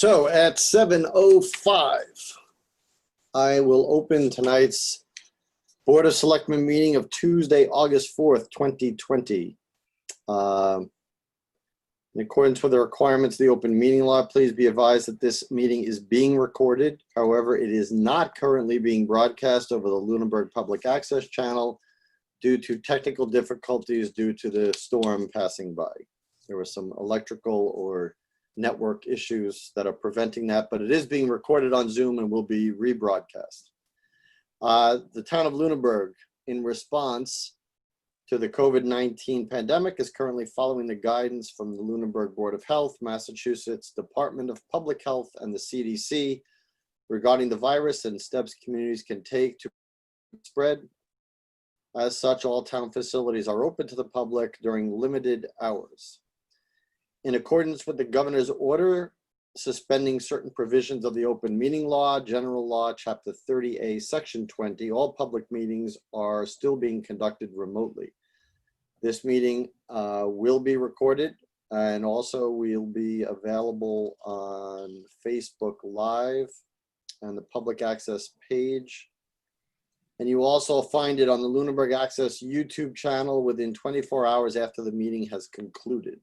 So at 7:05, I will open tonight's Board of Selectmen meeting of Tuesday, August 4th, 2020. In accordance with the requirements of the open meeting law, please be advised that this meeting is being recorded. However, it is not currently being broadcast over the Lunenburg Public Access Channel due to technical difficulties due to the storm passing by. There were some electrical or network issues that are preventing that, but it is being recorded on Zoom and will be rebroadcast. The town of Lunenburg, in response to the COVID-19 pandemic, is currently following the guidance from the Lunenburg Board of Health, Massachusetts Department of Public Health, and the CDC regarding the virus and steps communities can take to spread. As such, all town facilities are open to the public during limited hours. In accordance with the governor's order suspending certain provisions of the open meeting law, general law, chapter 30A, section 20, all public meetings are still being conducted remotely. This meeting will be recorded and also will be available on Facebook Live and the public access page. And you will also find it on the Lunenburg Access YouTube channel within 24 hours after the meeting has concluded.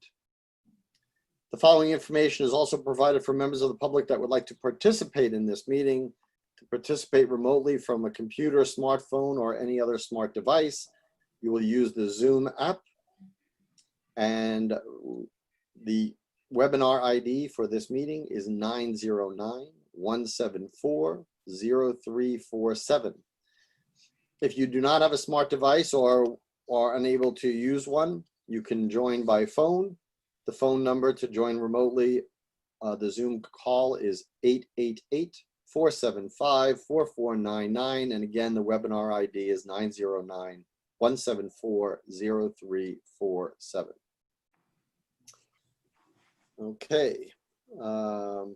The following information is also provided for members of the public that would like to participate in this meeting. To participate remotely from a computer, smartphone, or any other smart device, you will use the Zoom app. And the webinar ID for this meeting is 909-174-0347. If you do not have a smart device or are unable to use one, you can join by phone. The phone number to join remotely, the Zoom call is 888-475-4499. And again, the webinar ID is 909-174-0347. Okay. I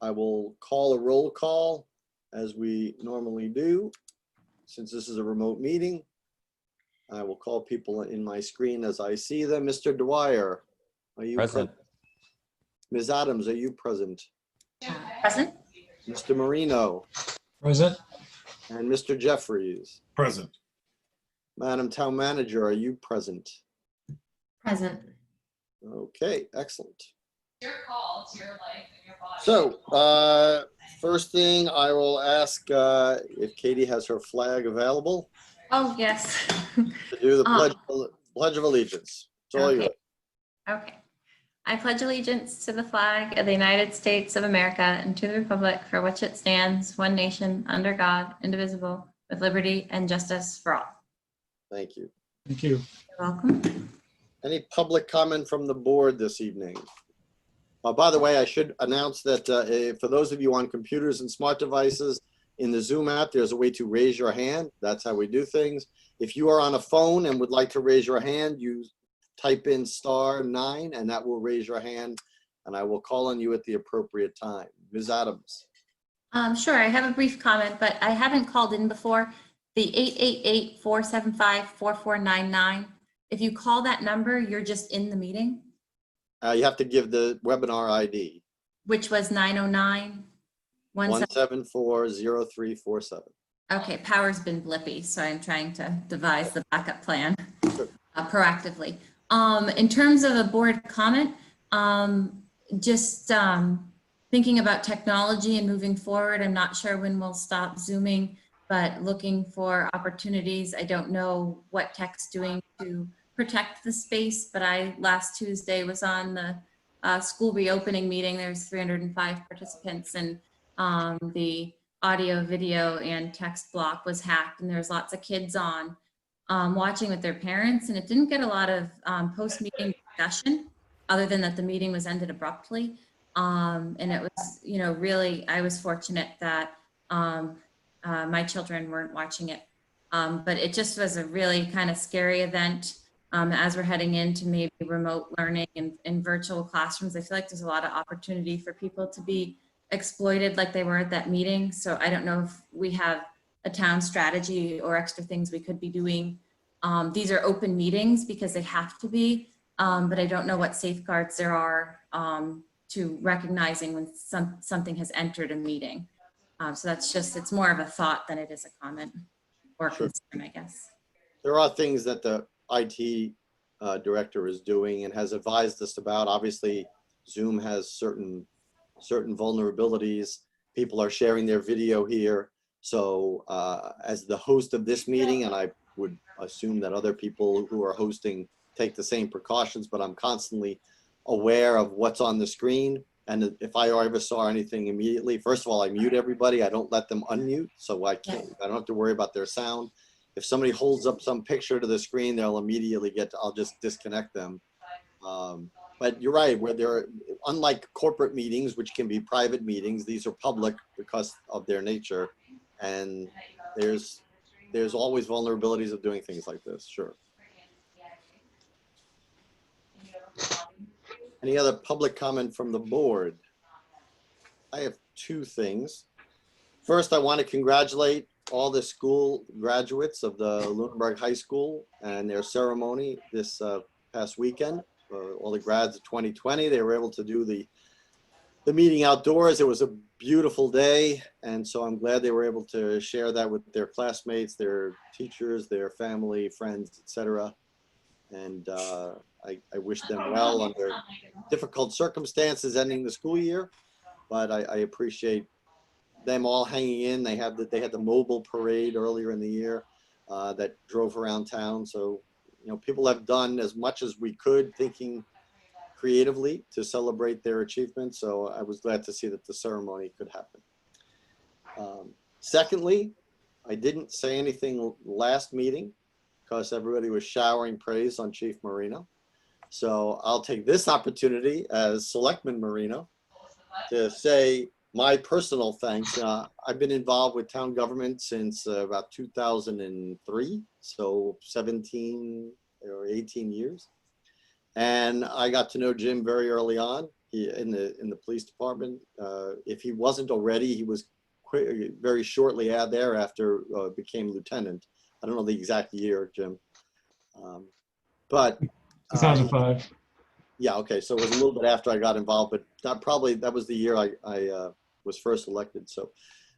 will call a roll call as we normally do. Since this is a remote meeting, I will call people in my screen as I see them. Mr. Dwyer, are you present? Ms. Adams, are you present? Present. Mr. Marino? Present. And Mr. Jeffries? Present. Madam Town Manager, are you present? Present. Okay, excellent. Your call, it's your life and your body. So, first thing I will ask if Katie has her flag available. Oh, yes. To do the Pledge of Allegiance. It's all yours. Okay. I pledge allegiance to the flag of the United States of America and to the republic for which it stands, one nation, under God, indivisible, with liberty and justice for all. Thank you. Thank you. You're welcome. Any public comment from the board this evening? By the way, I should announce that for those of you on computers and smart devices, in the Zoom app, there's a way to raise your hand. That's how we do things. If you are on a phone and would like to raise your hand, you type in *9 and that will raise your hand and I will call on you at the appropriate time. Ms. Adams. Sure, I have a brief comment, but I haven't called in before. The 888-475-4499. If you call that number, you're just in the meeting. You have to give the webinar ID. Which was 909-174-0347. Okay, power's been blippy, so I'm trying to devise the backup plan proactively. In terms of a board comment, just thinking about technology and moving forward. I'm not sure when we'll stop Zooming, but looking for opportunities. I don't know what tech's doing to protect the space, but last Tuesday was on the school reopening meeting. There's 305 participants and the audio, video, and text block was hacked, and there's lots of kids on watching with their parents, and it didn't get a lot of post-meeting discussion other than that the meeting was ended abruptly. And it was, really, I was fortunate that my children weren't watching it. But it just was a really kind of scary event as we're heading into maybe remote learning and in virtual classrooms. I feel like there's a lot of opportunity for people to be exploited like they were at that meeting. So I don't know if we have a town strategy or extra things we could be doing. These are open meetings because they have to be, but I don't know what safeguards there are to recognizing when something has entered a meeting. So that's just, it's more of a thought than it is a comment or Sure. concern, I guess. There are things that the IT director is doing and has advised us about. Obviously, Zoom has certain vulnerabilities. People are sharing their video here. So as the host of this meeting, and I would assume that other people who are hosting take the same precautions, but I'm constantly aware of what's on the screen. And if I ever saw anything immediately, first of all, I mute everybody. I don't let them unmute. So I don't have to worry about their sound. If somebody holds up some picture to the screen, they'll immediately I'll just disconnect them. But you're right, where unlike corporate meetings, which can be private meetings, these are public because of their nature. And there's always vulnerabilities of doing things like this, sure. Any other public comment from the board? I have two things. First, I want to congratulate all the school graduates of the Lunenburg High School and their ceremony this past weekend. All the grads of 2020, they were able to do the meeting outdoors. It was a beautiful day, and so I'm glad they were able to share that with their classmates, their teachers, their family, friends, etc. And I wish them well under difficult circumstances ending the school year, but I appreciate them all hanging in. They had the mobile parade earlier in the year that drove around town. So, you know, people have done as much as we could, thinking creatively to celebrate their achievements. So I was glad to see that the ceremony could happen. Secondly, I didn't say anything last meeting because everybody was showering praise on Chief Marino. So I'll take this opportunity as Selectman Marino to say my personal thanks. I've been involved with town government since about 2003, so 17 or 18 years. And I got to know Jim very early on in the police department. If he wasn't already, he was very shortly thereafter became lieutenant. I don't know the exact year, Jim. But 2005. Yeah, okay. So it was a little bit after I got involved, but that was the year I was first elected. So,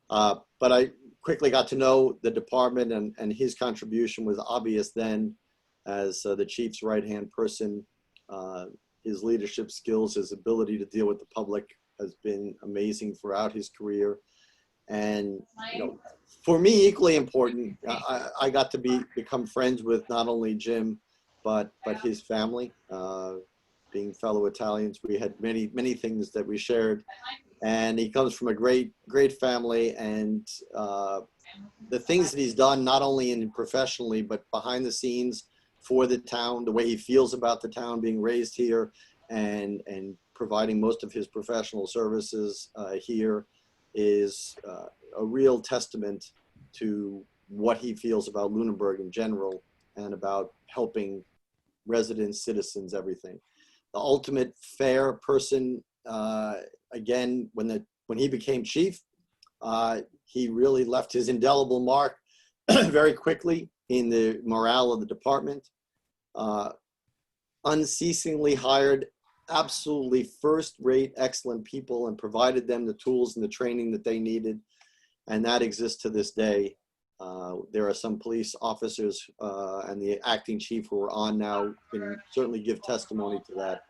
but I quickly got to know the department, and his contribution was obvious then as the chief's right-hand person. His leadership skills, his ability to deal with the public has been amazing throughout his career. And, you know, for me, equally important, I got to become friends with not only Jim, but his family. Being fellow Italians, we had many things that we shared. And he comes from a great family, and the things that he's done, not only professionally, but behind the scenes for the town, the way he feels about the town, being raised here and providing most of his professional services here, is a real testament to what he feels about Lunenburg in general and about helping residents, citizens, everything. The ultimate fair person. Again, when he became chief, he really left his indelible mark very quickly in the morale of the department. Unceasingly hired absolutely first-rate, excellent people and provided them the tools and the training that they needed. And that exists to this day. There are some police officers and the acting chief who are on now can certainly give testimony to that.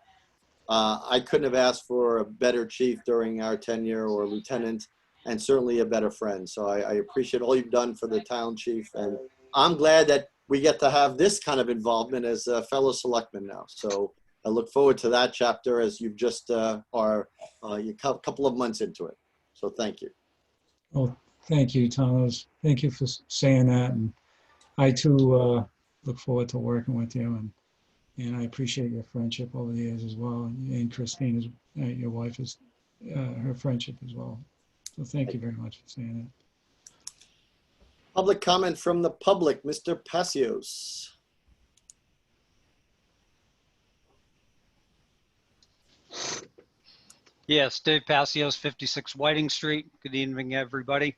I couldn't have asked for a better chief during our tenure, or lieutenant, and certainly a better friend. So I appreciate all you've done for the town, Chief. And I'm glad that we get to have this kind of involvement as a fellow selectman now. So I look forward to that chapter as you've just are a couple of months into it. So thank you. Well, thank you, Thomas. Thank you for saying that. And I too look forward to working with you, and I appreciate your friendship over the years as well. And Christine, your wife, is her friendship as well. So thank you very much for saying that. Public comment from the public, Mr. Passios. Yes, Dave Passios, 56 Whiting Street. Good evening, everybody.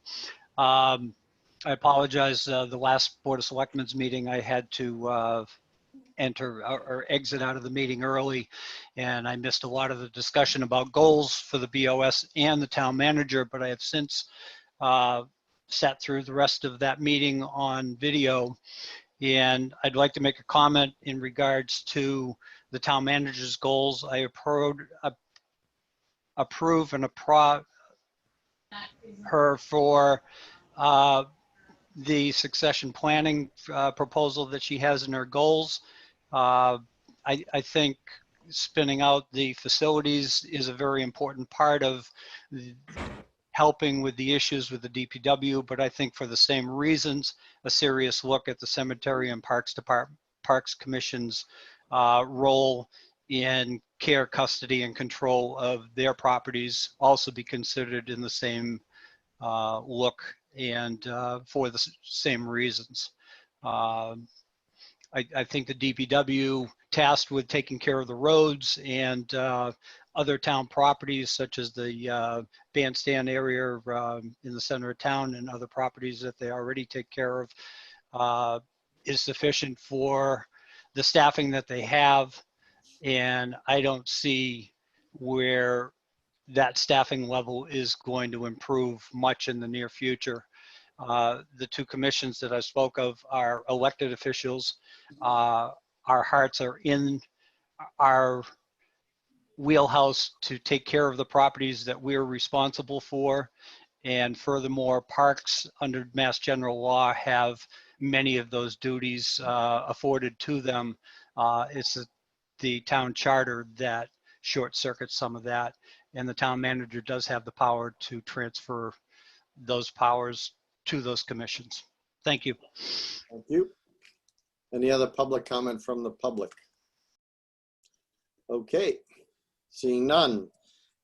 I apologize. The last Board of Selectmen's meeting, I had to enter or exit out of the meeting early, and I missed a lot of the discussion about goals for the BOS and the town manager, but I have since sat through the rest of that meeting on video, and I'd like to make a comment in regards to the town manager's goals. I approve and applaud her for the succession planning proposal that she has in her goals. I think spinning out the facilities is a very important part of helping with the issues with the DPW, but I think for the same reasons, a serious look at the Cemetery and Parks Commission's role in care, custody, and control of their properties also be considered in the same look and for the same reasons. I think the DPW tasked with taking care of the roads and other town properties such as the bandstand area in the center of town and other properties that they already take care of is sufficient for the staffing that they have. And I don't see where that staffing level is going to improve much in the near future. The two commissions that I spoke of are elected officials. Our hearts are in our wheelhouse to take care of the properties that we're responsible for. And furthermore, parks under Mass General Law have many of those duties afforded to them. It's the town charter that short circuits some of that. And the town manager does have the power to transfer those powers to those commissions. Thank you. Thank you. Any other public comment from the public? Okay, seeing none.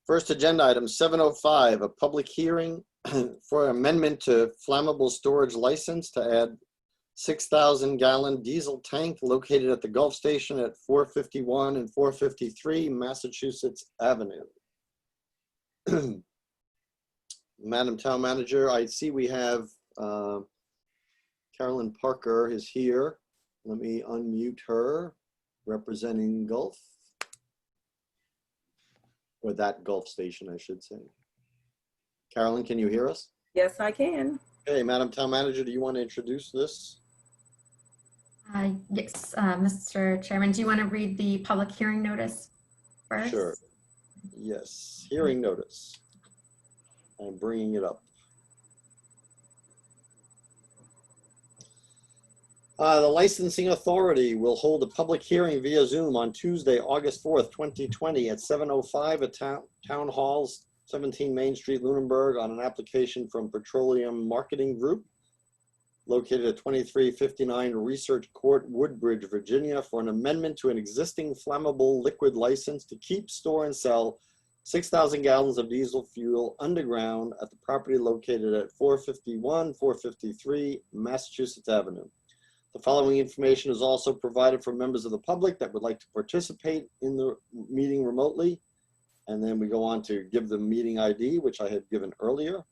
First agenda item 7:05, a public hearing for amendment to flammable storage license to add 6,000 gallon diesel tank located at the Gulf Station at 451 and 453 Massachusetts Avenue. Madam Town Manager, I see we have Carolyn Parker is here. Let me unmute her, representing Gulf, or that Gulf Station, I should say. Carolyn, can you hear us? Yes, I can. Hey, Madam Town Manager, do you want to introduce this? Yes, Mr. Chairman, do you want to read the public hearing notice first? Sure. Yes, hearing notice. I'm bringing it up. The licensing authority will hold a public hearing via Zoom on Tuesday, August 4th, 2020 at 7:05 at Town Halls, 17 Main Street, Lunenburg, on an application from Petroleum Marketing Group located at 2359 Research Court, Woodbridge, Virginia, for an amendment to an existing flammable liquid license to keep, store, and sell 6,000 gallons of diesel fuel underground at the property located at 451, 453 Massachusetts Avenue. The following information is also provided for members of the public that would like to participate in the meeting remotely. And then we go on to give the meeting ID, which I had given earlier.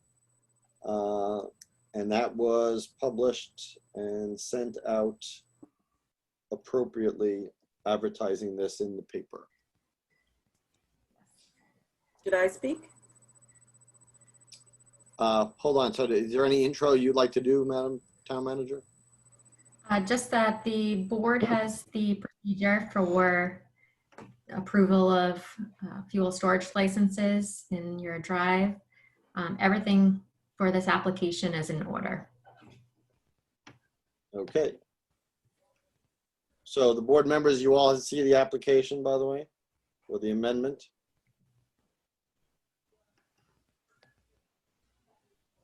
And that was published and sent out appropriately, advertising this in the paper. Should I speak? Hold on, so is there any intro you'd like to do, Madam Town Manager? Just that the board has the procedure for approval of fuel storage licenses in your drive. Everything for this application is in order. Okay. So the board members, you all see the application, by the way, or the amendment?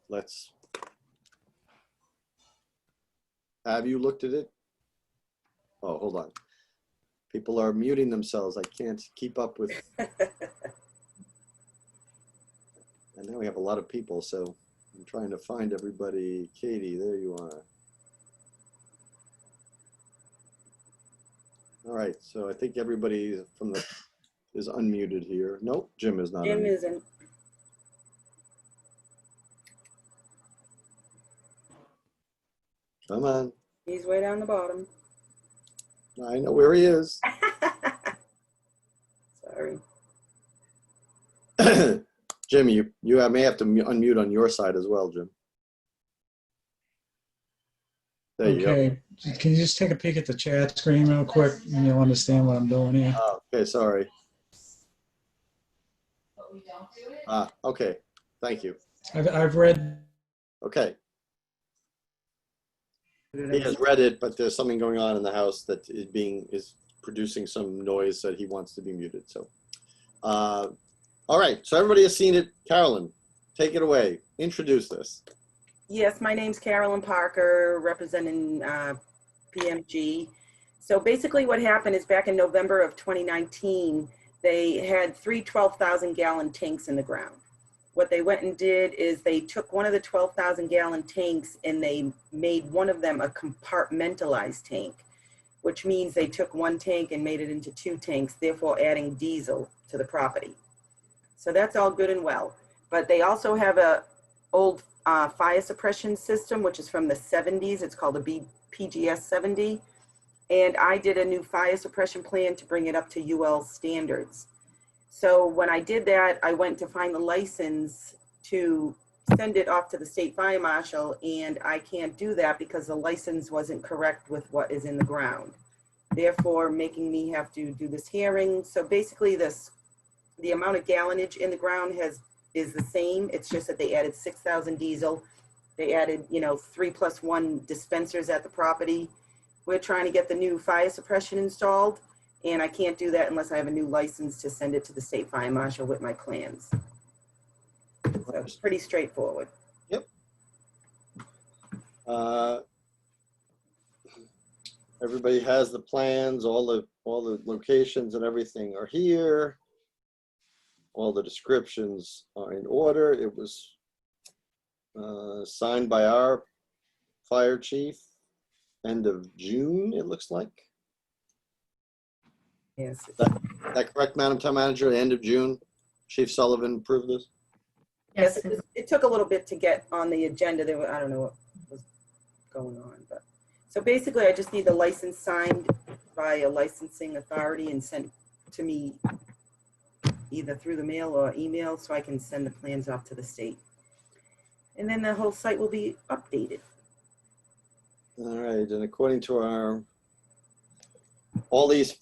Let's. Have you looked at it? Oh, hold on. People are muting themselves. I can't keep up with. And now we have a lot of people, so I'm trying to find everybody. Katie, there you are. All right, so I think everybody from the is unmuted here. Nope, Jim is not. Jim unmuted. isn't. Come on. He's way down the bottom. I know where he is. Sorry. Jim, you may have to unmute on your side as well, Jim. There you go. Okay, can you just take a peek at the chat screen real quick and you'll understand what I'm doing here? Oh, okay, sorry. But we don't do it. Okay, thank you. I've read, Okay. He has read it, but there's something going on in the house that is producing some noise that he wants to be muted. So, all right. So everybody has seen it. Carolyn, take it away. Introduce this. Yes, my name's Carolyn Parker, representing PMG. So basically what happened is back in November of 2019, they had 3 12,000-gallon tanks in the ground. What they went and did is they took one of the 12,000-gallon tanks and they made one of them a compartmentalized tank, which means they took one tank and made it into 2 tanks, therefore adding diesel to the property. So that's all good and well. But they also have a old fire suppression system, which is from the 70s. It's called a PGS 70. And I did a new fire suppression plan to bring it up to UL standards. So when I did that, I went to find the license to send it off to the state fire marshal, and I can't do that because the license wasn't correct with what is in the ground, therefore making me have to do this hearing. So basically the amount of gallonage in the ground is the same. It's just that they added 6,000 diesel. They added, 3+1 dispensers at the property. We're trying to get the new fire suppression installed, and I can't do that unless I have a new license to send it to the state fire marshal with my plans. So it's pretty straightforward. Yep. Everybody has the plans, all the locations and everything are here. All the descriptions are in order. It was signed by our fire chief end of June, it looks like. Yes. Is that correct, Madam Town Manager? End of June, Chief Sullivan approved this? Yes, it took a little bit to get on the agenda. I don't know what was going on, but so basically I just need the license signed by a licensing authority and sent to me either through the mail or email so I can send the plans off to the state. And then the whole site will be updated. All right, and according to our, all these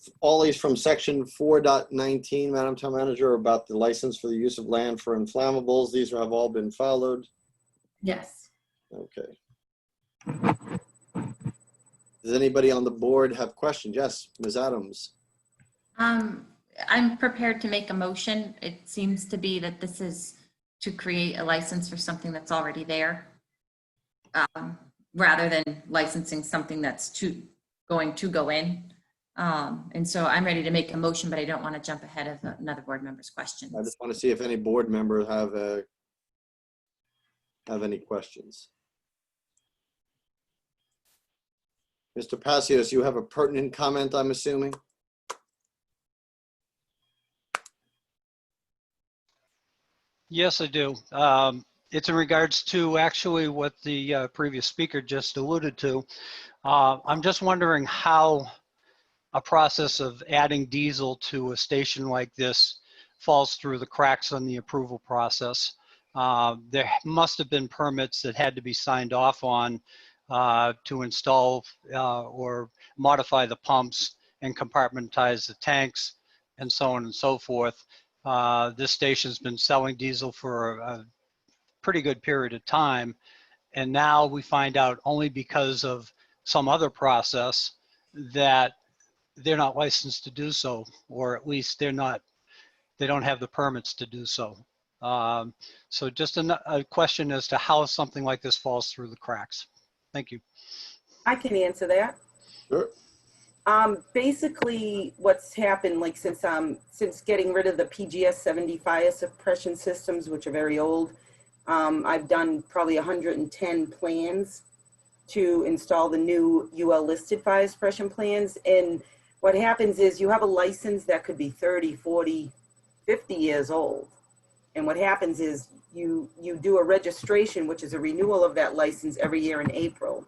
from section 4.19, Madam Town Manager, about the license for the use of land for inflammables, these have all been followed. Yes. Okay. Does anybody on the board have questions? Yes, Ms. Adams. I'm prepared to make a motion. It seems to be that this is to create a license for something that's already there, rather than licensing something that's going to go in. And so I'm ready to make a motion, but I don't want to jump ahead of another board member's questions. I just want to see if any board members have any questions. Mr. Passios, you have a pertinent comment, I'm assuming? Yes, I do. It's in regards to actually what the previous speaker just alluded to. I'm just wondering how a process of adding diesel to a station like this falls through the cracks on the approval process. There must have been permits that had to be signed off on to install or modify the pumps and compartmentize the tanks and so on and so forth. This station's been selling diesel for a pretty good period of time. And now we find out only because of some other process that they're not licensed to do so, or at least they don't have the permits to do so. So just a question as to how something like this falls through the cracks. Thank you. I can answer that. Sure. Basically what's happened, like since getting rid of the PGS 70 fire suppression systems, which are very old, I've done probably 110 plans to install the new UL listed fire suppression plans. And what happens is you have a license that could be 30, 40, 50 years old. And what happens is you do a registration, which is a renewal of that license every year in April.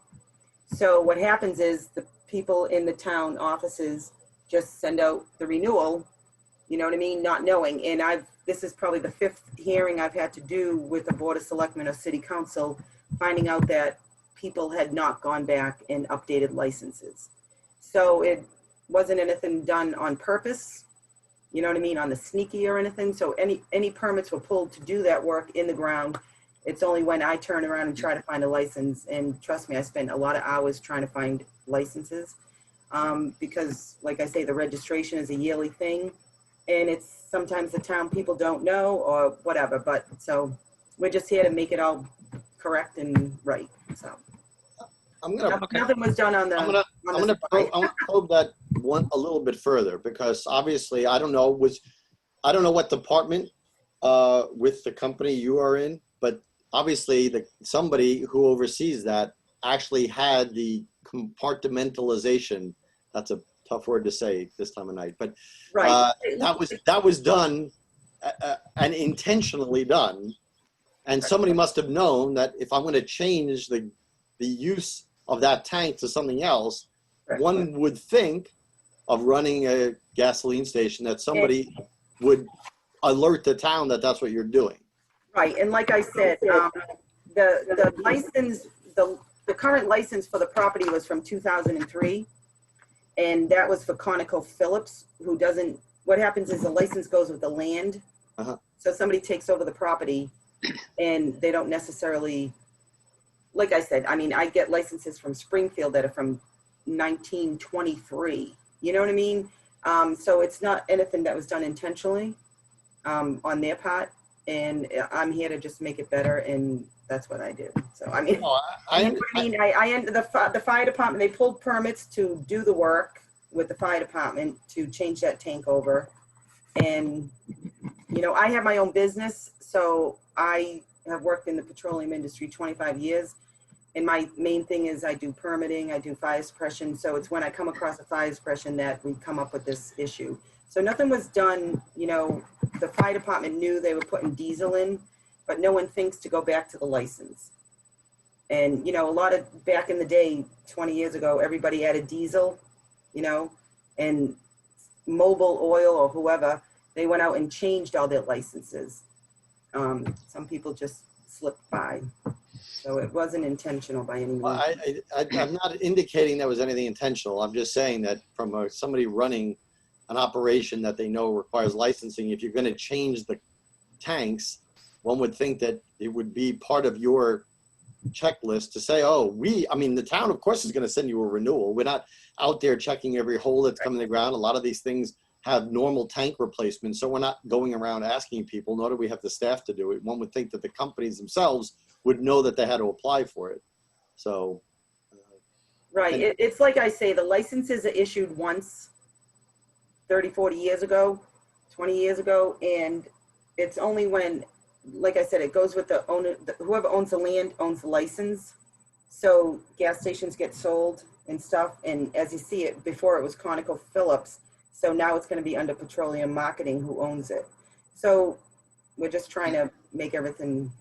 So what happens is the people in the town offices just send out the renewal, you know what I mean, not knowing. And this is probably the 5th hearing I've had to do with the Board of Selectmen or City Council, finding out that people had not gone back and updated licenses. So it wasn't anything done on purpose, you know what I mean, on the sneaky or anything. So any permits were pulled to do that work in the ground. It's only when I turn around and try to find a license, and trust me, I spent a lot of hours trying to find licenses, because like I say, the registration is a yearly thing, and it's sometimes the town people don't know or whatever, but so we're just here to make it all correct and right, so. I'm gonna Nothing was done on the. I'm gonna probe that one a little bit further, because obviously I don't know what department with the company you are in, but obviously somebody who oversees that actually had the compartmentalization. That's a tough word to say this time of night, but Right. that was done and intentionally done, and somebody must have known that if I'm going to change the use of that tank to something else, one would think of running a gasoline station, that somebody would alert the town that that's what you're doing. Right, and like I said, the license, the current license for the property was from 2003, and that was for ConocoPhillips, who doesn't. What happens is the license goes with the land, so somebody takes over the property, and they don't necessarily. Like I said, I mean, I get licenses from Springfield that are from 1923. You know what I mean? So it's not anything that was done intentionally on their part. And I'm here to just make it better, and that's what I do. So I mean, the fire department, they pulled permits to do the work with the fire department to change that tank over. And you know, I have my own business, so I have worked in the petroleum industry 25 years. And my main thing is I do permitting, I do fire suppression. So it's when I come across a fire suppression that we come up with this issue. So nothing was done, you know, the fire department knew they were putting diesel in, but no one thinks to go back to the license. And, you know, a lot of back in the day, 20 years ago, everybody added diesel, you know, and Mobil Oil or whoever, they went out and changed all their licenses. Some people just slipped by. So it wasn't intentional by any means. Well, I'm not indicating there was anything intentional. I'm just saying that from somebody running an operation that they know requires licensing, if you're going to change the tanks, one would think that it would be part of your checklist to say, oh, I mean, the town, of course, is going to send you a renewal. We're not out there checking every hole that's coming to the ground. A lot of these things have normal tank replacements, so we're not going around asking people, nor do we have the staff to do it. One would think that the companies themselves would know that they had to apply for it. So. Right, it's like I say, the licenses are issued once 30, 40 years ago, 20 years ago, and it's only when, like I said, it goes with the owner, whoever owns the land owns the license. So gas stations get sold and stuff, and as you see it, before it was ConocoPhillips, so now it's going to be under Petroleum Marketing, who owns it. So we're just trying to make everything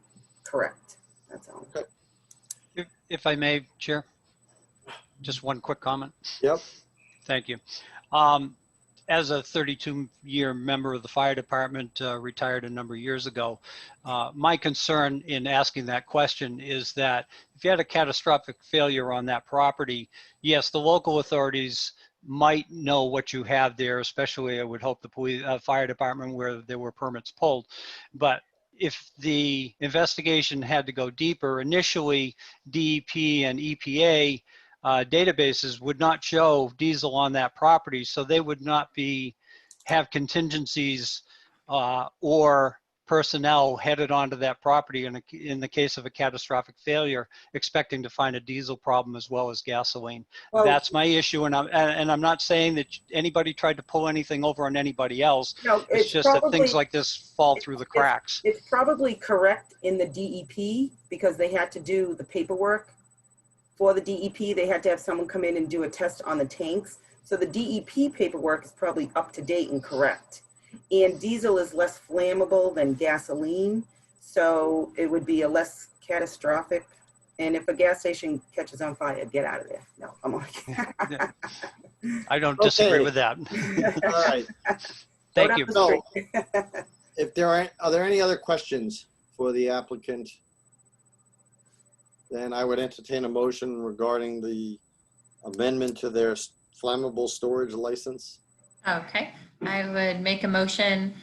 correct. That's all. Okay. If I may, Chair, just one quick comment. Yep. Thank you. As a 32-year member of the fire department, retired a number of years ago, my concern in asking that question is that if you had a catastrophic failure on that property, yes, the local authorities might know what you have there, especially I would hope the police, fire department where there were permits pulled. But if the investigation had to go deeper, initially DEP and EPA databases would not show diesel on that property, so they would not have contingencies or personnel headed onto that property in the case of a catastrophic failure, expecting to find a diesel problem as well as gasoline. Well, that's my issue, and I'm not saying that anybody tried to pull anything over on anybody else. No, it's just that things like this fall through the cracks. It's probably correct in the DEP because they had to do the paperwork for the DEP. They had to have someone come in and do a test on the tanks. So the DEP paperwork is probably up to date and correct. And diesel is less flammable than gasoline, so it would be a less catastrophic And if a gas station catches on fire, get out of there. No, I'm on. I don't disagree Okay. with that. All right. Thank you. So, if are there any other questions for the applicant? Then I would entertain a motion regarding the amendment to their flammable storage license. Okay, I would make a motion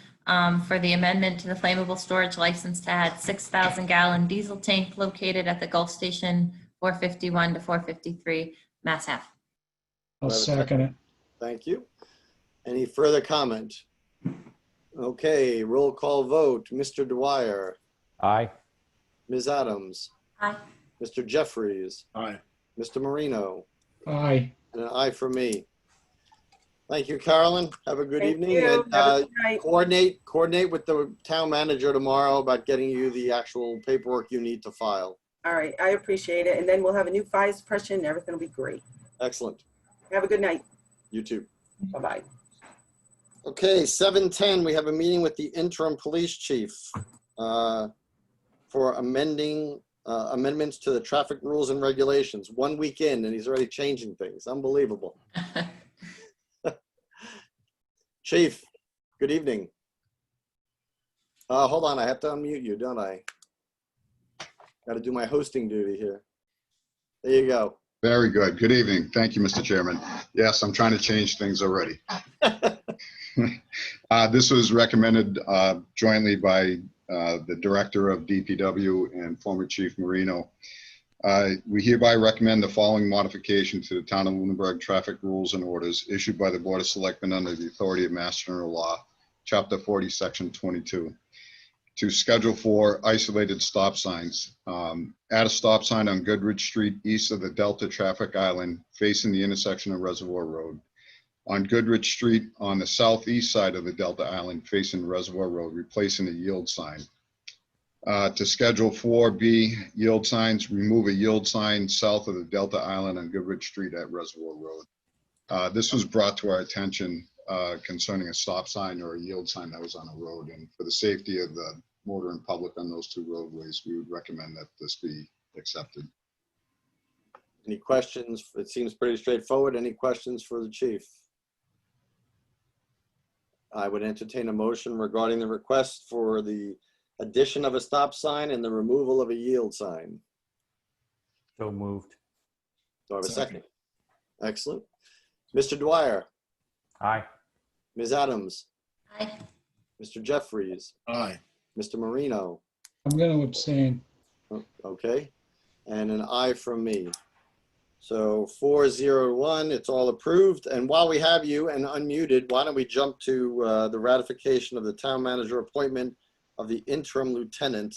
for the amendment to the flammable storage license to add 6,000 gallon diesel tank located at the Gulf Station 451 to 453 Mass Ave. I'll Do I have a second it. Thank you. Any further comment? Okay, roll call vote. Mr. Dwyer, Aye. Ms. Adams, Aye. Mr. Jeffries, Aye. Mr. Marino, Aye. and an aye for me. Thank you, Carolyn. Have a good Thank evening. you. And, Have a good night. coordinate with the town manager tomorrow about getting you the actual paperwork you need to file. All right, I appreciate it. And then we'll have a new fire suppression and everything will be great. Excellent. Have a good night. You too. Bye-bye. Okay, 7:10, we have a meeting with the interim police chief for amendments to the traffic rules and regulations. 1 week in, and he's already changing things. Unbelievable. Chief, good evening. Hold on, I have to unmute you, don't I? Got to do my hosting duty here. There you go. Very good. Good evening. Thank you, Mr. Chairman. Yes, I'm trying to change things already. This was recommended jointly by the Director of DPW and former Chief Marino. We hereby recommend the following modification to the Town of Lunenburg traffic rules and orders issued by the Board of Selectmen under the authority of Mass General Law, Chapter 40, Section 22. To schedule for isolated stop signs. Add a stop sign on Goodrich Street east of the Delta traffic island facing the intersection of Reservoir Road. On Goodrich Street on the southeast side of the Delta Island facing Reservoir Road, replacing a yield sign. To schedule 4B yield signs, remove a yield sign south of the Delta Island on Goodrich Street at Reservoir Road. This was brought to our attention concerning a stop sign or a yield sign that was on a road, and for the safety of the motoring public on those two roadways, we would recommend that this be accepted. Any questions? It seems pretty straightforward. Any questions for the chief? I would entertain a motion regarding the request for the addition of a stop sign and the removal of a yield sign. So moved. Do I have a second? Excellent. Mr. Dwyer, Aye. Ms. Adams, Aye. Mr. Jeffries, Aye. Mr. Marino. I'm going to abstain. Okay, and an aye from me. So 4-0-1, it's all approved. And while we have you and unmuted, why don't we jump to the ratification of the town manager appointment of the interim lieutenant,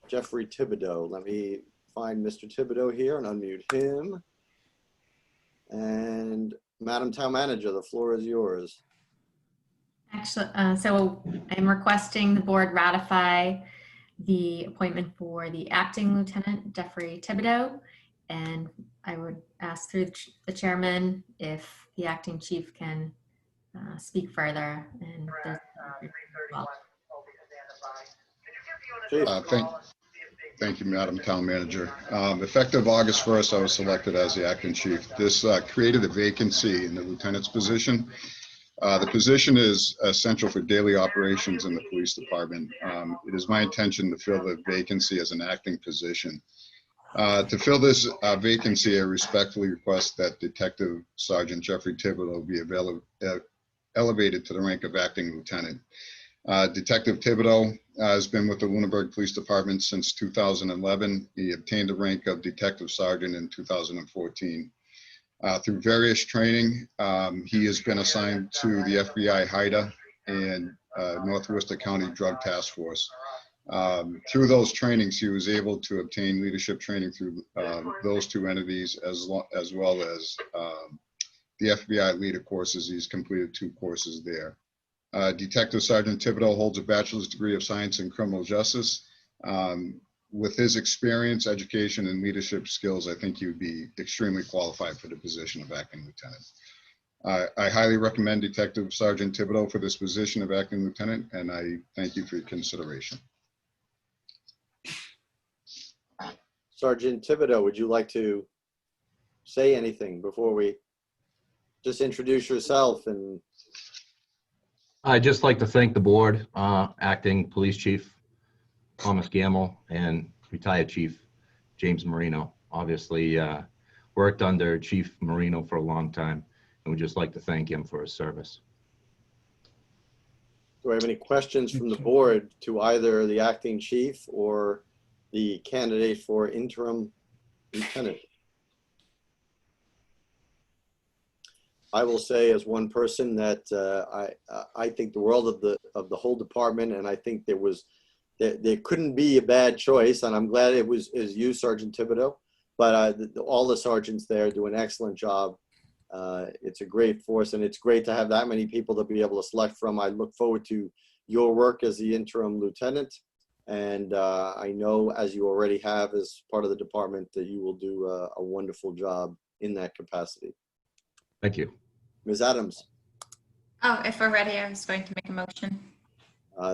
Jeffrey Thibodeau. Let me find Mr. Thibodeau here and unmute him. And Madam Town Manager, the floor is yours. Actually, so I'm requesting the board ratify the appointment for the acting lieutenant, Jeffrey Thibodeau. And I would ask through the chairman if the acting chief can speak further. And well. Thank you, Madam Town Manager. Effective August 1st, I was selected as the acting chief. This created a vacancy in the lieutenant's position. The position is essential for daily operations in the police department. It is my intention to fill the vacancy as an acting position. To fill this vacancy, I respectfully request that Detective Sergeant Jeffrey Thibodeau be elevated to the rank of acting lieutenant. Detective Thibodeau has been with the Lunenburg Police Department since 2011. He obtained the rank of Detective Sergeant in 2014. Through various training, he has been assigned to the FBI HIDA and North Worcester County Drug Task Force. Through those trainings, he was able to obtain leadership training through those two entities, as well as the FBI leader courses. He's completed 2 courses there. Detective Sergeant Thibodeau holds a bachelor's degree of science in criminal justice. With his experience, education, and leadership skills, I think he would be extremely qualified for the position of acting lieutenant. I highly recommend Detective Sergeant Thibodeau for this position of acting lieutenant, and I thank you for your consideration. Sergeant Thibodeau, would you like to say anything before we just introduce yourself? And I'd just like to thank the board, Acting Police Chief Thomas Gammel and Retired Chief James Marino. Obviously, worked under Chief Marino for a long time, and we'd just like to thank him for his service. do I have any questions from the board to either the acting chief or the candidate for interim lieutenant? I will say as one person that I think the world of the whole department, and I think there couldn't be a bad choice, and I'm glad it was you, Sergeant Thibodeau. But all the sergeants there do an excellent job. It's a great force, and it's great to have that many people to be able to select from. I look forward to your work as the interim lieutenant, and I know, as you already have as part of the department, that you will do a wonderful job in that capacity. Thank you. Ms. Adams, Oh, if we're ready, I was going to make a motion.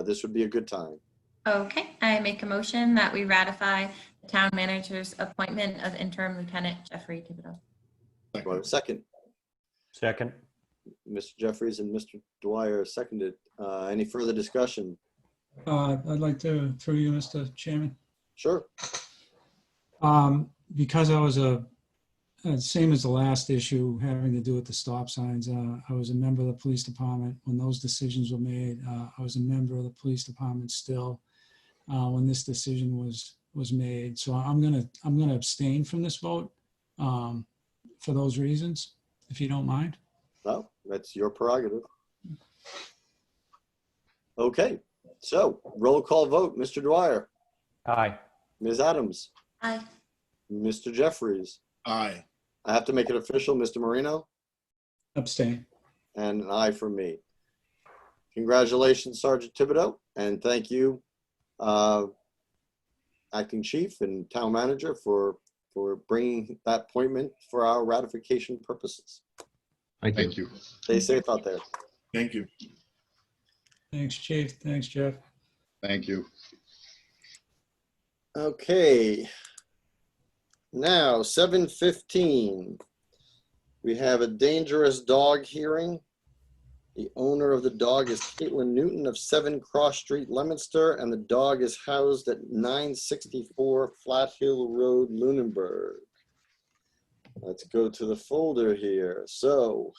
this would be a good time. Okay, I make a motion that we ratify the town manager's appointment of interim lieutenant Jeffrey Thibodeau. Do I have a second? Second. Mr. Jeffries and Mr. Dwyer seconded. Any further discussion? I'd like to, through you, Mr. Chairman. Sure. Because I was same as the last issue having to do with the stop signs, I was a member of the police department when those decisions were made. I was a member of the police department still when this decision was made. So I'm gonna abstain from this vote for those reasons, if you don't mind. No, that's your prerogative. Okay, so roll call vote. Mr. Dwyer, Aye. Ms. Adams, Aye. Mr. Jeffries. Aye. I have to make it official, Mr. Marino, Abstain. and an aye for me. Congratulations, Sergeant Thibodeau, and thank you, Acting Chief and Town Manager, for bringing that appointment for our ratification purposes. Thank you. Thank you. Stay safe out there. Thank you. Thanks, Chief. Thanks, Jeff. Thank you. Okay. Now, 7:15. We have a dangerous dog hearing. The owner of the dog is Katelynn Newton of 7 Cross Street, Leominster, and the dog is housed at 964 Flat Hill Road, Lunenburg. Let's go to the folder here. So,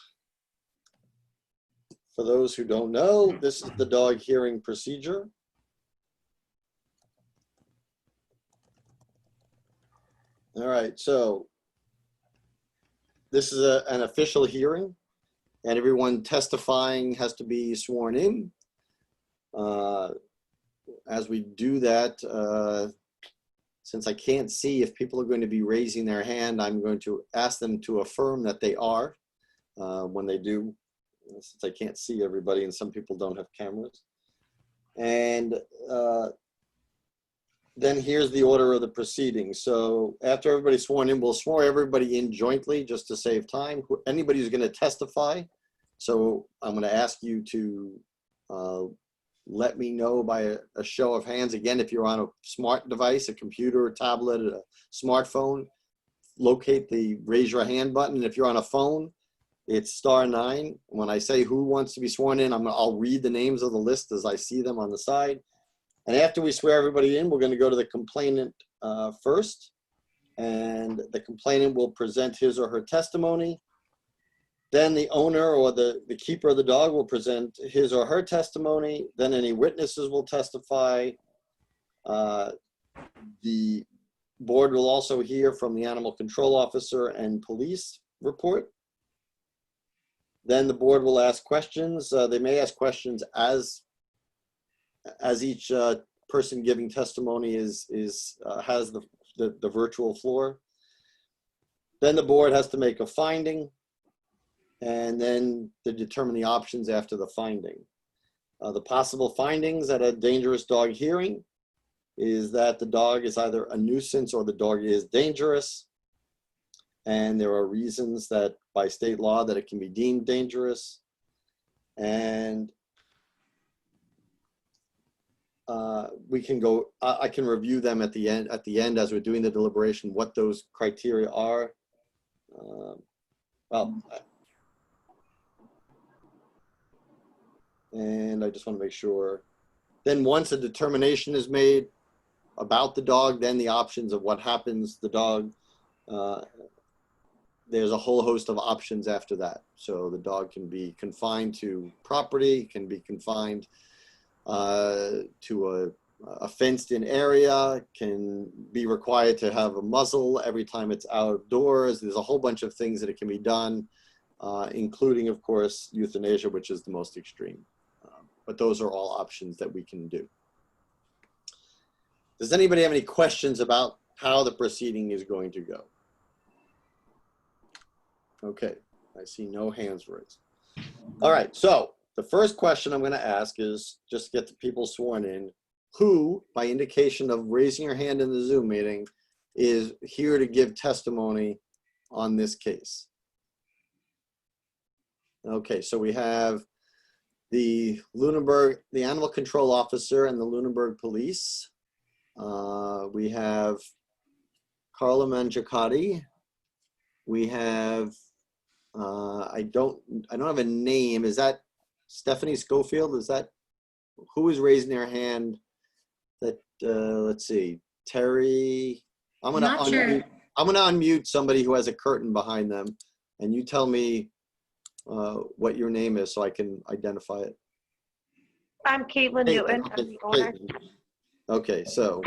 for those who don't know, this is the dog hearing procedure. All right, so this is an official hearing, and everyone testifying has to be sworn in. As we do that, since I can't see if people are going to be raising their hand, I'm going to ask them to affirm that they are when they do, since I can't see everybody and some people don't have cameras. And then here's the order of the proceedings. So after everybody's sworn in, we'll swear everybody in jointly just to save time. Anybody who's going to testify. So I'm going to ask you to let me know by a show of hands. Again, if you're on a smart device, a computer, a tablet, a smartphone, locate the raise your hand button. And if you're on a phone, it's *9. When I say who wants to be sworn in, I'll read the names of the list as I see them on the side. And after we swear everybody in, we're going to go to the complainant first. And the complainant will present his or her testimony. Then the owner or the keeper of the dog will present his or her testimony. Then any witnesses will testify. The board will also hear from the animal control officer and police report. Then the board will ask questions. They may ask questions as each person giving testimony has the virtual floor. Then the board has to make a finding, and then to determine the options after the finding. The possible findings at a dangerous dog hearing is that the dog is either a nuisance or the dog is dangerous. And there are reasons that by state law that it can be deemed dangerous. And we can go, I can review them at the end as we're doing the deliberation, what those criteria are. And I just want to make sure. Then once a determination is made about the dog, then the options of what happens, the dog, there's a whole host of options after that. So the dog can be confined to property, can be confined to a fenced-in area, can be required to have a muzzle every time it's outdoors. There's a whole bunch of things that it can be done, including, of course, euthanasia, which is the most extreme. But those are all options that we can do. Does anybody have any questions about how the proceeding is going to go? Okay, I see no hands raised. All right, so the first question I'm going to ask is, just to get the people sworn in, who, by indication of raising your hand in the Zoom meeting, is here to give testimony on this case? Okay, so we have the Lunenburg, the animal control officer and the Lunenburg police. We have Carla Mangiacotti. We have, I don't have a name. Is that Stephanie Schofield? Is that, who is raising their hand? That, let's see, Terry. I'm gonna unmute somebody who has a curtain behind them, and you tell me what your name is so I can identify it. I'm Katelynn Newton. I'm the owner. Okay, so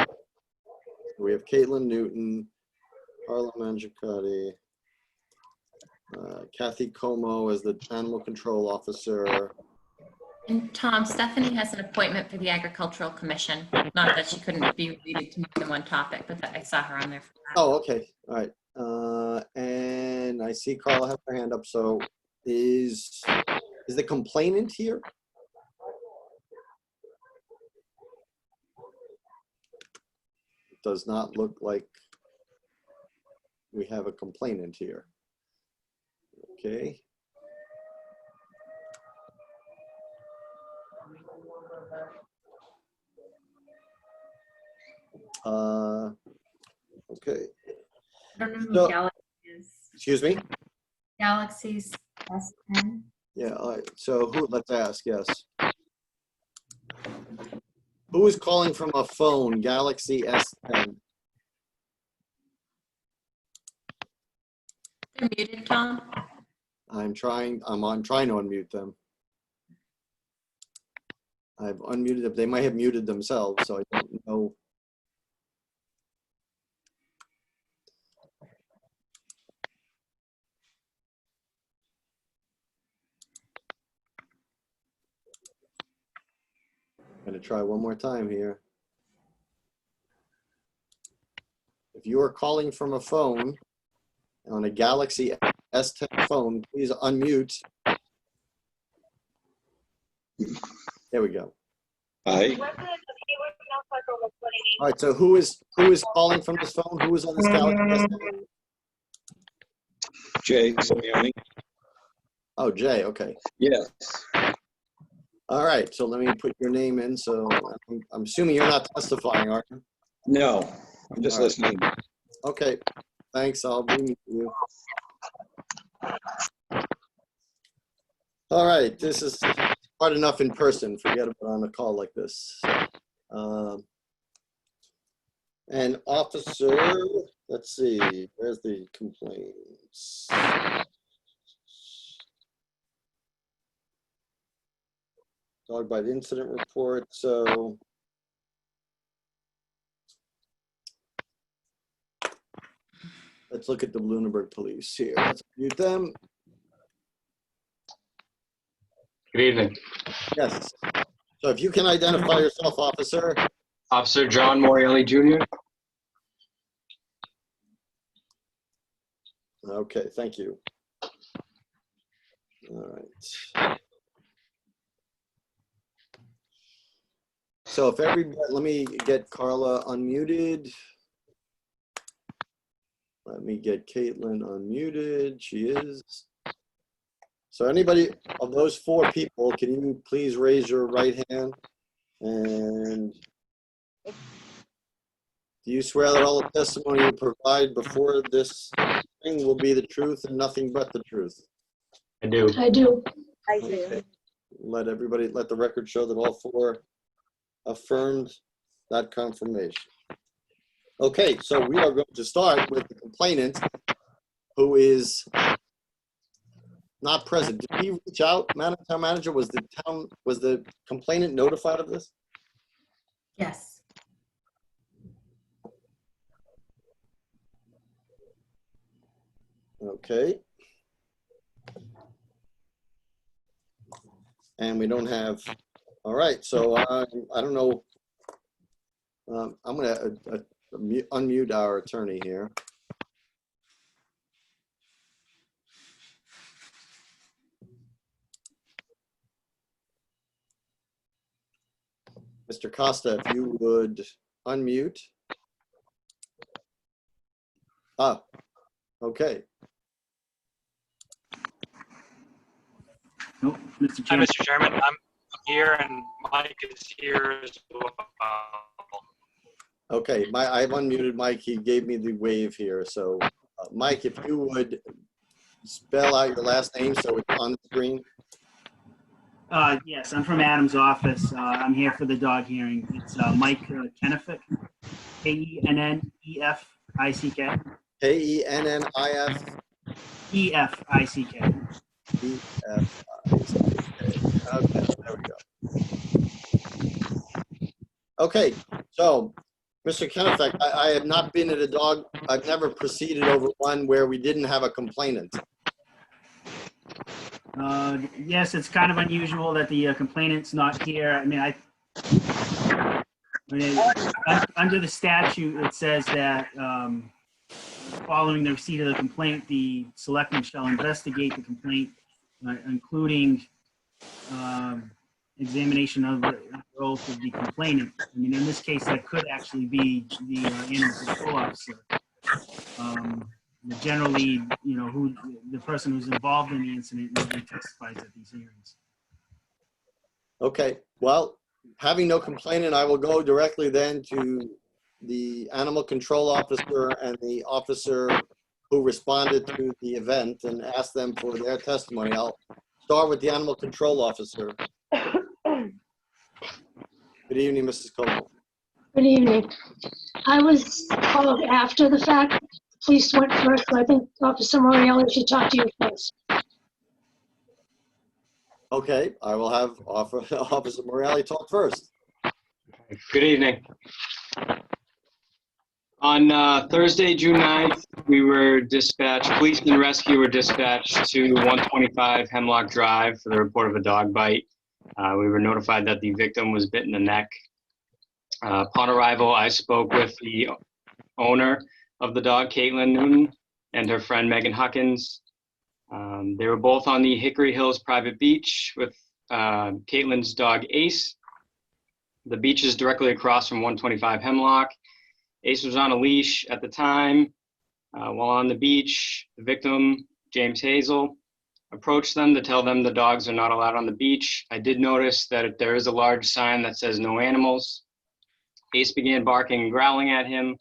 we have Katelynn Newton, Carla Mangiacotti, Kathy Como as the animal control officer. And Tom, Stephanie has an appointment for the Agricultural Commission. Not that she couldn't be related to more than one topic, but that I saw her on there for that. Oh, okay, all right. And I see Carla have her hand up. So is the complainant here? It does not look like we have a complainant here. Okay. Okay. I don't know who So, Galaxy is. excuse me? Galaxy's S10. Yeah, all right. So who, let's ask, yes. Who is calling from a phone, Galaxy S10? They're muted, Tom. I'm trying to unmute them. I've unmuted them. They might have muted themselves, so I don't know. I'm going to try one more time here. If you are calling from a phone on a Galaxy S10 phone, please unmute. There we go. Hi. All right, so who is calling from this phone? Who is on this Galaxy S10? Jay Simeone. Oh, Jay, okay. Yes. All right, so let me put your name in. So I'm assuming you're not testifying, are you? No, I'm just listening. Okay, thanks. I'll be you. All right, this is hard enough in person. Forget about on a call like this. And officer, let's see, where's the complaints? Dog bite incident report. So let's look at the Lunenburg police here. Let's mute them. Good evening. Yes. So if you can identify yourself, officer. Officer John Morelli Jr. Okay, thank you. All right. So if everybody, let me get Carla unmuted. Let me get Katelynn unmuted. She is. So anybody of those four people, can you please raise your right hand? And do you swear that all the testimony you provide before this thing will be the truth and nothing but the truth? I do. I do. I Okay. Let the record show that all four affirmed that confirmation. Okay, so we are going to start with the complainant, who is not present. Did he reach out, Madam Town Manager? Was the complainant notified of this? Yes. Okay. And we don't have, all right, so I don't know. I'm gonna unmute our attorney here. Mr. Costa, if you would unmute. Ah, okay. Nope, Mr. Hi, Chairman. Mr. Chairman. I'm here and Mike is here as well. Okay, I've unmuted Mike. He gave me the wave here. So, Mike, if you would spell out your last name so it's on the screen. Yes, I'm from Adams' office. I'm here for the dog hearing. It's Mike Kennefick, K-E-N-N-E-F-I-C-K. K-E-N-N-I-F. E-F-I-C-K. E-F-I-C-K. Okay, there we go. Okay, so Mr. Kennefick, I have not been at a dog, I've never proceeded over one where we didn't have a complainant. Yes, it's kind of unusual that the complainant's not here. I mean, under the statute, it says that following the receipt of the complaint, the selectmen shall investigate the complaint, including examination of the oath of the complainant. I mean, in this case, that could actually be the animal control officer. Generally, you know, who the person who's involved in the incident usually testifies at these hearings. Okay, well, having no complainant, I will go directly then to the animal control officer and the officer who responded to the event and ask them for their testimony. I'll start with the animal control officer. Good evening, Mrs. Como. Good evening. I was called after the fact. Police went first, so I think Officer Morelli should talk to you first. Okay, I will have Officer Morelli talk first. Good evening. On Thursday, June 9th, we were dispatched, police and rescue were dispatched to 125 Hemlock Drive for the report of a dog bite. We were notified that the victim was bit in the neck. Upon arrival, I spoke with the owner of the dog, Katelynn Newton, and her friend, Megan Huckins. They were both on the Hickory Hills private beach with Katelynn's dog, Ace. The beach is directly across from 125 Hemlock. Ace was on a leash at the time. While on the beach, the victim, James Hazel, approached them to tell them the dogs are not allowed on the beach. I did notice that there is a large sign that says no animals. Ace began barking and growling at him.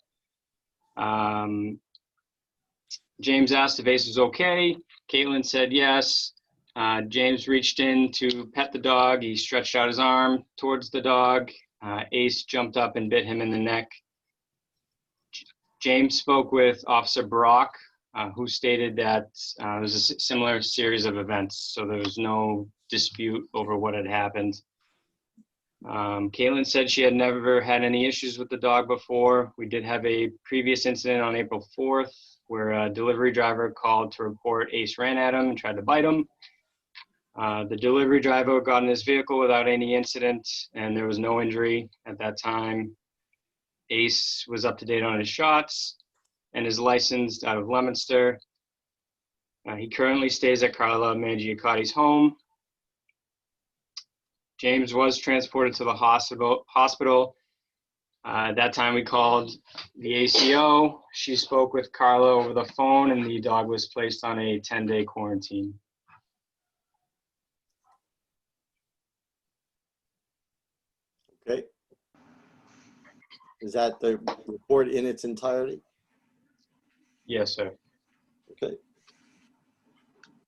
James asked if Ace was okay. Katelynn said yes. James reached in to pet the dog. He stretched out his arm towards the dog. Ace jumped up and bit him in the neck. James spoke with Officer Brock, who stated that it was a similar series of events, so there was no dispute over what had happened. Katelynn said she had never had any issues with the dog before. We did have a previous incident on April 4th where a delivery driver called to report Ace ran at him and tried to bite him. The delivery driver got in his vehicle without any incident, and there was no injury at that time. Ace was up to date on his shots and is licensed out of Leominster. He currently stays at Carla Mangiacotti's home. James was transported to the hospital. At that time, we called the ACO. She spoke with Carla over the phone, and the dog was placed on a 10-day quarantine. Is that the report in its entirety? Yes, sir. Okay.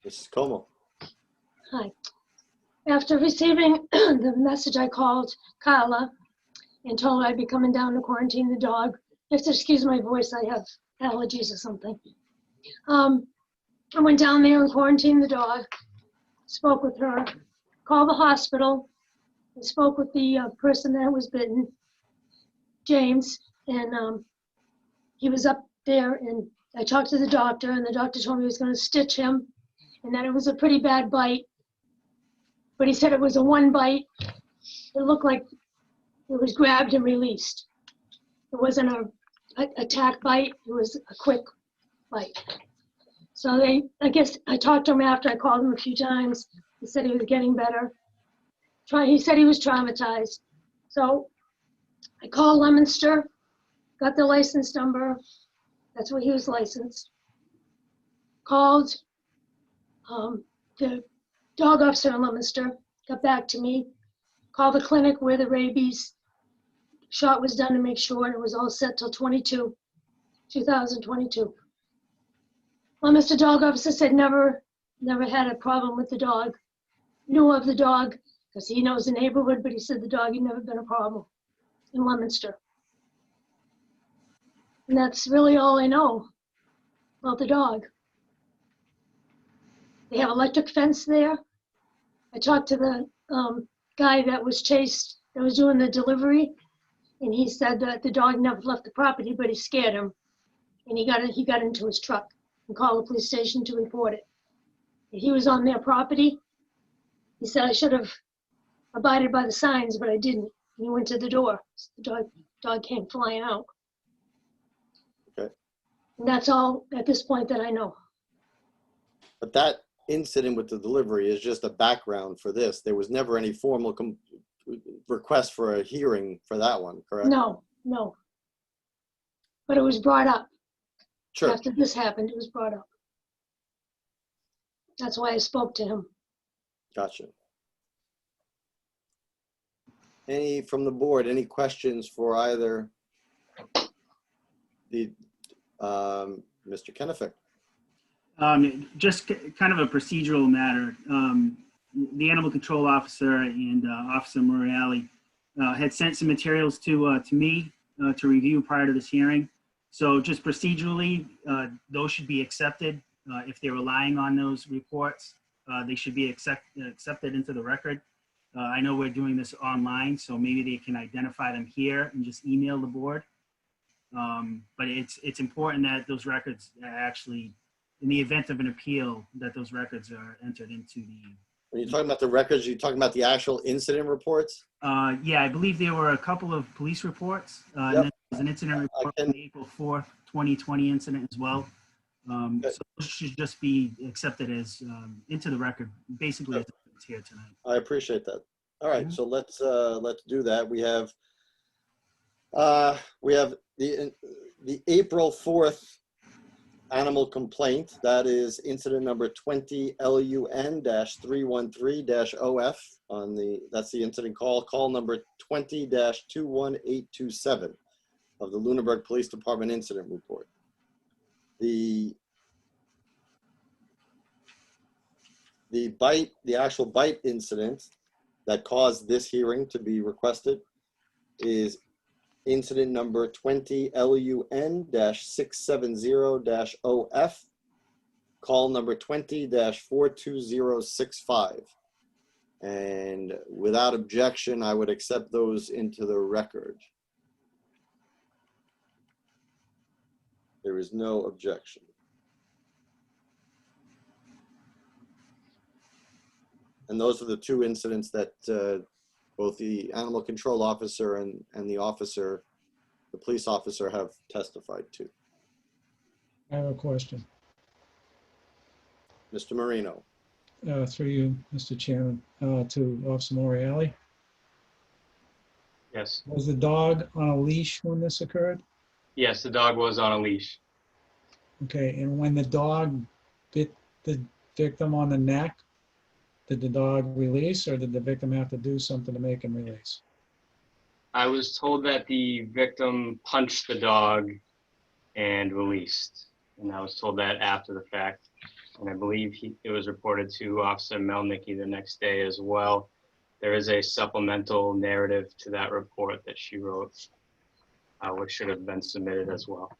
Mrs. Como. Hi. After receiving the message, I called Carla and told her I'd be coming down to quarantine the dog. You have to excuse my voice, I have allergies or something. I went down there and quarantined the dog, spoke with her, called the hospital, and spoke with the person that was bitten, James, and he was up there, and I talked to the doctor, and the doctor told me he was going to stitch him, and that it was a pretty bad bite, but he said it was a one bite. It looked like it was grabbed and released. It wasn't a attack bite, it was a quick bite. So I guess I talked to him after, I called him a few times. He said he was getting better. He said he was traumatized. So I called Leominster, got the license number. That's where he was licensed. Called the dog officer in Leominster, got back to me. Called the clinic where the rabies shot was done to make sure, and it was all set till 2022. Well, Mr. Dog Officer said never had a problem with the dog. Knew of the dog because he knows the neighborhood, but he said the dog had never been a problem in Leominster. And that's really all I know about the dog. They have electric fence there. I talked to the guy that was chased, that was doing the delivery, and he said that the dog never left the property, but he scared him. And he got into his truck and called the police station to report it. He was on their property. He said I should have abided by the signs, but I didn't. And he went to the door. The dog came flying out. Okay. And that's all at this point that I know. But that incident with the delivery is just a background for this. There was never any formal request for a hearing for that one, correct? No. But it was brought up. Sure. After this happened, it was brought up. That's why I spoke to him. Gotcha. Any from the board, any questions for either the Mr. Kennefick? Just kind of a procedural matter. The animal control officer and Officer Morreale had sent some materials to me to review prior to this hearing. So just procedurally, those should be accepted. If they're relying on those reports, they should be accepted into the record. I know we're doing this online, so maybe they can identify them here and just email the board. But it's important that those records actually, in the event of an appeal, that those records are entered into the. When you're talking about the records, you're talking about the actual incident reports? Yeah, I believe there were a couple of police reports. Yep. And then there's an incident report from the April 4th, 2020 incident as well. So those should just be accepted as into the record, basically as it's here tonight. I appreciate that. All right, so let's do that. We have the April 4th animal complaint. That is incident number 20 LUN-313-OF that's the incident call number 20-21827 of the Lunenburg Police Department incident report. The actual bite incident that caused this hearing to be requested is incident number 20 LUN-670-OF, call number 20-42065. And without objection, I would accept those into the record. There is no objection. And those are the two incidents that both the animal control officer and the police officer have testified to. I have a question. Mr. Marino. Through you, Mr. Chairman, to Officer Morreale. Yes. Was the dog on a leash when this occurred? Yes, the dog was on a leash. Okay, and when the dog bit the victim on the neck, did the dog release, or did the victim have to do something to make him release? I was told that the victim punched the dog and released. And I was told that after the fact. And I believe it was reported to Officer Melnicki the next day as well. There is a supplemental narrative to that report that she wrote, which should have been submitted as well.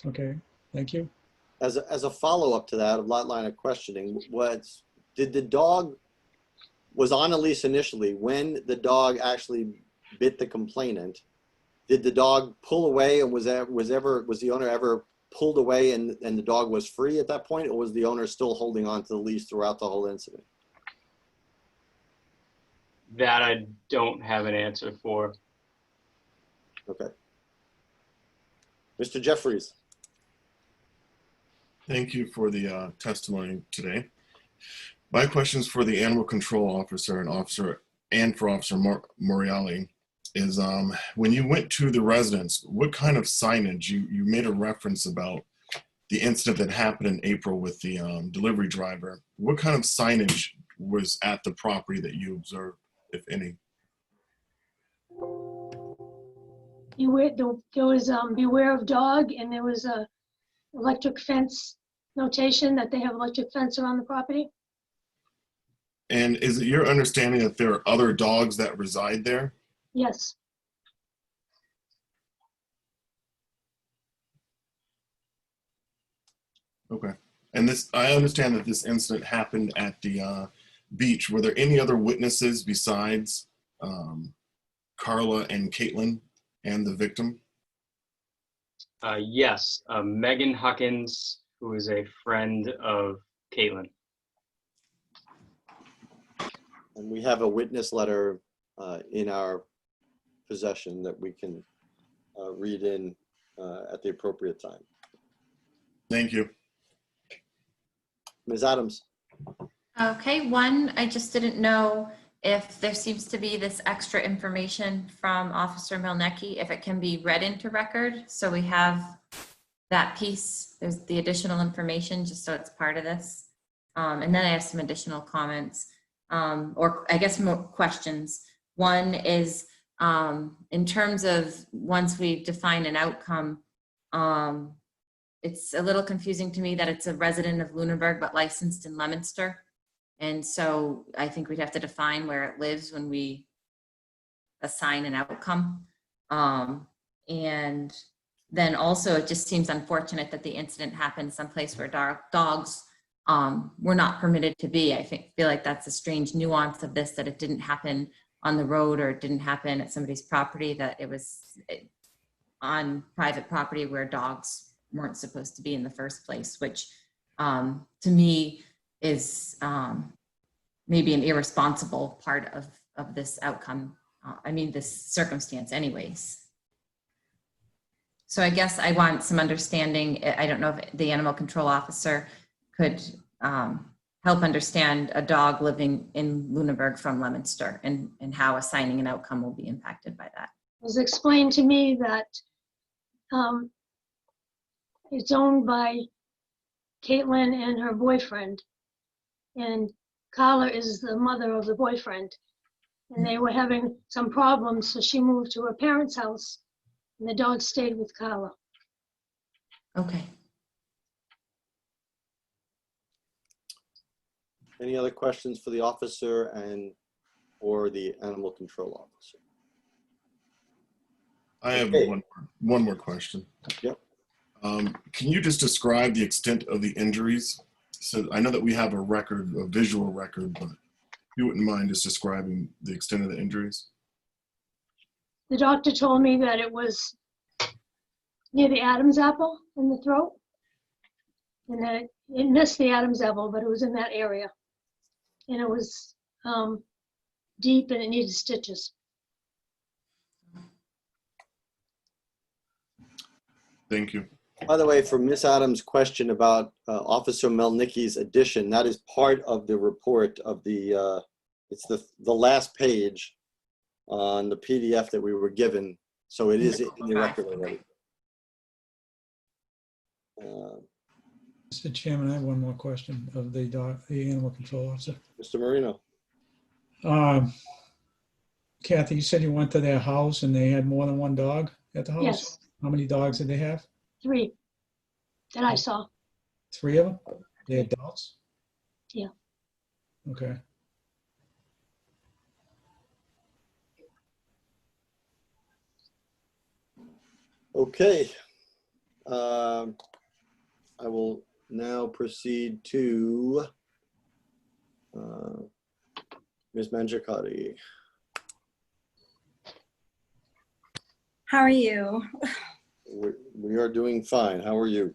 Okay, thank you. As a follow-up to that, a line of questioning, did the dog was on a leash initially? When the dog actually bit the complainant, did the dog pull away, and was the owner ever pulled away and the dog was free at that point, or was the owner still holding on to the leash throughout the whole incident? That I don't have an answer for. Okay. Mr. Jeffries. Thank you for the testimony today. My questions for the animal control officer and for Officer Morreale is when you went to the residence, what kind of signage, you made a reference about the incident that happened in April with the delivery driver. What kind of signage was at the property that you observed, if any? There was beware of dog, and there was a electric fence notation that they have electric fence around the property. And is it your understanding that there are other dogs that reside there? Yes. Okay. And I understand that this incident happened at the beach. Were there any other witnesses besides Carla and Katelynn and the victim? Yes, Megan Huckins, who is a friend of Katelynn. And we have a witness letter in our possession that we can read in at the appropriate time. Thank you. Ms. Adams. Okay, one, I just didn't know if there seems to be this extra information from Officer Melnicki, if it can be read into record. So we have that piece, there's the additional information, just so it's part of this. And then I have some additional comments, or I guess more questions. One is in terms of once we define an outcome, it's a little confusing to me that it's a resident of Lunenburg but licensed in Leominster. And so I think we'd have to define where it lives when we assign an outcome. And then also it just seems unfortunate that the incident happened someplace where dogs were not permitted to be. I feel like that's a strange nuance of this, that it didn't happen on the road or it didn't happen at somebody's property, that it was on private property where dogs weren't supposed to be in the first place, which to me is maybe an irresponsible part of this outcome. I mean, this circumstance anyways. So I guess I want some understanding. I don't know if the animal control officer could help understand a dog living in Lunenburg from Leominster and how assigning an outcome will be impacted by that. It was explained to me that it's owned by Katelynn and her boyfriend, and Carla is the mother of the boyfriend, and they were having some problems, so she moved to her parents' house, and the dog stayed with Carla. Okay. Any other questions for the officer or the animal control officer? I have Okay. one more question. Yep. Can you just describe the extent of the injuries? So I know that we have a record, a visual record, but if you wouldn't mind just describing the extent of the injuries? The doctor told me that it was near the Adam's apple in the throat, and that it missed the Adam's apple, but it was in that area. And it was deep and it needed stitches. Thank you. By the way, for Ms. Adams' question about Officer Melnicki's addition, that is part of the report of the, it's the last page on the PDF that we were given. So it is in the record already. Mr. Chairman, I have one more question of the animal control officer. Mr. Marino. Kathy, you said you went to their house and they had more than one dog at the house? Yes, How many dogs did they have? 3 that I saw. 3 of them? They adults? Yeah. Okay. Okay. I will now proceed to Ms. Mangiacotti. How are you? We are doing fine. How are you?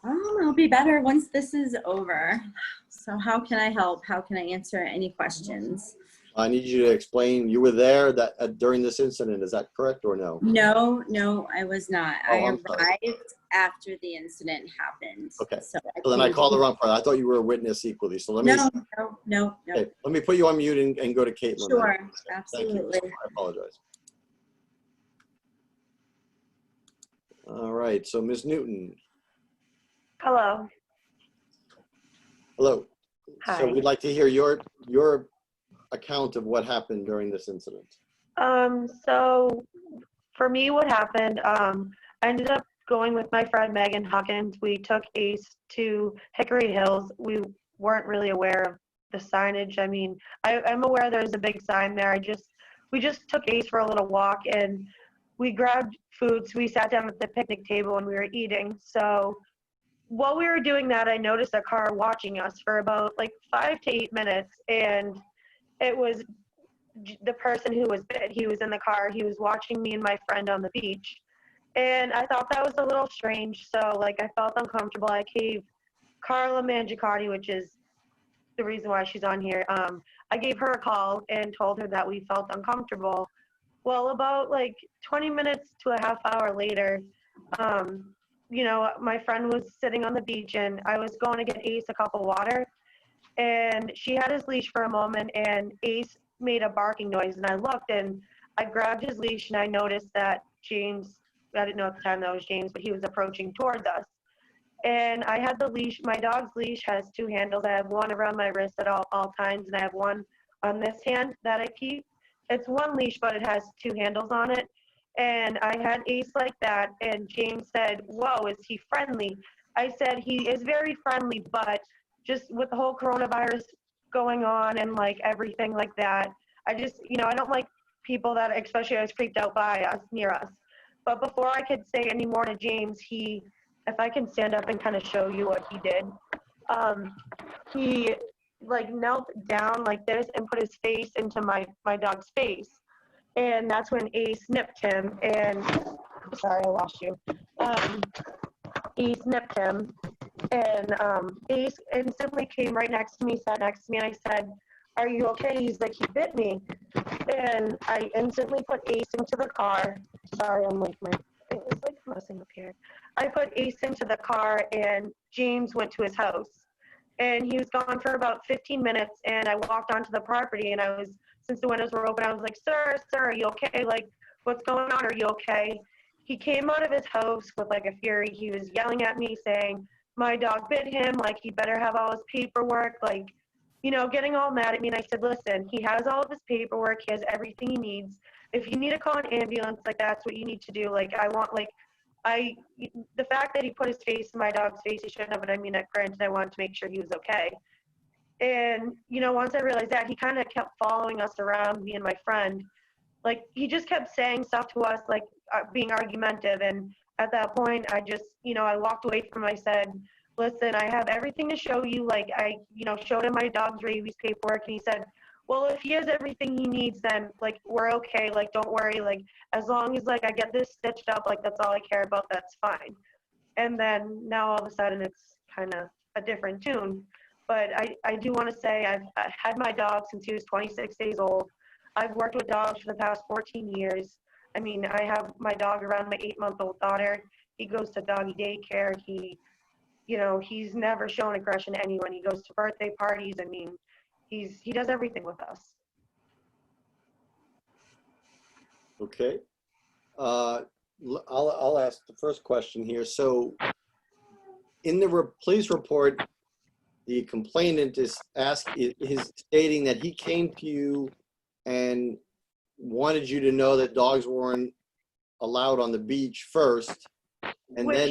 I'll be better once this is over. So how can I help? How can I answer any questions? I need you to explain, you were there that during this incident, is that correct or no? No, I was not. Oh, I I'm sorry. arrived after the incident happened. Okay. So So then I called the wrong part. I thought you were a witness equally. So let me, No. okay, let me put you on mute and go to Katelynn. Sure, then. absolutely. Thank you. I apologize. All right, so Ms. Newton. Hello. Hello. Hi. So we'd like to hear your account of what happened during this incident. So for me, what happened, I ended up going with my friend Megan Hawkins. We took Ace to Hickory Hills. We weren't really aware of the signage. I mean, I'm aware there's a big sign there. We just took Ace for a little walk and we grabbed food. So we sat down at the picnic table and we were eating. So while we were doing that, I noticed a car watching us for about like 5 to 8 minutes, and it was the person who was bit. He was in the car. He was watching me and my friend on the beach. And I thought that was a little strange. So like I felt uncomfortable. I gave Carla Mangiacotti, which is the reason why she's on here. I gave her a call and told her that we felt uncomfortable. Well, about like 20 minutes to a half hour later, you know, my friend was sitting on the beach and I was going to get Ace a cup of water. And she had his leash for a moment and Ace made a barking noise, and I looked and I grabbed his leash and I noticed that James, I didn't know at the time that was James, but he was approaching towards us. And I had the leash, my dog's leash has 2 handles. I have one around my wrist at all times, and I have one on this hand that I keep. It's one leash, but it has 2 handles on it. And I had Ace like that, and James said, "Whoa, is he friendly?" I said, "He is very friendly, but just with the whole coronavirus going on and like everything like that, I just, you know, I don't like people that, especially I was freaked out by us, near us." But before I could say any more to James, if I can stand up and kind of show you what he did, he like knelt down like this and put his face into my dog's face. And that's when Ace snipped him, and sorry, I lost you. He snipped him, and Ace instantly came right next to me, sat next to me, and I said, "Are you okay?" He's like, "He bit me." And I instantly put Ace into the car. Sorry, I'm like, my thing is like messing up here. I put Ace into the car, and James went to his house. And he was gone for about 15 minutes, and I walked onto the property, and since the windows were open, I was like, sir, are you okay? Like, what's going on? Are you okay?" He came out of his house with like a fury. He was yelling at me saying, "My dog bit him, like he better have all his paperwork," like, you know, getting all mad at me. And I said, "Listen, he has all of his paperwork. He has everything he needs. If you need to call an ambulance, like that's what you need to do. Like the fact that he put his face in my dog's face, he shouldn't have, but I mean, granted, I wanted to make sure he was okay." And, you know, once I realized that, he kind of kept following us around, me and my friend. Like, he just kept saying stuff to us, like being argumentative. And at that point, I just, you know, I walked away from him. I said, "Listen, I have everything to show you." Like, I, you know, showed him my dog's rabies paperwork. And he said, "Well, if he has everything he needs, then, like, we're okay. Like, don't worry. Like, as long as, like, I get this stitched up, like, that's all I care about. That's fine." And then now all of a sudden it's kind of a different tune. But I do want to say I've had my dog since he was 26 days old. I've worked with dogs for the past 14 years. I mean, I have my dog around my 8-month-old daughter. He goes to doggy daycare. He, you know, he's never shown aggression to anyone. He goes to birthday parties. I mean, he does everything with us. Okay. I'll ask the first question here. So in the police report, the complainant is stating that he came to you and wanted you to know that dogs weren't allowed on the beach first. And Which then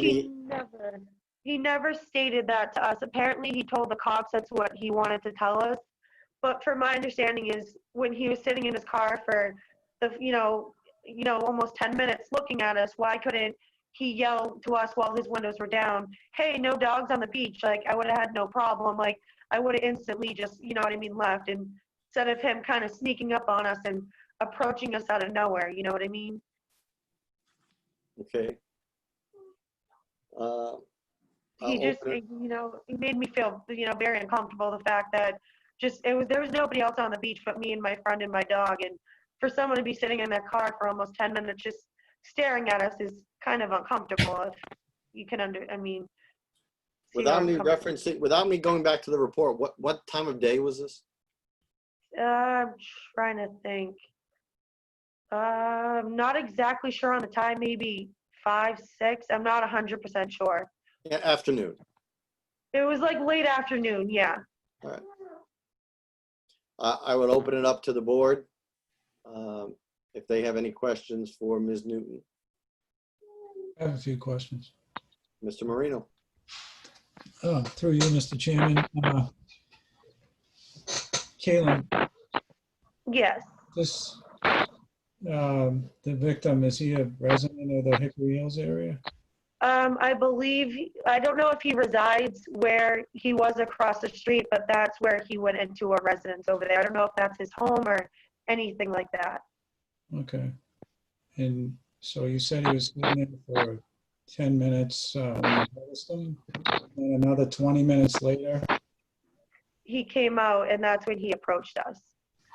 he never stated that to us. Apparently, he told the cops that's what he wanted to tell us. But from my understanding is when he was sitting in his car for the, almost 10 minutes looking at us, why couldn't he yell to us while his windows were down, hey, no dogs on the beach? Like, I would have had no problem. Like, I would have instantly just, left. And instead of him kind of sneaking up on us and approaching us out of nowhere, you know what I mean? Okay. He just, he made me feel, very uncomfortable. The fact that there was nobody else on the beach but me and my friend and my dog. And for someone to be sitting in their car for almost 10 minutes just staring at us is kind of uncomfortable. If you can without me going back to the report, what time of day was this? I'm trying to think. I'm not exactly sure on the time, maybe 5, 6. I'm not 100% sure. Yeah, afternoon. It was like late afternoon, yeah. All right. I would open it up to the board if they have any questions for Ms. Newton. I have a few questions. Mr. Marino. Through you, Mr. Chairman. Katelynn. Yes. The victim, is he a resident of the Hickory Hills area? I believe, I don't know if he resides where he was across the street, but that's where he went into a residence over there. I don't know if that's his home or anything like that. Okay. And so you said he was sitting there for 10 minutes when you noticed him, and another 20 minutes later? He came out, and that's when he approached us.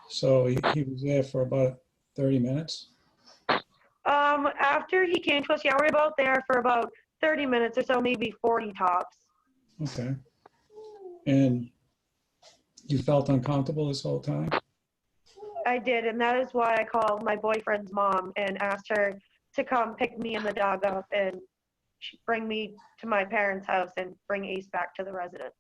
So he was there for about 30 minutes? After he came to us, yeah, we were about there for about 30 minutes or so, maybe 40 tops. Okay. And you felt uncomfortable this whole time? I did, and that is why I called my boyfriend's mom and asked her to come pick me and the dog up and bring me to my parents' house and bring Ace back to the residence.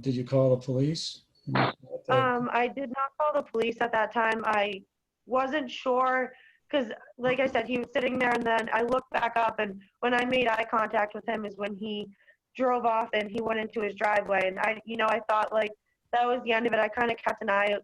Did you call the police? I did not call the police at that time. I wasn't sure because, like I said, he was sitting there, and then I looked back up, and when I made eye contact with him is when he drove off and he went into his driveway. And I thought like that was the end of it. I kind of kept an eye out,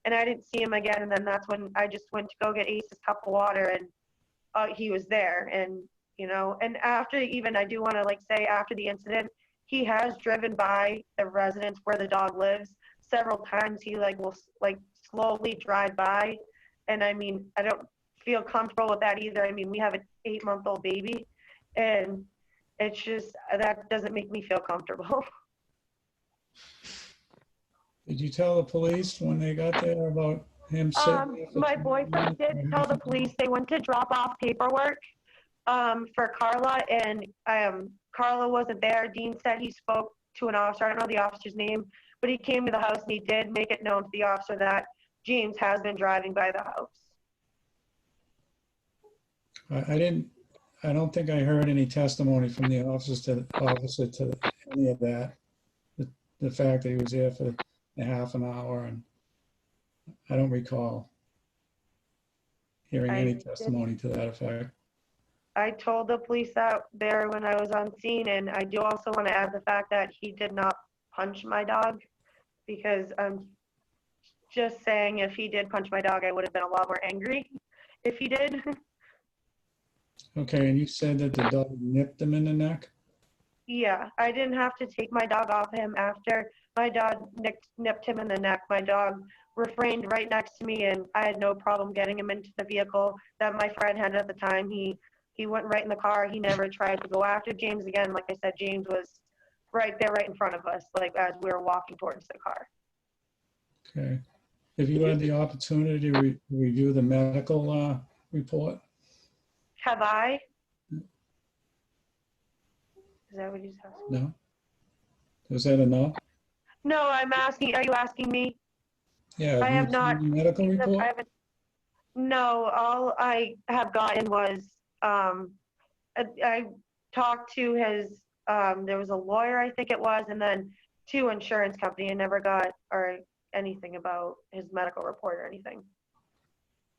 and I didn't see him again. And then that's when I just went to go get Ace's cup of water, and he was there. And and after, even I do want to say after the incident, he has driven by the residence where the dog lives several times. He will slowly drive by, and I mean, I don't feel comfortable with that either. I mean, we have an 8-month-old baby, and it's just, that doesn't make me feel comfortable. Did you tell the police when they got there about him sitting there for My 20 boyfriend minutes? did tell the police. They went to drop off paperwork for Carla, and Carla wasn't there. Dean said he spoke to an officer. I don't know the officer's name, but he came to the house and he did make it known to the officer that James has been driving by the house. I don't think I heard any testimony from the officer to any of that. The fact that he was there for a half an hour, and I don't recall hearing any testimony to that effect. I told the police out there when I was on scene, and I do also want to add the fact that he did not punch my dog, because I'm just saying if he did punch my dog, I would have been a lot more angry if he did. Okay, and you said that the dog nipped him in the neck? Yeah, I didn't have to take my dog off him after my dog nipped him in the neck. My dog refrained right next to me, and I had no problem getting him into the vehicle that my friend had at the time. He went right in the car. He never tried to go after James again. Like I said, James was right there, right in front of us, as we were walking towards the car. Okay. Have you had the opportunity to review the medical report? Have I? Is that what you said? No? Was that a no? No, I'm asking, are you asking me? Yeah. I have not. The medical report? No, all I have gotten was, I talked to his, there was a lawyer, I think it was, and then 2 insurance company. I never got anything about his medical report or anything.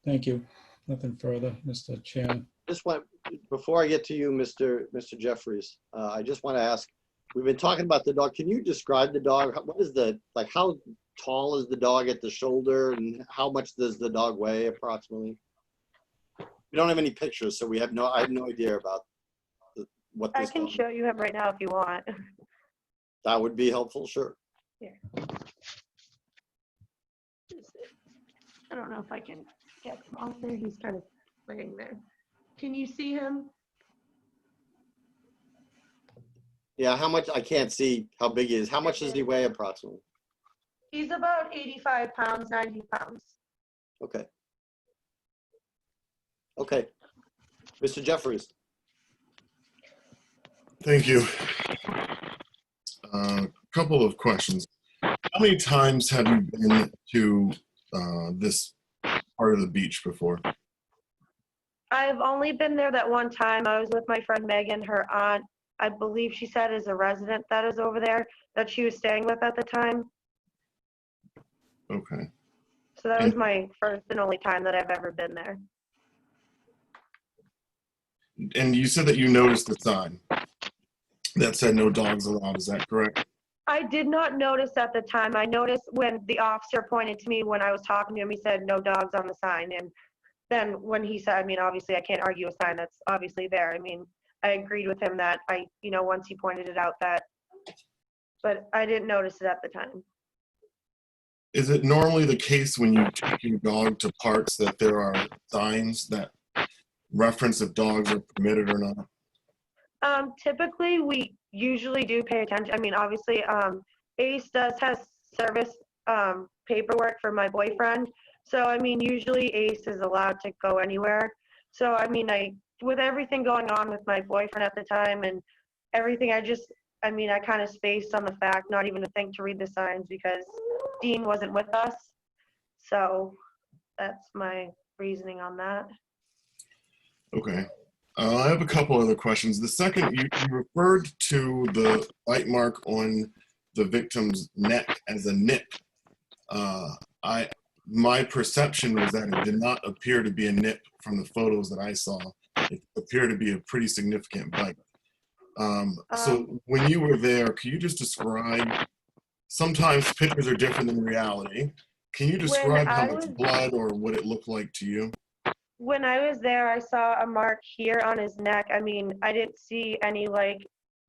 Thank you. Nothing further, Mr. Chairman. Just want, before I get to you, Mr. Jeffries, I just want to ask, we've been talking about the dog. Can you describe the dog? What is the, like, how tall is the dog at the shoulder and how much does the dog weigh approximately? We don't have any pictures, so I have no idea about what I this can dog. show you him right now if you want. That would be helpful, sure. Here. I don't know if I can get him off there. He's kind of laying there. Can you see him? Yeah, how much, I can't see how big he is. How much does he weigh approximately? He's about 85 pounds, 90 pounds. Okay. Okay. Mr. Jeffries. Thank you. Couple of questions. How many times have you been to this part of the beach before? I've only been there that one time. I was with my friend Megan. Her aunt, I believe she said, is a resident that is over there that she was staying with at the time. Okay. So that was my first and only time that I've ever been there. And you said that you noticed the sign that said no dogs allowed. Is that correct? I did not notice at the time. I noticed when the officer pointed to me when I was talking to him, he said no dogs on the sign. And then when he said, I mean, obviously I can't argue a sign that's obviously there. I mean, I agreed with him that once he pointed it out that, but I didn't notice it at the time. Is it normally the case when you take your dog to parks that there are signs that reference if dogs are permitted or not? Typically, we usually do pay attention. I mean, obviously, ACE does have service paperwork for my boyfriend. So, I mean, usually ACE is allowed to go anywhere. So, I mean, with everything going on with my boyfriend at the time and everything, I kind of spaced on the fact not even to think to read the signs because Dean wasn't with us. So, that's my reasoning on that. Okay. I have a couple other questions. The second, you referred to the bite mark on the victim's neck as a nip. My perception was that it did not appear to be a nip from the photos that I saw. It appeared to be a pretty significant bite. So when you were there, can you just describe, sometimes pictures are different than reality. Can you describe how much blood or what it looked like to you? When I was there, I saw a mark here on his neck. I mean, I didn't see any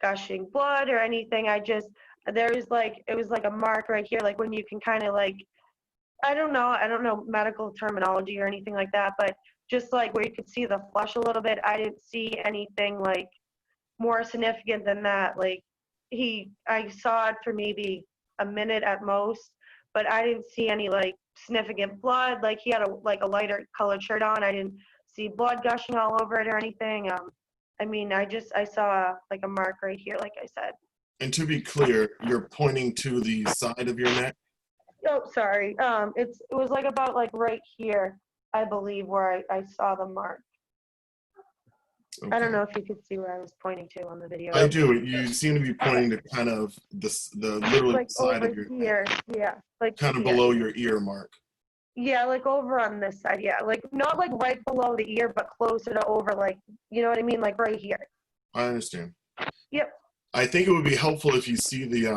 gushing blood or anything. It was like a mark right here, like when you can kind of I don't know medical terminology or anything like that, but just like where you could see the flesh a little bit. I didn't see anything more significant than that. I saw it for maybe a minute at most, but I didn't see any significant blood. He had a lighter colored shirt on. I didn't see blood gushing all over it or anything. I mean, I saw a mark right here, like I said. And to be clear, you're pointing to the side of your neck? Oh, sorry. It was about right here, I believe, where I saw the mark. Okay. I don't know if you could see where I was pointing to on the video. I do. You seem to be pointing to kind of the literal side of your here. Yeah. Kind of below your ear mark. Yeah, over on this side. Yeah, not right below the ear, but closer to over, you know what I mean? Right here. I understand. Yep. I think it would be helpful if you see the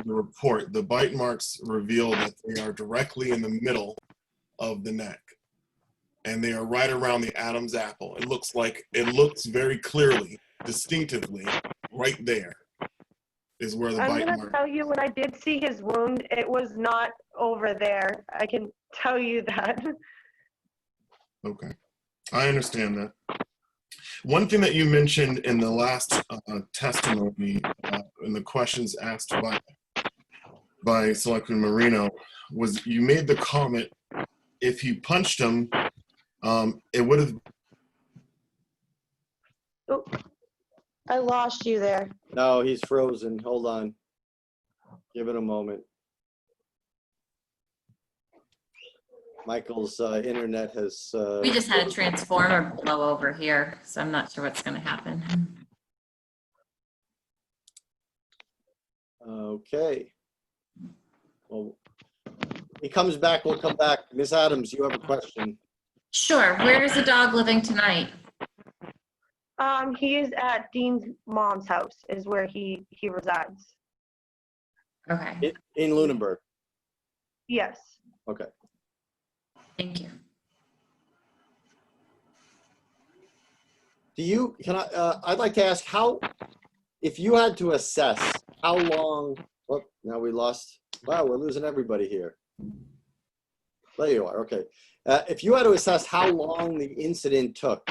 report. The bite marks reveal that they are directly in the middle of the neck, and they are right around the Adam's apple. It looks very clearly, distinctively, right there is where the bite mark. I'm gonna tell you, when I did see his wound, it was not over there. I can tell you that. Okay, I understand that. One thing that you mentioned in the last testimony, in the questions asked by Selectman Marino, was you made the comment, if he punched him, it would have. Oh, I lost you there. No, he's frozen. Hold on. Give it a moment. Michael's internet has... We just had a transformer blow over here, so I'm not sure what's going to happen. Okay. Well, he comes back, we'll come back. Ms. Adams, you have a question. Sure. Where is the dog living tonight? He is at Dean's mom's house is where he resides. Okay. In Lunenburg. Yes. Okay. Thank you. I'd like to ask if you had to assess how long, now we lost, wow, we're losing everybody here. There you are, okay. If you had to assess how long the incident took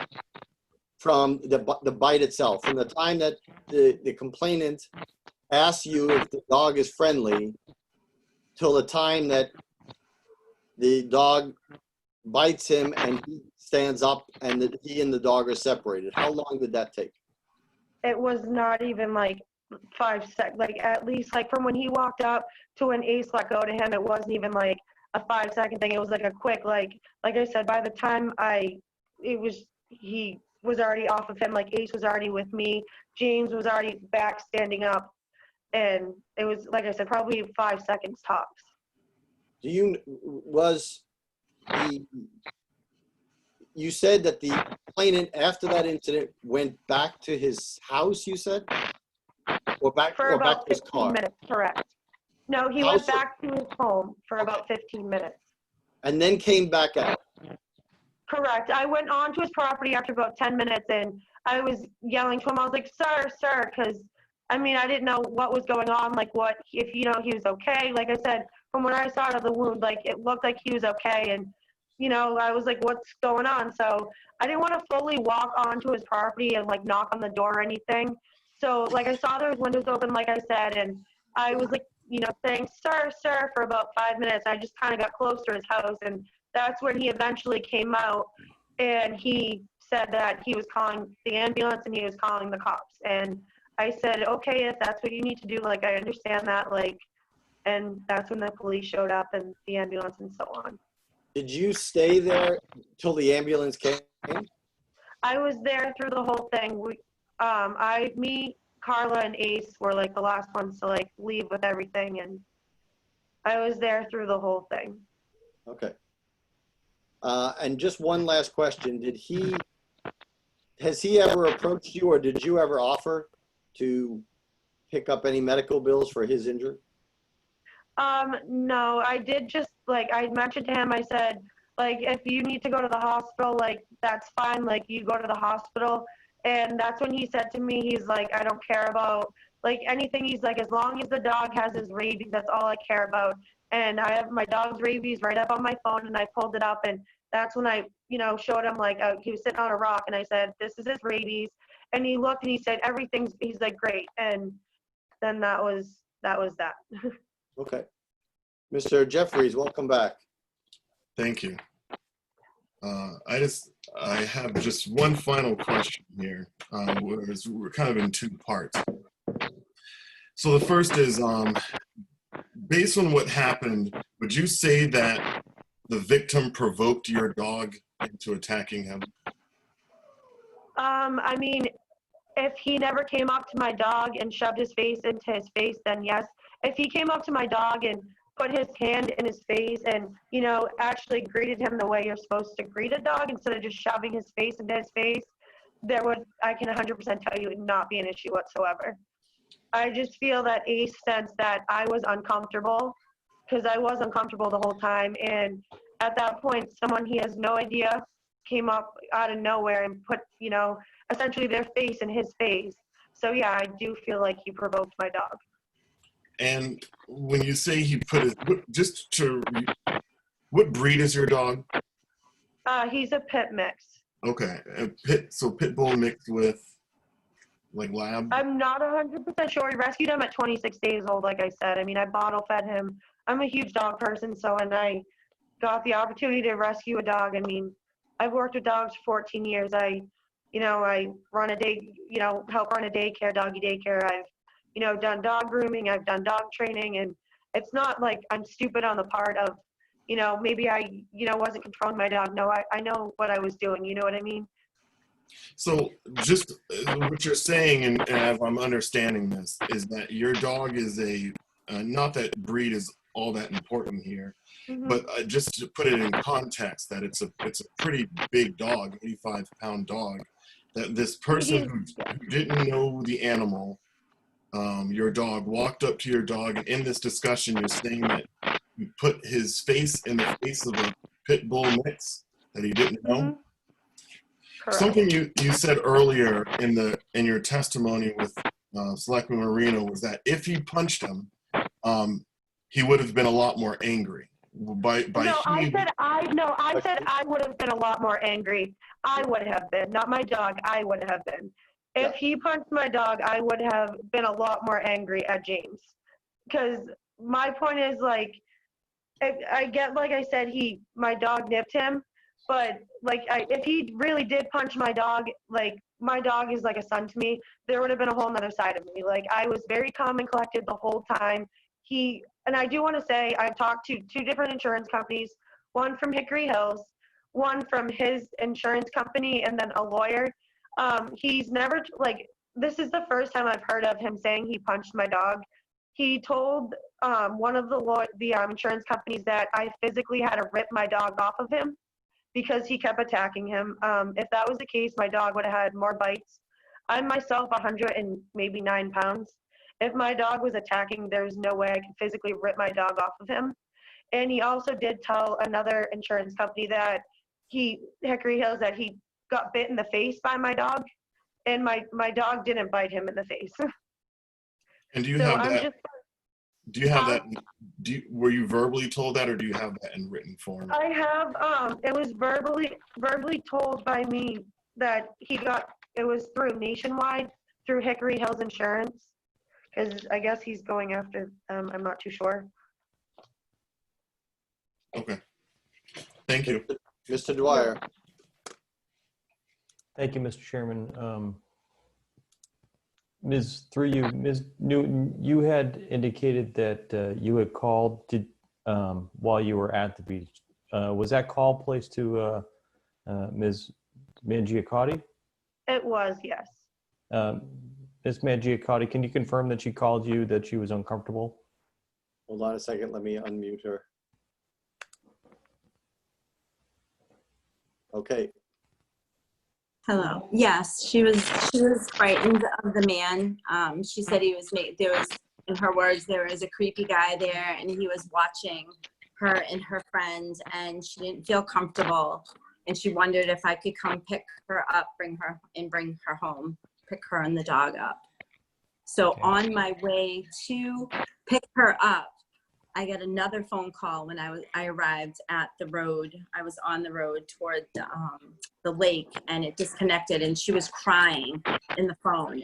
from the bite itself, from the time that the complainant asks you if the dog is friendly till the time that the dog bites him and he stands up and he and the dog are separated, how long did that take? It was not even like 5 seconds, like at least like from when he walked up to when Ace let go to him, it wasn't even like a 5-second thing. It was like a quick, like I said, by the time he was already off of him, like Ace was already with me, James was already back standing up, and it was, like I said, probably 5 seconds tops. You said that the complainant after that incident went back to his house, you said? Or back to his car? 15 minutes, correct. No, he went back to his home for about 15 minutes. And then came back out? Correct. I went onto his property after about 10 minutes and I was yelling to him. I was like, sir, because I mean, I didn't know what was going on, like if he was okay. Like I said, from when I saw it of the wound, like it looked like he was okay. And, I was like, what's going on? So I didn't want to fully walk onto his property and like knock on the door or anything. So like I saw those windows open, like I said, and I was like, saying, sir, for about 5 minutes. I just kind of got close to his house, and that's when he eventually came out, and he said that he was calling the ambulance and he was calling the cops. And I said, okay, if that's what you need to do, like, I understand that, like, and that's when the police showed up and the ambulance and so on. Did you stay there till the ambulance came? I was there through the whole thing. Me, Carla, and Ace were like the last ones to like leave with everything, and I was there through the whole thing. Okay. And just one last question. Has he ever approached you, or did you ever offer to pick up any medical bills for his injury? No, I did just, like, I mentioned to him, I said, like, if you need to go to the hospital, like, that's fine, like, you go to the hospital. And that's when he said to me, he's like, I don't care about, like, anything. He's like, as long as the dog has his rabies, that's all I care about. And I have my dog's rabies right up on my phone, and I pulled it up, and that's when I, showed him, like, he was sitting on a rock, and I said, this is his rabies. And he looked, and he said, he's like, great. And then that was that. Okay. Mr. Jeffries, welcome back. Thank you. I have just one final question here. We're kind of in two parts. So the first is, based on what happened, would you say that the victim provoked your dog into attacking him? I mean, if he never came up to my dog and shoved his face into his face, then yes. If he came up to my dog and put his hand in his face and, actually greeted him the way you're supposed to greet a dog instead of just shoving his face into his face, I can 100% tell you, it would not be an issue whatsoever. I just feel that Ace sensed that I was uncomfortable, because I was uncomfortable the whole time. And at that point, someone he has no idea came up out of nowhere and put, essentially their face in his face. So yeah, I do feel like he provoked my dog. And when you say he put what breed is your dog? He's a pit mix. Okay, pit bull mixed with like lab? I'm not 100% sure. We rescued him at 26 days old, like I said. I mean, I bottle fed him. I'm a huge dog person, so when I got the opportunity to rescue a dog, I mean, I've worked with dogs for 14 years. I run help run a daycare, doggy daycare. I've, done dog grooming. I've done dog training, and it's not like I'm stupid on the part of, maybe I, wasn't controlling my dog. No, I know what I was doing. You know what I mean? So just what you're saying, and as I'm understanding this, is that your dog is not that breed is all that important here. Mhm. But just to put it in context, that it's a pretty big dog, 85-pound dog. That this person who didn't know the animal, your dog, walked up to your dog, and in this discussion, you're saying that you put his face in the face of a pit bull mix that he didn't know. Correct. Something you said earlier in your testimony with Selectman Marino was that if he punched him, he would have been a lot more angry. I said I would have been a lot more angry. I would have been, not my dog. I would have been. If he punched my dog, I would have been a lot more angry at James. Because my point is, like, I get, like I said, my dog nipped him, but like if he really did punch my dog, like my dog is like a son to me, there would have been a whole nother side of me. Like I was very calm and collected the whole time. And I do want to say I've talked to 2 different insurance companies, one from Hickory Hills, one from his insurance company, and then a lawyer. He's never, like, this is the first time I've heard of him saying he punched my dog. He told one of the insurance companies that I physically had to rip my dog off of him because he kept attacking him. If that was the case, my dog would have had more bites. I'm myself 109 pounds. If my dog was attacking, there's no way I could physically rip my dog off of him. And he also did tell another insurance company that Hickory Hills, that he got bit in the face by my dog, and my dog didn't bite him in the face. And do you have that? Do you have that? Were you verbally told that, or do you have that in written form? I have. It was verbally told by me that it was through Nationwide, through Hickory Hills Insurance, because I guess he's going after them. I'm not too sure. Okay. Thank you. Mr. Dwyer. Thank you, Mr. Chairman. Ms. Newton, you had indicated that you had called while you were at the beach. Was that call placed to Ms. Mangiacotti? It was, yes. Ms. Mangiacotti, can you confirm that she called you that she was uncomfortable? Hold on a second. Let me unmute her. Okay. Hello. Yes, she was frightened of the man. She said there was, in her words, there was a creepy guy there, and he was watching her and her friends, and she didn't feel comfortable, and she wondered if I could come pick her up, bring her home, pick her and the dog up. So on my way to pick her up, I got another phone call when I arrived at the road. I was on the road toward the lake, and it disconnected, and she was crying in the phone.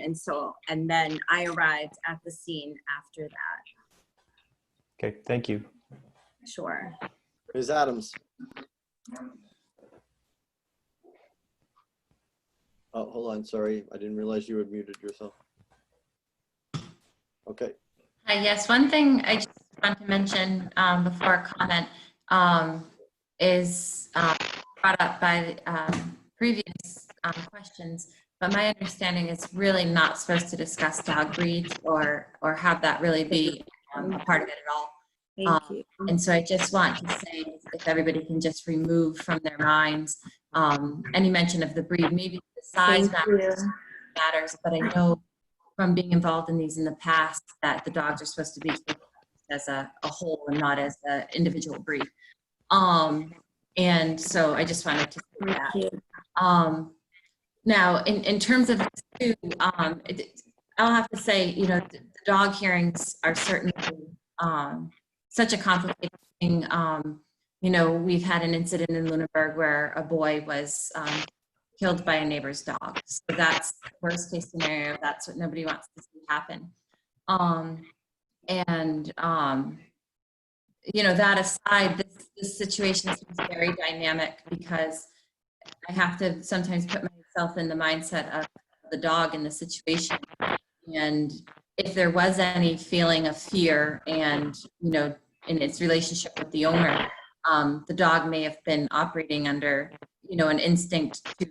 And then I arrived at the scene after that. Okay, thank you. Sure. Ms. Adams. Oh, hold on. Sorry. I didn't realize you had muted yourself. Okay. Hi, yes, one thing I just want to mention before a comment is brought up by previous questions, but my understanding is really not supposed to discuss dog breeds or have that really be a part of it at all. Thank you. And so I just want to say, if everybody can just remove from their minds any mention of the breed, maybe the size matters, but I know from being involved in these in the past that the dogs are supposed to be as a whole and not as an individual breed. And so I just wanted to say that. Now, in terms of this too, I'll have to say, the dog hearings are certainly such a complicated thing. We've had an incident in Lunenburg where a boy was killed by a neighbor's dog. So that's the worst case scenario. That's what nobody wants to see happen. That aside, this situation seems very dynamic because I have to sometimes put myself in the mindset of the dog in the situation. And if there was any feeling of fear and, in its relationship with the owner, the dog may have been operating under, an instinct to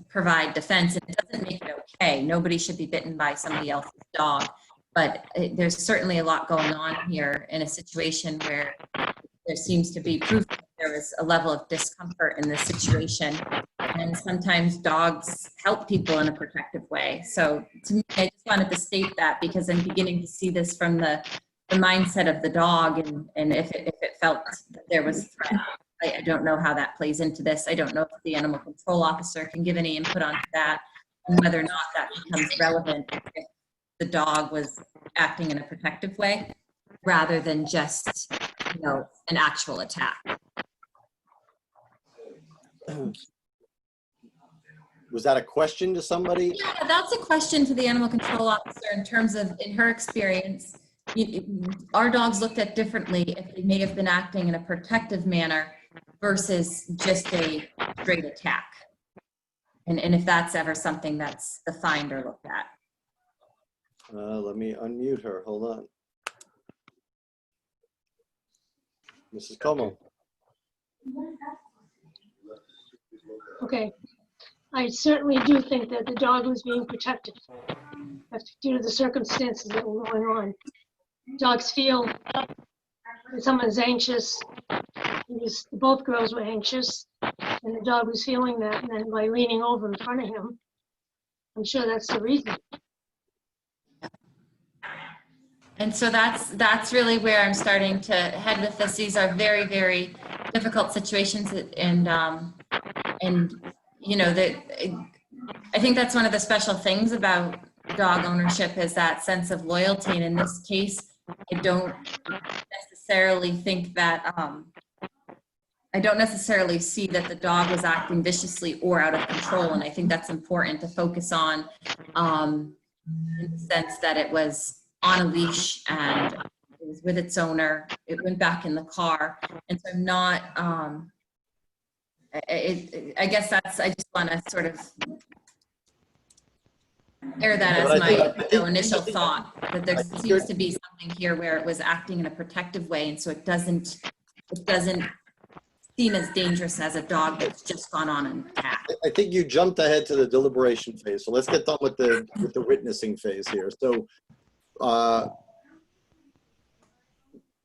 provide defense. And it doesn't make it okay. Nobody should be bitten by somebody else's dog. But there's certainly a lot going on here in a situation where there seems to be proof that there was a level of discomfort in this situation. And sometimes dogs help people in a protective way. So to me, I just wanted to state that because I'm beginning to see this from the mindset of the dog, and if it felt that there was threat. I don't know how that plays into this. I don't know if the animal control officer can give any input on that, and whether or not that becomes relevant if the dog was acting in a protective way rather than just, you know, an actual attack. Was that a question to somebody? Yeah, that's a question to the animal control officer in terms of, in her experience, our dogs looked at differently if they may have been acting in a protective manner versus just a straight attack. And if that's ever something that's defined or looked at. Let me unmute her. Hold on. Mrs. Como. Okay. I certainly do think that the dog was being protected due to the circumstances that were going on. Dogs feel when someone's anxious. Both girls were anxious, and the dog was feeling that, and then by leaning over in front of him, I'm sure that's the reason. And so that's really where I'm starting to head with this. These are very, very difficult situations, and you know, that I think that's one of the special things about dog ownership is that sense of loyalty. And in this case, I don't necessarily think that I don't necessarily see that the dog was acting viciously or out of control. And I think that's important to focus on in the sense that it was on a leash and it was with its owner. It went back in the car. And so I'm not, I guess that's, I just want to sort of air that as my initial thought, that there seems to be something here where it was acting in a protective way. And so it doesn't seem as dangerous as a dog that's just gone on an attack. I think you jumped ahead to the deliberation phase. So let's get done with the witnessing phase here. So,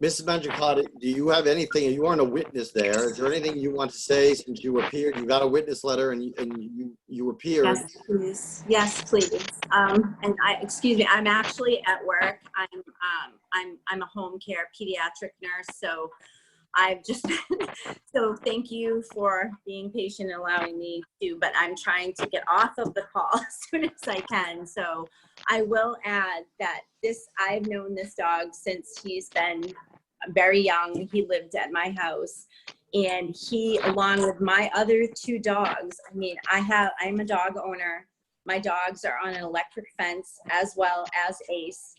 Mrs. Mangiacotti, do you have anything? You aren't a witness there. Is there anything you want to say since you appeared? You got a witness letter and you appeared. Yes, please. Yes, please. And excuse me, I'm actually at work. I'm a home care pediatric nurse, so I've just so thank you for being patient and allowing me to, but I'm trying to get off of the call as soon as I can. So I will add that I've known this dog since he's been very young. He lived at my house, and he, along with my other two dogs, I mean, I'm a dog owner. My dogs are on an electric fence as well as Ace.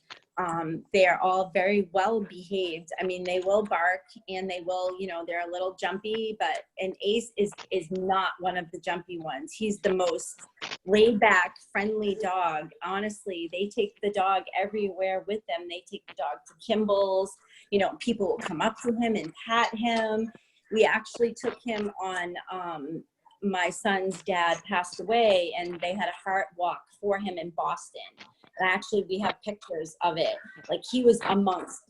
They're all very well behaved. I mean, they will bark and they will, you know, they're a little jumpy, and Ace is not one of the jumpy ones. He's the most laid back, friendly dog. Honestly, they take the dog everywhere with them. They take the dog to Kimball's, you know, people will come up to him and pat him. We actually took him on, my son's dad passed away, and they had a heart walk for him in Boston. And actually, we have pictures of it. Like, he was amongst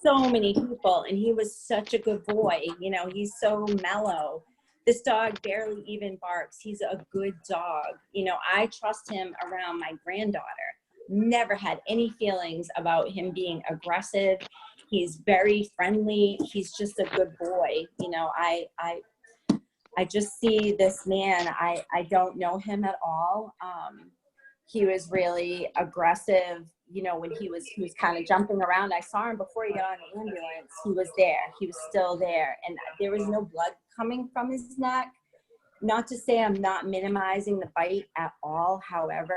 so many people, and he was such a good boy. You know, he's so mellow. This dog barely even barks. He's a good dog. You know, I trust him around my granddaughter. Never had any feelings about him being aggressive. He's very friendly. He's just a good boy. You know, I just see this man. I don't know him at all. He was really aggressive, you know, when he was kind of jumping around. I saw him before he got on the ambulance. He was there. He was still there. And there was no blood coming from his neck. Not to say I'm not minimizing the bite at all. However,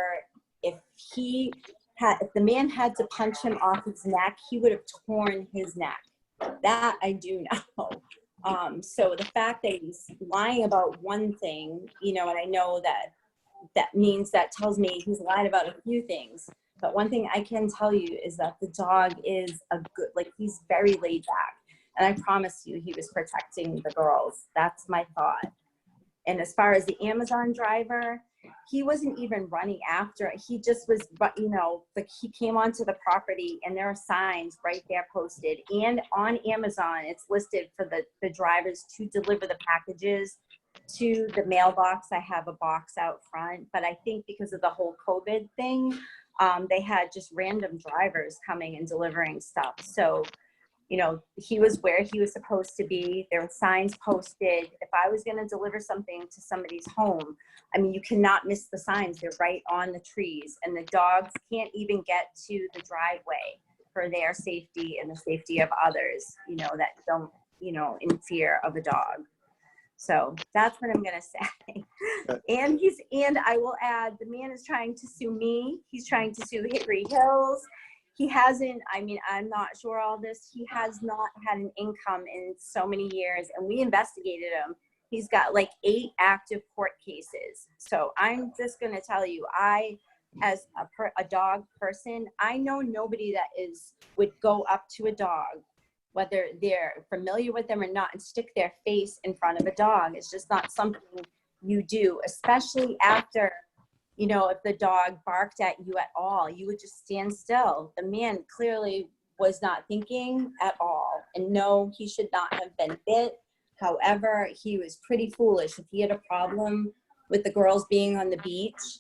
if the man had to punch him off his neck, he would have torn his neck. That I do know. So the fact that he's lying about one thing, you know, and I know that tells me he's lied about a few things. But one thing I can tell you is that the dog is he's very laid back. And I promise you, he was protecting the girls. That's my thought. And as far as the Amazon driver, he wasn't even running after it. He just was, you know, like he came onto the property and there are signs right there posted, and on Amazon, it's listed for the drivers to deliver the packages to the mailbox. I have a box out front, but I think because of the whole COVID thing, they had just random drivers coming and delivering stuff. So, you know, he was where he was supposed to be. There were signs posted. If I was going to deliver something to somebody's home, I mean, you cannot miss the signs. They're right on the trees, and the dogs can't even get to the driveway for their safety and the safety of others, you know, that don't, you know, in fear of a dog. So that's what I'm going to say. And I will add, the man is trying to sue me. He's trying to sue Hickory Hills. He hasn't, I mean, I'm not sure all this. He has not had an income in so many years, and we investigated him. He's got like 8 active court cases. So I'm just going to tell you, I, as a dog person, I know nobody that would go up to a dog, whether they're familiar with them or not, and stick their face in front of a dog. It's just not something you do, especially after, you know, if the dog barked at you at all, you would just stand still. The man clearly was not thinking at all. And no, he should not have been bit. However, he was pretty foolish. If he had a problem with the girls being on the beach,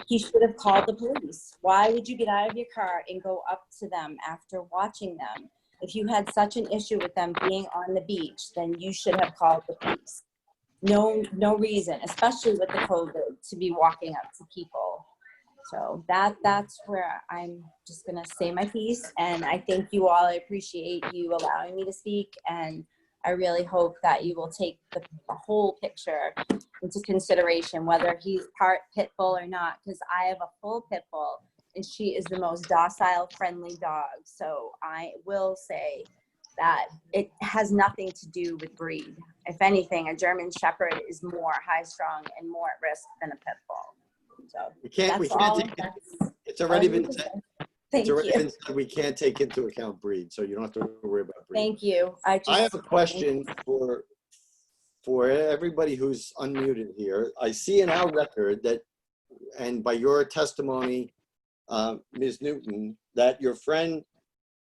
he should have called the police. Why would you get out of your car and go up to them after watching them? If you had such an issue with them being on the beach, then you should have called the police. No reason, especially with the COVID, to be walking up to people. So that's where I'm just gonna say my piece. And I thank you all. I appreciate you allowing me to speak. And I really hope that you will take the whole picture into consideration, whether he's part pit bull or not, because I have a full pit bull and she is the most docile, friendly dog. So I will say that it has nothing to do with breed. If anything, a German Shepherd is more high-strung and more at risk than a pit bull. So we can't take it. It's already been said. It's already been said we can't take into account breed, so you don't have to worry about breed. Thank you. I have a question for everybody who's unmuted here. I see in our record that, and by your testimony, Ms. Newton, that your friend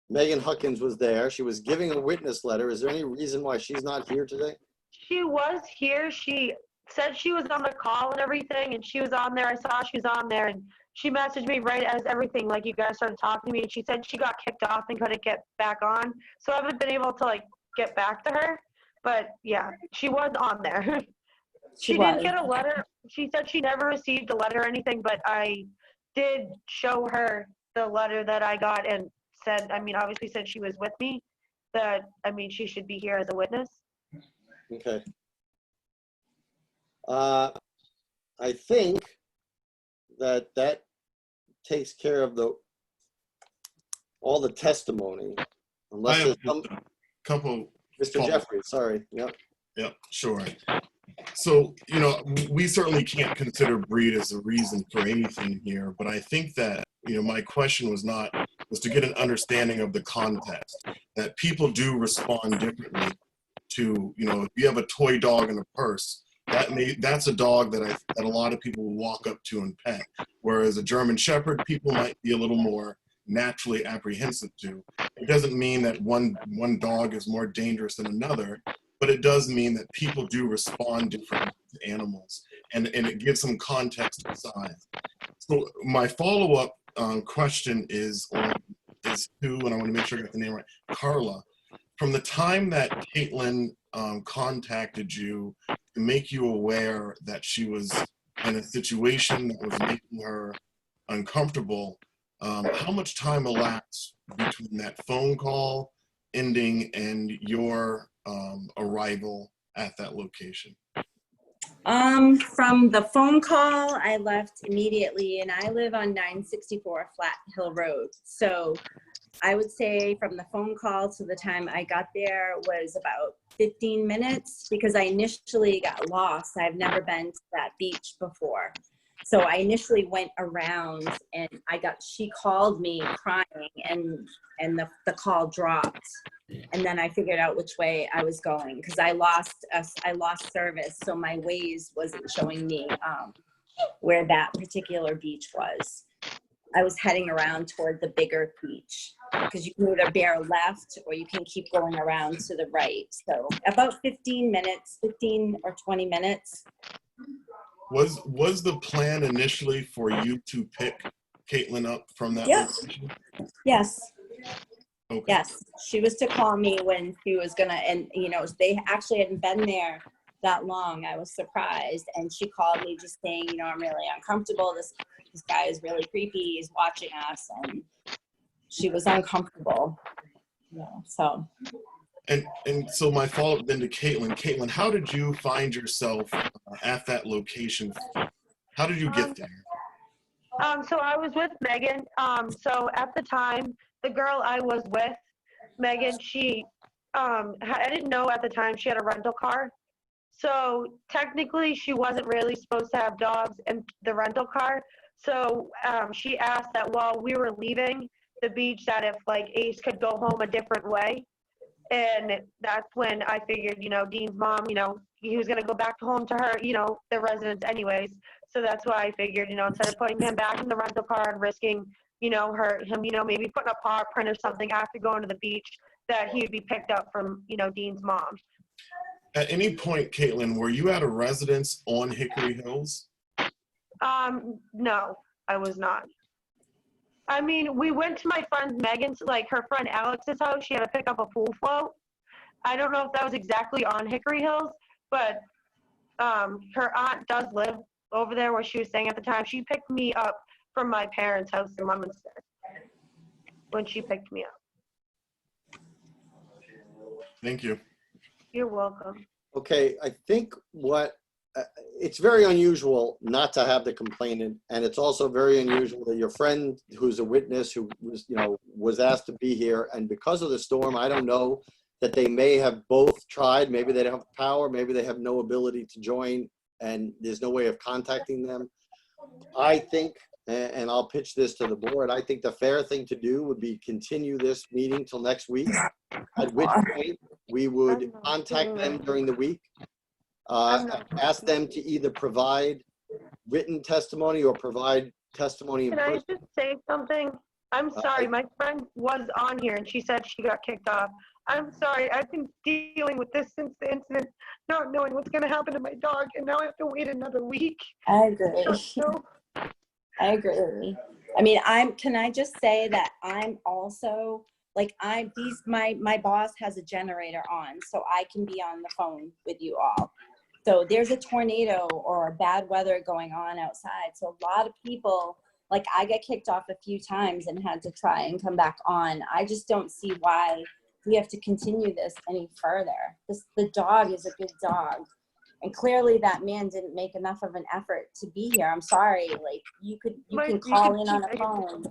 Megan Huckins was there. She was giving a witness letter. Is there any reason why she's not here today? She was here. She said she was on the call and everything, and she was on there. I saw she was on there, and she messaged me right as everything, like you guys started talking to me, and she said she got kicked off and couldn't get back on. So I haven't been able to like get back to her, but yeah, she was on there. She didn't get a letter. She said she never received a letter or anything, but I did show her the letter that I got and said, I mean, obviously said she was with me, that, I mean, she should be here as a witness. Okay. I think that takes care of all the testimony, unless I there's have a couple. Mr. Jeffrey, sorry. Yep. Yep, sure. So, you know, we certainly can't consider breed as a reason for anything here, but I think that, you know, my question was to get an understanding of the context, that people do respond differently to, you know, if you have a toy dog in a purse, that's a dog that a lot of people will walk up to and pet, whereas a German Shepherd, people might be a little more naturally apprehensive to. It doesn't mean that one dog is more dangerous than another, but it does mean that people do respond differently to animals, and it gives some context to size. So my follow-up question is to, and I want to make sure I got the name right, Carla. From the time that Katelynn contacted you to make you aware that she was in a situation that was making her uncomfortable, how much time elapsed between that phone call ending and your arrival at that location? From the phone call, I left immediately, and I live on 964 Flat Hill Road. So I would say from the phone call to the time I got there was about 15 minutes, because I initially got lost. I've never been to that beach before. So I initially went around, and she called me crying, and the call dropped. And then I figured out which way I was going, because I lost service. So my Waze wasn't showing me where that particular beach was. I was heading around toward the bigger beach because you can either bear left or you can keep going around to the right. So about 15 minutes, 15 or 20 minutes. Was the plan initially for you to pick Katelynn up from that Yep. location? Yes. Okay. Yes. She was to call me when she was gonna, and you know, they actually hadn't been there that long. I was surprised. And she called me just saying, you know, I'm really uncomfortable. This guy is really creepy. He's watching us. And she was uncomfortable. You know, so. And so my follow-up then to Katelynn. Katelynn, how did you find yourself at that location? How did you get there? So I was with Megan. So at the time, the girl I was with, Megan, she, I didn't know at the time she had a rental car. So technically she wasn't really supposed to have dogs in the rental car. So she asked that while we were leaving the beach that if like Ace could go home a different way. And that's when I figured, you know, Dean's mom, you know, he was going to go back home to her, you know, their residence anyways. So that's why I figured, you know, instead of putting him back in the rental car and risking, you know, him, you know, maybe putting a paw print or something after going to the beach, that he would be picked up from, you know, Dean's mom. At any point, Katelynn, were you at a residence on Hickory Hills? No, I was not. I mean, we went to my friend Megan's, like her friend Alex's house. She had to pick up a pool float. I don't know if that was exactly on Hickory Hills, but her aunt does live over there where she was staying at the time. She picked me up from my parents' house in Leominster when she picked me up. Thank you. You're welcome. Okay, I think it's very unusual not to have the complainant, and it's also very unusual that your friend who's a witness who was, you know, was asked to be here, and because of the storm, I don't know that they may have both tried. Maybe they don't have power, maybe they have no ability to join, and there's no way of contacting them. I think, and I'll pitch this to the board, I think the fair thing to do would be continue this meeting till next week, at which point we would contact them during the week. Ask them to either provide written testimony or provide testimony in Can I person. just say something? I'm sorry, my friend was on here and she said she got kicked off. I'm sorry, I've been dealing with this since the incident, not knowing what's gonna happen to my dog, and now I have to wait another week. I agree. I agree. I mean, can I just say that I'm also, like, my boss has a generator on, so I can be on the phone with you all. So there's a tornado or bad weather going on outside. So a lot of people, like I get kicked off a few times and had to try and come back on. I just don't see why we have to continue this any further. The dog is a good dog. And clearly that man didn't make enough of an effort to be here. I'm sorry, like you can call in on a phone.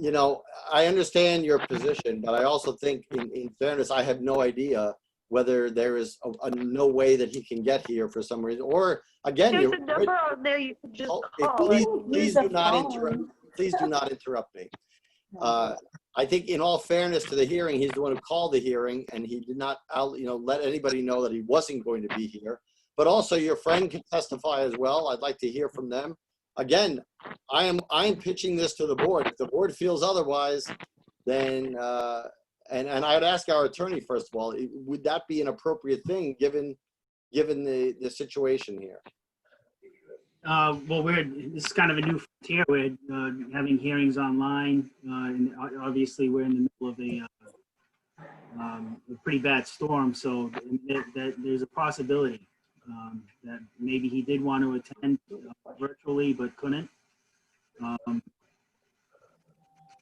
You know, I understand your position, but I also think in fairness, I have no idea whether there is no way that he can get here for some reason, or again, There's a number on there you can just call. please do not interrupt. Please do not interrupt me. I think in all fairness to the hearing, he's the one who called the hearing, and he did not, you know, let anybody know that he wasn't going to be here. But also your friend can testify as well. I'd like to hear from them. Again, I am pitching this to the board. If the board feels otherwise, then and I would ask our attorney first of all, would that be an appropriate thing given the situation here? Well, this is kind of a new frontier. We're having hearings online, and obviously we're in the middle of a pretty bad storm. So there's a possibility that maybe he did want to attend virtually but couldn't.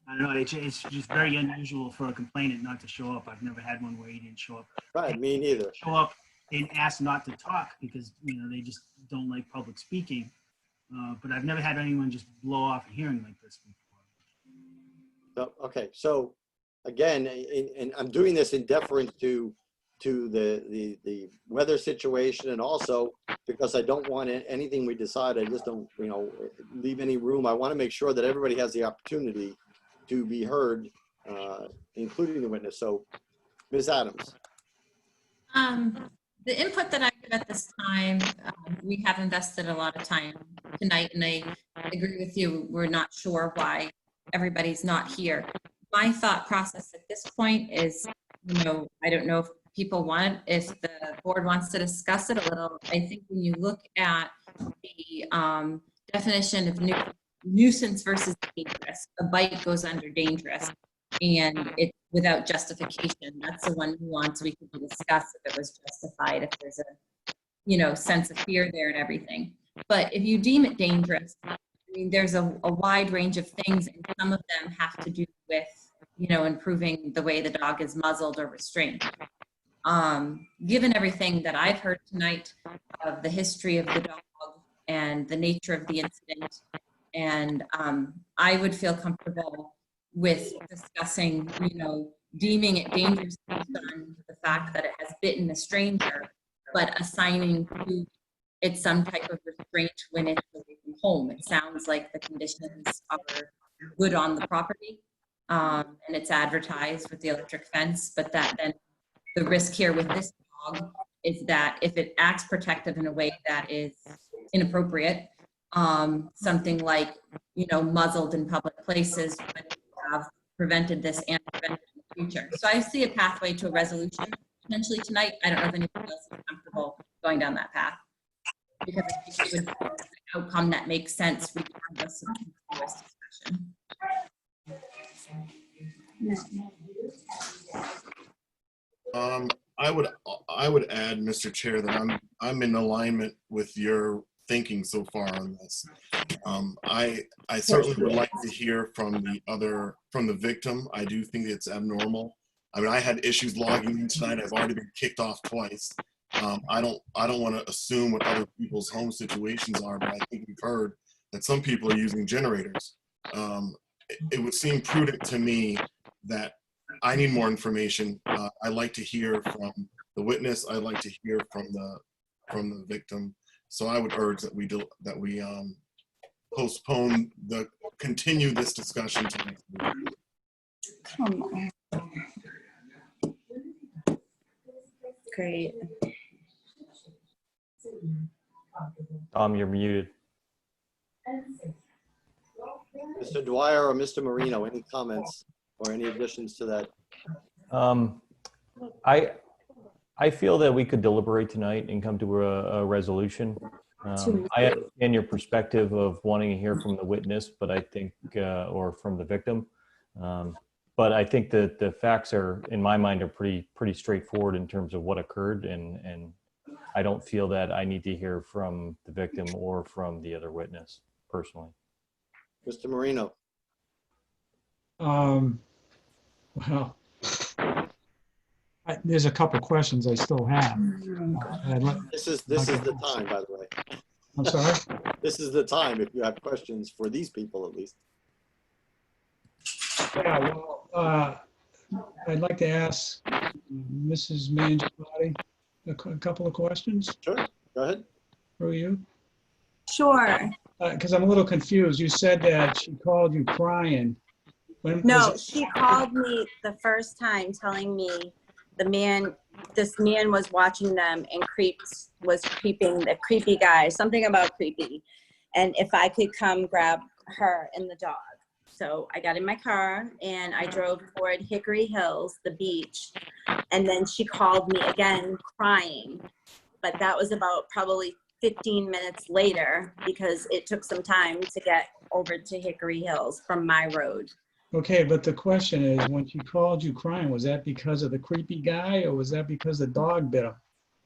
I don't know. It's just very unusual for a complainant not to show up. I've never had one where he didn't show up. Right, me neither. Show up and ask not to talk because they just don't like public speaking. But I've never had anyone just blow off a hearing like this before. Okay, so again, and I'm doing this in deference to the weather situation, and also because I don't want anything we decide. I just don't leave any room. I want to make sure that everybody has the opportunity to be heard, including the witness. So, Ms. Adams. The input that I at this time, we have invested a lot of time tonight, and I agree with you. We're not sure why everybody's not here. My thought process at this point is, you know, I don't know if people want, if the board wants to discuss it a little. I think when you look at the definition of nuisance versus dangerous, a bite goes under dangerous, and it's without justification. That's the one nuance we could discuss if it was justified, if there's a, you know, sense of fear there and everything. But if you deem it dangerous, I mean, there's a wide range of things, and some of them have to do with, you know, improving the way the dog is muzzled or restrained. Given everything that I've heard tonight of the history of the dog and the nature of the incident, and I would feel comfortable with discussing, you know, deeming it dangerous based on the fact that it has bitten a stranger, but assigning to it some type of restraint when it's away from home. It sounds like the conditions are good on the property, and it's advertised with the electric fence, but that then the risk here with this dog is that if it acts protective in a way that is inappropriate, something like, you know, muzzled in public places would have prevented this and prevented it in the future. So I see a pathway to a resolution potentially tonight. I don't know if anybody else is comfortable going down that path, because I think it would be an outcome that makes sense regardless of continuous discussion. I would add, Mr. Chair, that I'm in alignment with your thinking so far on this. I certainly would like to hear from the victim. I do think it's abnormal. I mean, I had issues logging in tonight. I've already been kicked off twice. I don't want to assume what other people's home situations are, but I think we've heard that some people are using generators. It would seem prudent to me that I need more information. I'd like to hear from the witness. I'd like to hear from the victim. So I would urge that we continue this discussion to next week. Come on. Great. You're muted. Mr. Dwyer or Mr. Marino, any comments or any additions to that? I feel that we could deliberate tonight and come to a resolution. I understand your perspective of wanting to hear from the witness, but I think, or from the victim. But I think that the facts are, in my mind, are pretty straightforward in terms of what occurred, and I don't feel that I need to hear from the victim or from the other witness personally. Mr. Marino. Well, there's a couple questions I still have. This is the time, by the way. I'm sorry? This is the time if you have questions for these people, at least. Yeah, well, I'd like to ask Mrs. Mangiapati a couple of questions. Sure, go ahead. For you? Sure. Because I'm a little confused. You said that she called you crying. No, she called me the first time telling me this man was watching them and was creeping, the creepy guy, something about creepy, and if I could come grab her and the dog. So I got in my car and I drove toward Hickory Hills, the beach, and then she called me again crying, but that was about probably 15 minutes later because it took some time to get over to Hickory Hills from my road. Okay, but the question is, when she called you crying, was that because of the creepy guy or was that because the dog bit him?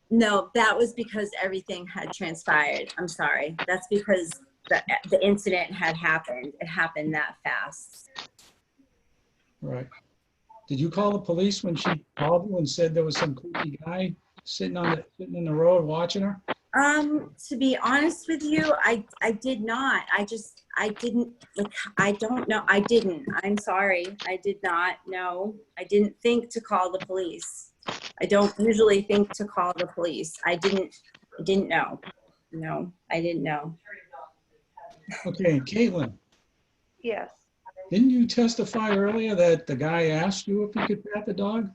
No, that was because everything had transpired. I'm sorry. That's because the incident had happened. It happened that fast. Right. Did you call the police when she called you and said there was some creepy guy sitting in the road watching her? To be honest with you, I did not. I didn't, I don't know. I didn't. I'm sorry. I did not know. I didn't think to call the police. I don't usually think to call the police. I didn't know. No, I didn't know. Okay, Katelynn. Yes. Didn't you testify earlier that the guy asked you if you could pat the dog?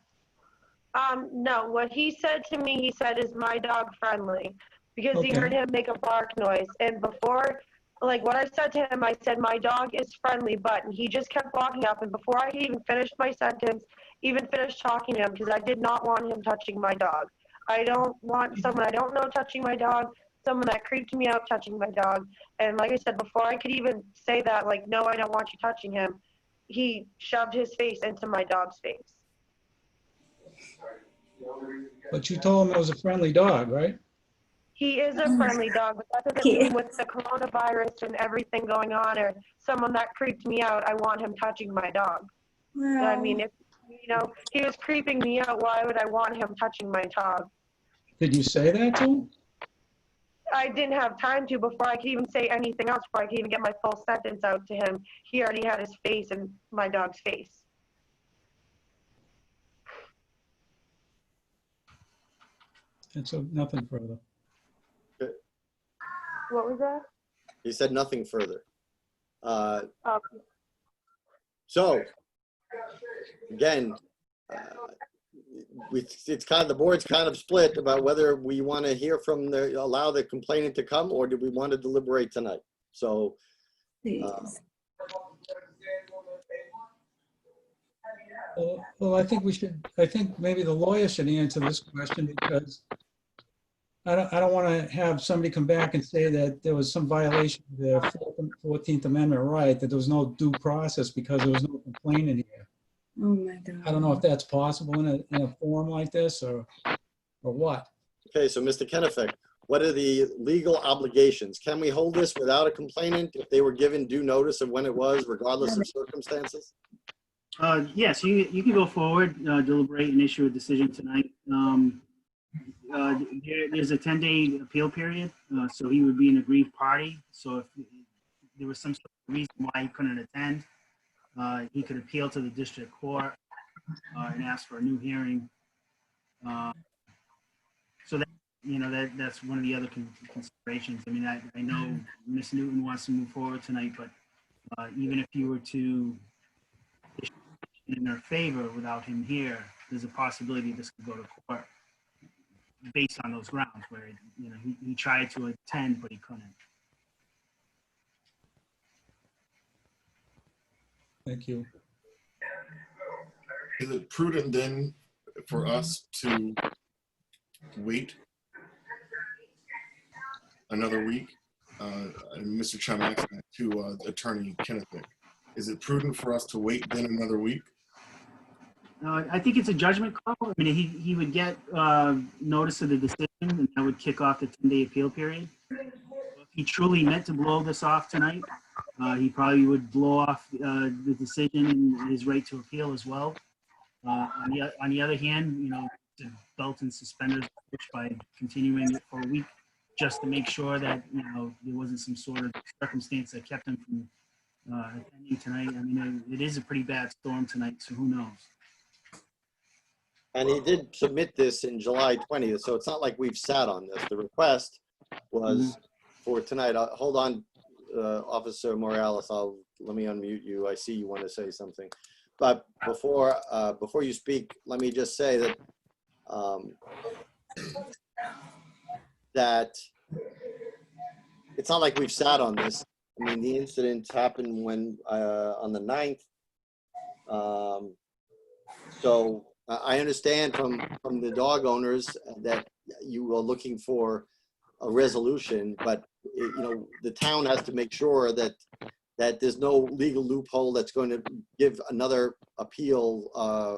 No, what he said to me, he said, is my dog friendly? Because he Okay. heard him make a bark noise. And before, like what I said to him, I said, my dog is friendly, but and he just kept walking up. And before I could even finish my sentence, even finish talking to him, because I did not want him touching my dog. I don't want someone I don't know touching my dog, someone that creeped me out touching my dog. And like I said, before I could even say that, like, no, I don't want you touching him, he shoved his face into my dog's face. But you told him it was a friendly dog, right? He is a friendly dog, but that doesn't mean with the coronavirus and everything going on, or someone that creeped me out, I want him touching my dog. I mean, if, you know, he was creeping me out, why would I want him touching my dog? Did you say that to him? I didn't have time to before I could even say anything else, before I could even get my full sentence out to him. He already had his face in my dog's face. And so nothing further. What was that? He said nothing further. Okay. So, again, it's kind of, the board's kind of split about whether we want to hear from allow the complainant to come, or do we want to deliberate tonight? So, Well, I think I think maybe the lawyer should answer this question, because I don't want to have somebody come back and say that there was some violation of their 14th Amendment right, that there was no due process because there was no complainant here. Oh my God. I don't know if that's possible in a forum like this, or what. okay, so Mr. Kennefick, what are the legal obligations? Can we hold this without a complainant if they were given due notice of when it was, regardless of circumstances? Yes, you can go forward, deliberate and issue a decision tonight. There's a 10-day appeal period, so he would be an aggrieved party. So if there was some sort of reason why he couldn't attend, he could appeal to the district court and ask for a new hearing. So that, you know, that's one of the other considerations. I mean, I know Ms. Newton wants to move forward tonight, but even if you were to issue in their favor without him here, there's a possibility this could go to court based on those grounds where, you know, he tried to attend, but he couldn't. Thank you. Is it prudent then for us to wait another week? Mr. Chamax to Attorney Kennefick. Is it prudent for us to wait then another week? I think it's a judgment call. I mean, he would get notice of the decision, and that would kick off the 10-day appeal period. If he truly meant to blow this off tonight, he probably would blow off the decision and his right to appeal as well. On the other hand, you know, the belt and suspenders by continuing it for a week, just to make sure that, you know, there wasn't some sort of circumstance that kept him from attending tonight. I mean, it is a pretty bad storm tonight, so who knows? And he did submit this in July 20th, so it's not like we've sat on this. The request was for tonight. Hold on, Officer Morales. Let me unmute you. I see you want to say something. But before you speak, let me just say that that it's not like we've sat on this. I mean, the incident happened when on the 9th. So I understand from the dog owners that you are looking for a resolution, but you know, the town has to make sure that there's no legal loophole that's going to give another appeal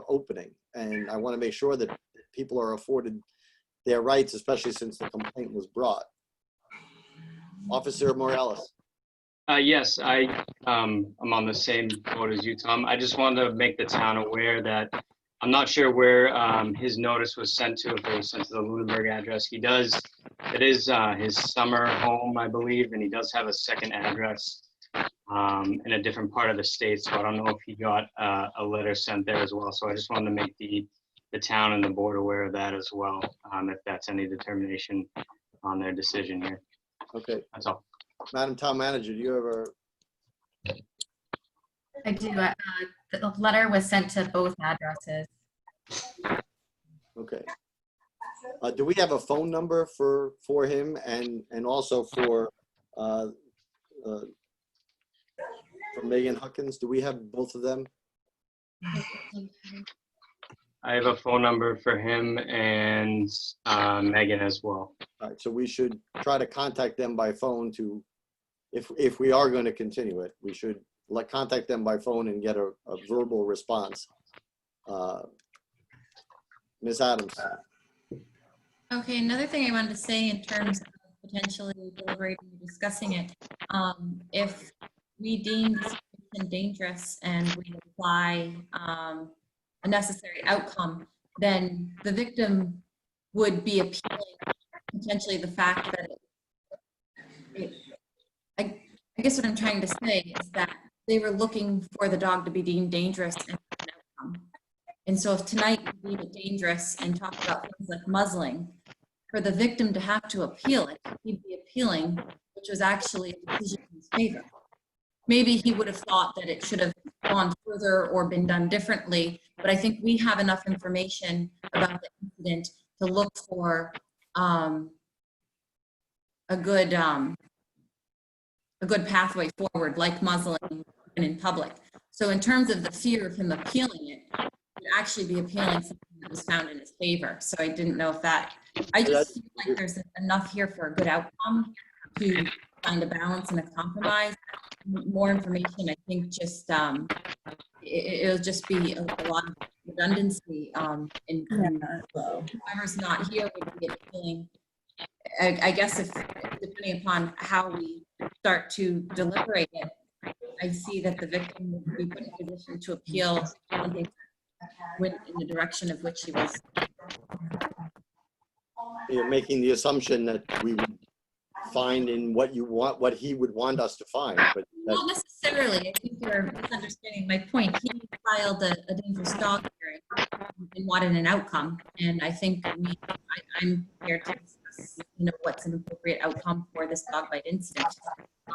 opening. And I want to make sure that people are afforded their rights, especially since the complaint was brought. Officer Morales. Yes, I'm on the same boat as you, Tom. I just wanted to make the town aware that I'm not sure where his notice was sent to, if it was sent to the Lunenburg address. It is his summer home, I believe, and he does have a second address in a different part of the state. So I don't know if he got a letter sent there as well. So I just wanted to make the town and the board aware of that as well, if that's any determination on their decision here. Okay. That's all. Madam Town Manager, do you ever? I do. The letter was sent to both addresses. Okay. Do we have a phone number for him and also for Megan Huckins? Do we have both of them? I have a phone number for him and Megan as well. All right, so we should try to contact them by phone to, if we are going to continue it, we should contact them by phone and get a verbal response. Ms. Adams. Okay, another thing I wanted to say in terms of potentially deliberating and discussing it, if we deem the situation dangerous and we apply a necessary outcome, then the victim would be appealing potentially the fact that I guess what I'm trying to say is that they were looking for the dog to be deemed dangerous and an outcome. And so if tonight we deem it dangerous and talk about things like muzzling, for the victim to have to appeal it, he'd be appealing, which was actually a decision in his favor. Maybe he would have thought that it should have gone further or been done differently, but I think we have enough information about the incident to look for a good pathway forward, like muzzling in public. So in terms of the fear of him appealing it, would actually be appealing something that was found in his favor. So I didn't know if that, I just feel like there's enough here for a good outcome to find a balance and a compromise. More information, I think just, it'll just be a lot of redundancy in whoever's not here would be appealing. I guess if depending upon how we start to deliberate it, I see that the victim would be put in a position to appeal something went in the direction of which he was. You're making the assumption that we would find in what you want, what he would want us to find, but Not necessarily. I think you're misunderstanding my point. He filed a dangerous dog hearing and wanted an outcome, and I think I'm prepared to discuss, what's an appropriate outcome for this dog bite incident,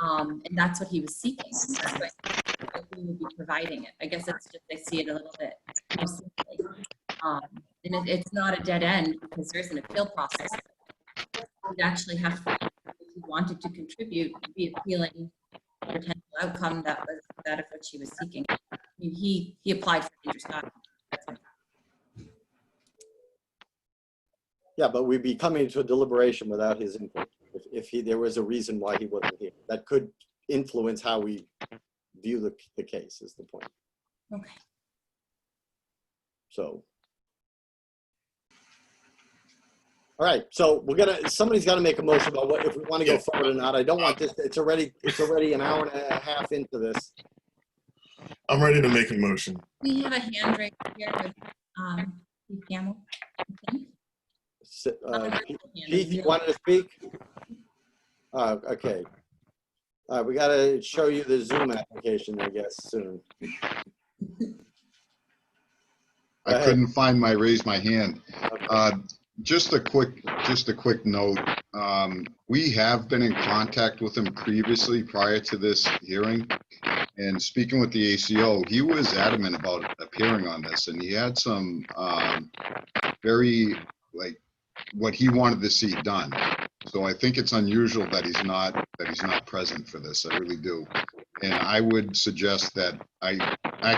and that's what he was seeking. That's what we would be providing it. I guess it's just I see it a little bit more simply, and it's not a dead end because there's an appeal process. We'd actually have to, if he wanted to contribute, be appealing potential outcome that was that of what she was seeking. I mean, he applied for dangerous dog. yeah, but we'd be coming to a deliberation without his input. If there was a reason why he wasn't here, that could influence how we view the case. Is the point? Okay. So. All right, so somebody's got to make a motion about what if we want to go forward or not. I don't want this. It's already an hour and a half into this. I'm ready to make a motion. We have a hand raised here with Steve Gammel. Keith, you wanted to speak? Okay. We got to show you the Zoom application, I guess, soon. I couldn't find my raise my hand. Okay. Just a quick note. We have been in contact with him previously prior to this hearing, and speaking with the ACO, he was adamant about appearing on this, and he had some very what he wanted to see done. So I think it's unusual that he's not present for this. I really do, and I would suggest that I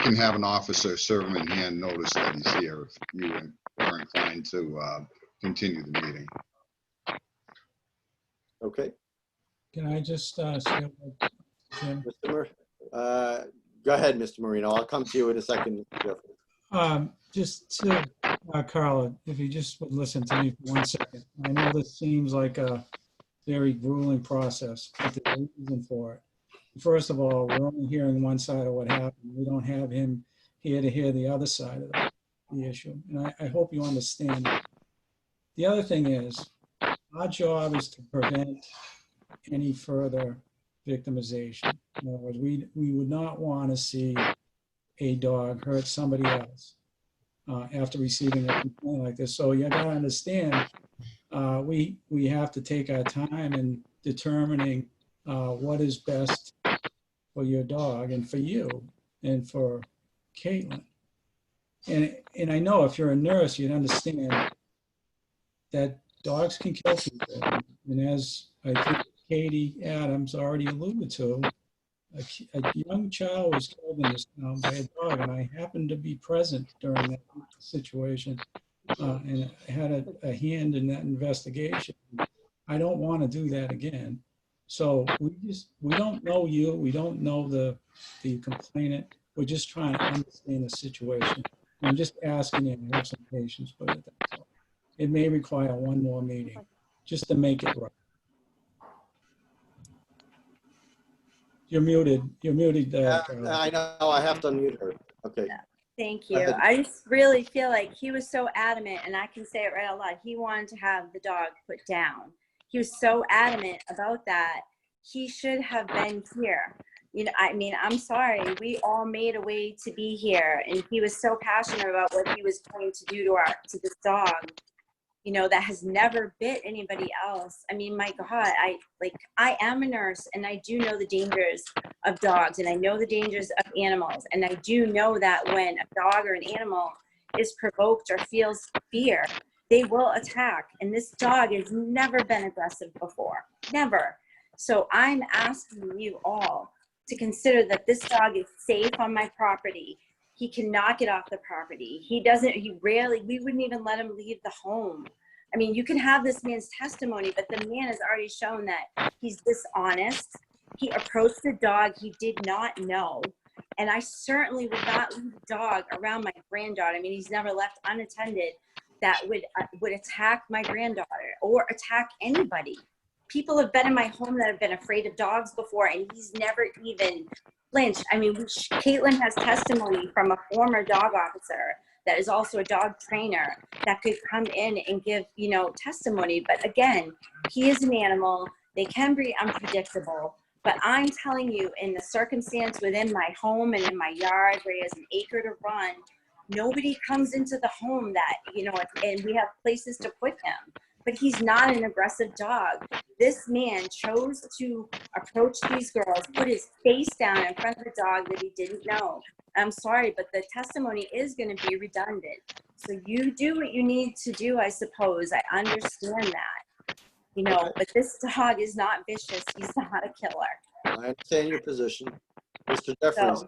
can have an officer serve him in hand notice that he's here if you are inclined to continue the meeting. Okay. Can I just say, Jim? Go ahead, Mr. Marino. I'll come to you in a second. Just to Carla, if you just would listen to me for 1 second. I know this seems like a very grueling process, but there's a reason for it. First of all, we're only hearing one side of what happened. We don't have him here to hear the other side of the issue. And I hope you understand that. The other thing is, our job is to prevent any further victimization. In other words, we would not want to see a dog hurt somebody else after receiving a complaint like this. So you got to understand, we have to take our time in determining what is best for your dog and for you and for Katelynn. And I know if you're a nurse, you'd understand that dogs can kill people. And as I think Katey Adams already alluded to, a young child was killed in this town by a dog, and I happened to be present during that situation, and I had a hand in that investigation. I don't want to do that again. So we don't know you, we don't know the complainant. We're just trying to understand the situation. I'm just asking you to have some patience with it. That's all. It may require one more meeting just to make it right. You're muted. You're muted. Carolyn. I know, I have to unmute her. Okay. Thank Go you. ahead. I just really feel like he was so adamant, and I can say it right out loud. He wanted to have the dog put down. He was so adamant about that. He should have been here. You know, I mean, I'm sorry. We all made a way to be here, and he was so passionate about what he was going to do to this dog, you know, that has never bit anybody else. I mean, my God, I am a nurse, and I do know the dangers of dogs, and I know the dangers of animals. And I do know that when a dog or an animal is provoked or feels fear, they will attack. And this dog has never been aggressive before, never. So I'm asking you all to consider that this dog is safe on my property. He cannot get off the property. We wouldn't even let him leave the home. I mean, you can have this man's testimony, but the man has already shown that he's dishonest. He approached the dog he did not know. And I certainly would not leave a dog around my granddaughter. I mean, he's never left unattended that would attack my granddaughter or attack anybody. People have been in my home that have been afraid of dogs before, and he's never even flinched. I mean, Katelynn has testimony from a former dog officer that is also a dog trainer that could come in and give, you know, testimony. But again, he is an animal. They can be unpredictable. But I'm telling you, in the circumstance within my home and in my yard where he has an acre to run, nobody comes into the home that, you know, and we have places to put him. But he's not an aggressive dog. This man chose to approach these girls, put his face down in front of a dog that he didn't know. I'm sorry, but the testimony is going to be redundant. So you do what you need to do, I suppose. I understand that, you know, but this dog is not vicious. He's not a killer. I understand your position. Mr. Jeffries.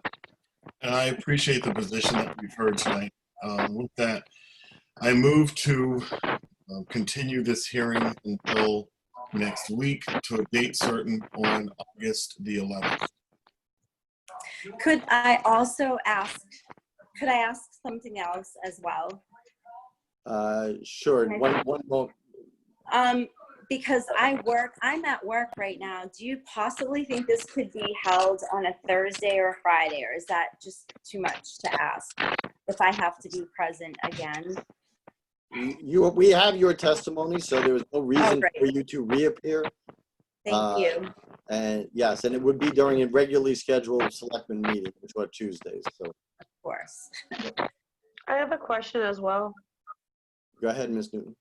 And I appreciate the position that we've heard tonight. With that, I move to continue this hearing until next week to a date certain on August the 11th. Could I also ask something else as well? Sure. One moment. Because I'm at work right now. Do you possibly think this could be held on a Thursday or a Friday, or is that just too much to ask if I have to be present again? We have your testimony, so there was no reason for you to reappear. Thank you. And yes, and it would be during a regularly scheduled selectmen meeting, which was Tuesdays. So of course. I have a question as well. Go ahead, Ms. Newton.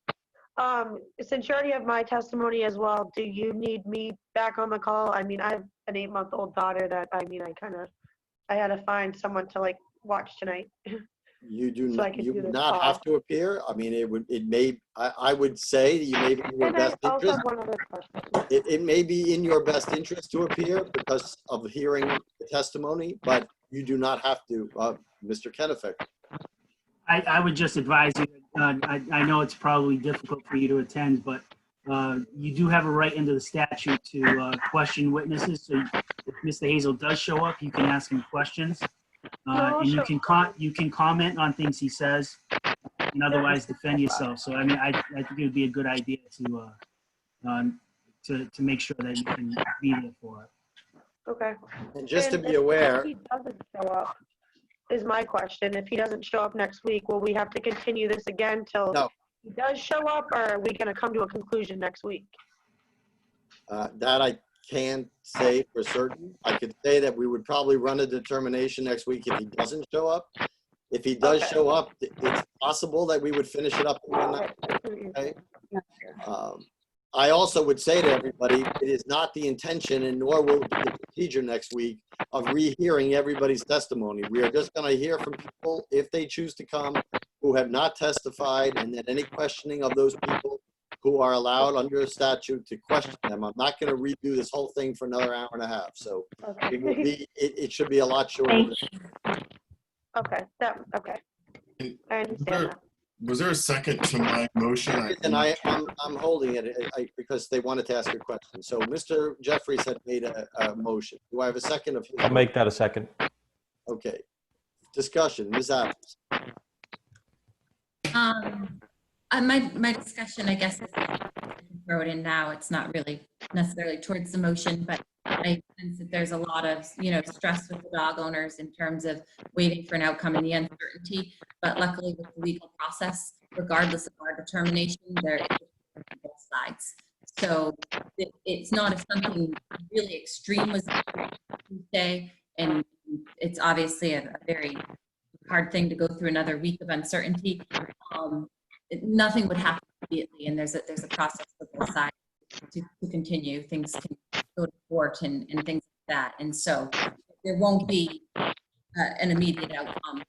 Since you already have my testimony as well, do you need me back on the call? I mean, I have an 8-month-old daughter that, I mean, I had to find someone to like watch tonight. You do So not, you do would this not call. have to appear. I mean, I would say you may be in your And I best also interest. have one other question. It may be in your best interest to appear because of hearing the testimony, but you do not have to, Mr. Kennefick. I would just advise you, I know it's probably difficult for you to attend, but you do have a right under the statute to question witnesses. So if Mr. Hazel does show up, you can ask him questions. And you can comment on things he says and otherwise defend yourself. So, I mean, I think it would be a good idea to make sure that you can be there for it. Okay. And just to be aware. If he doesn't show up, is my question. If he doesn't show up next week, will we have to continue this again till he does show up, or are we going to come to a conclusion next week? That I can't say for certain. I could say that we would probably run a determination next week if he doesn't show up. If he does show up, it's possible that we would finish it up in one night. Okay. I also would say to everybody, it is not the intention, and nor will it be the procedure next week, of rehearing everybody's testimony. We are just going to hear from people, if they choose to come, who have not testified, and then any questioning of those people who are allowed under a statute to question them. I'm not going to redo this whole thing for another hour and a half. So Okay. it will be, it should be a lot shorter. Okay, okay. I understand that. Was there a second to my motion? And I'm holding it because they wanted to ask a question. So Mr. Jeffries had made a motion. Do I have a second of his? I'll make that a second. Okay. Discussion, Ms. Adams. My discussion, I guess, is throw it in now. It's not really necessarily towards the motion, but I sense that there's a lot of, stress with the dog owners in terms of waiting for an outcome and the uncertainty. But luckily with the legal process, regardless of our determination, there is on both sides. So it's not if something really extreme was Tuesday, and it's obviously a very hard thing to go through another week of uncertainty. Nothing would happen immediately, and there's a process for both sides to continue. Things can go to court and things like that, and so there won't be an immediate outcome.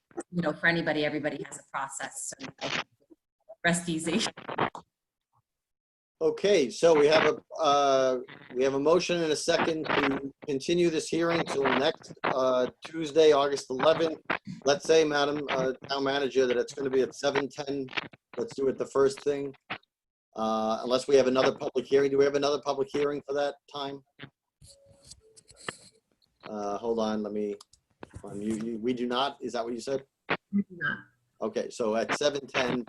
For anybody, everybody has a process. So rest easy. Okay, so we have a motion and a second to continue this hearing till next Tuesday, August 11th. Let's say, Madam Town Manager, that it's going to be at 7:10. Let's do it the first thing. Unless we have another public hearing. Do we have another public hearing for that time? Hold on, let me. We do not. Is that what you said? We do not. Okay, so at 7:10,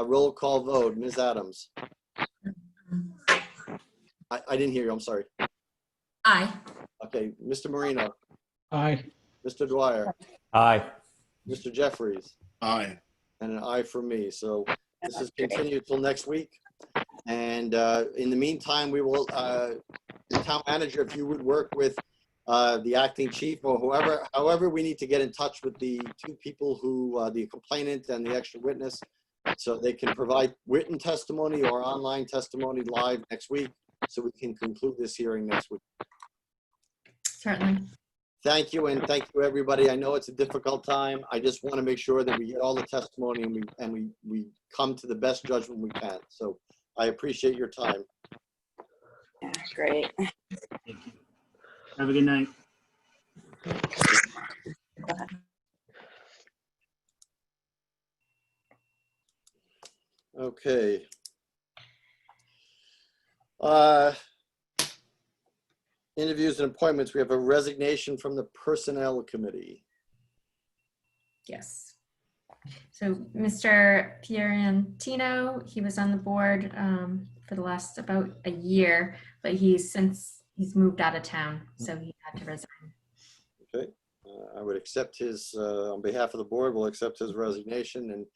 roll call vote. Ms. Adams. I didn't hear you. I'm sorry. Aye. Okay, Mr. Marino. Aye. Mr. Dwyer. Aye. Mr. Jeffries. Aye. And an aye for me. So this is continued till next week. And in the meantime, we will, the town manager, if you would work with the acting chief or however we need to get in touch with the two people who, the complainant and the extra witness, so they can provide written testimony or online testimony live next week, so we can conclude this hearing next week. Certainly. Thank you, and thank you, everybody. I know it's a difficult time. I just want to make sure that we get all the testimony and we come to the best judgment we can. So I appreciate your time. Yeah, great. Thank you. Have a good night. Okay. Interviews and appointments. We have a resignation from the Personnel Committee. Yes. So Mr. Fiorentino, he was on the board for the last about a year, but he's moved out of town, so he had to resign. Okay. I would accept his, on behalf of the board, we'll accept his resignation. And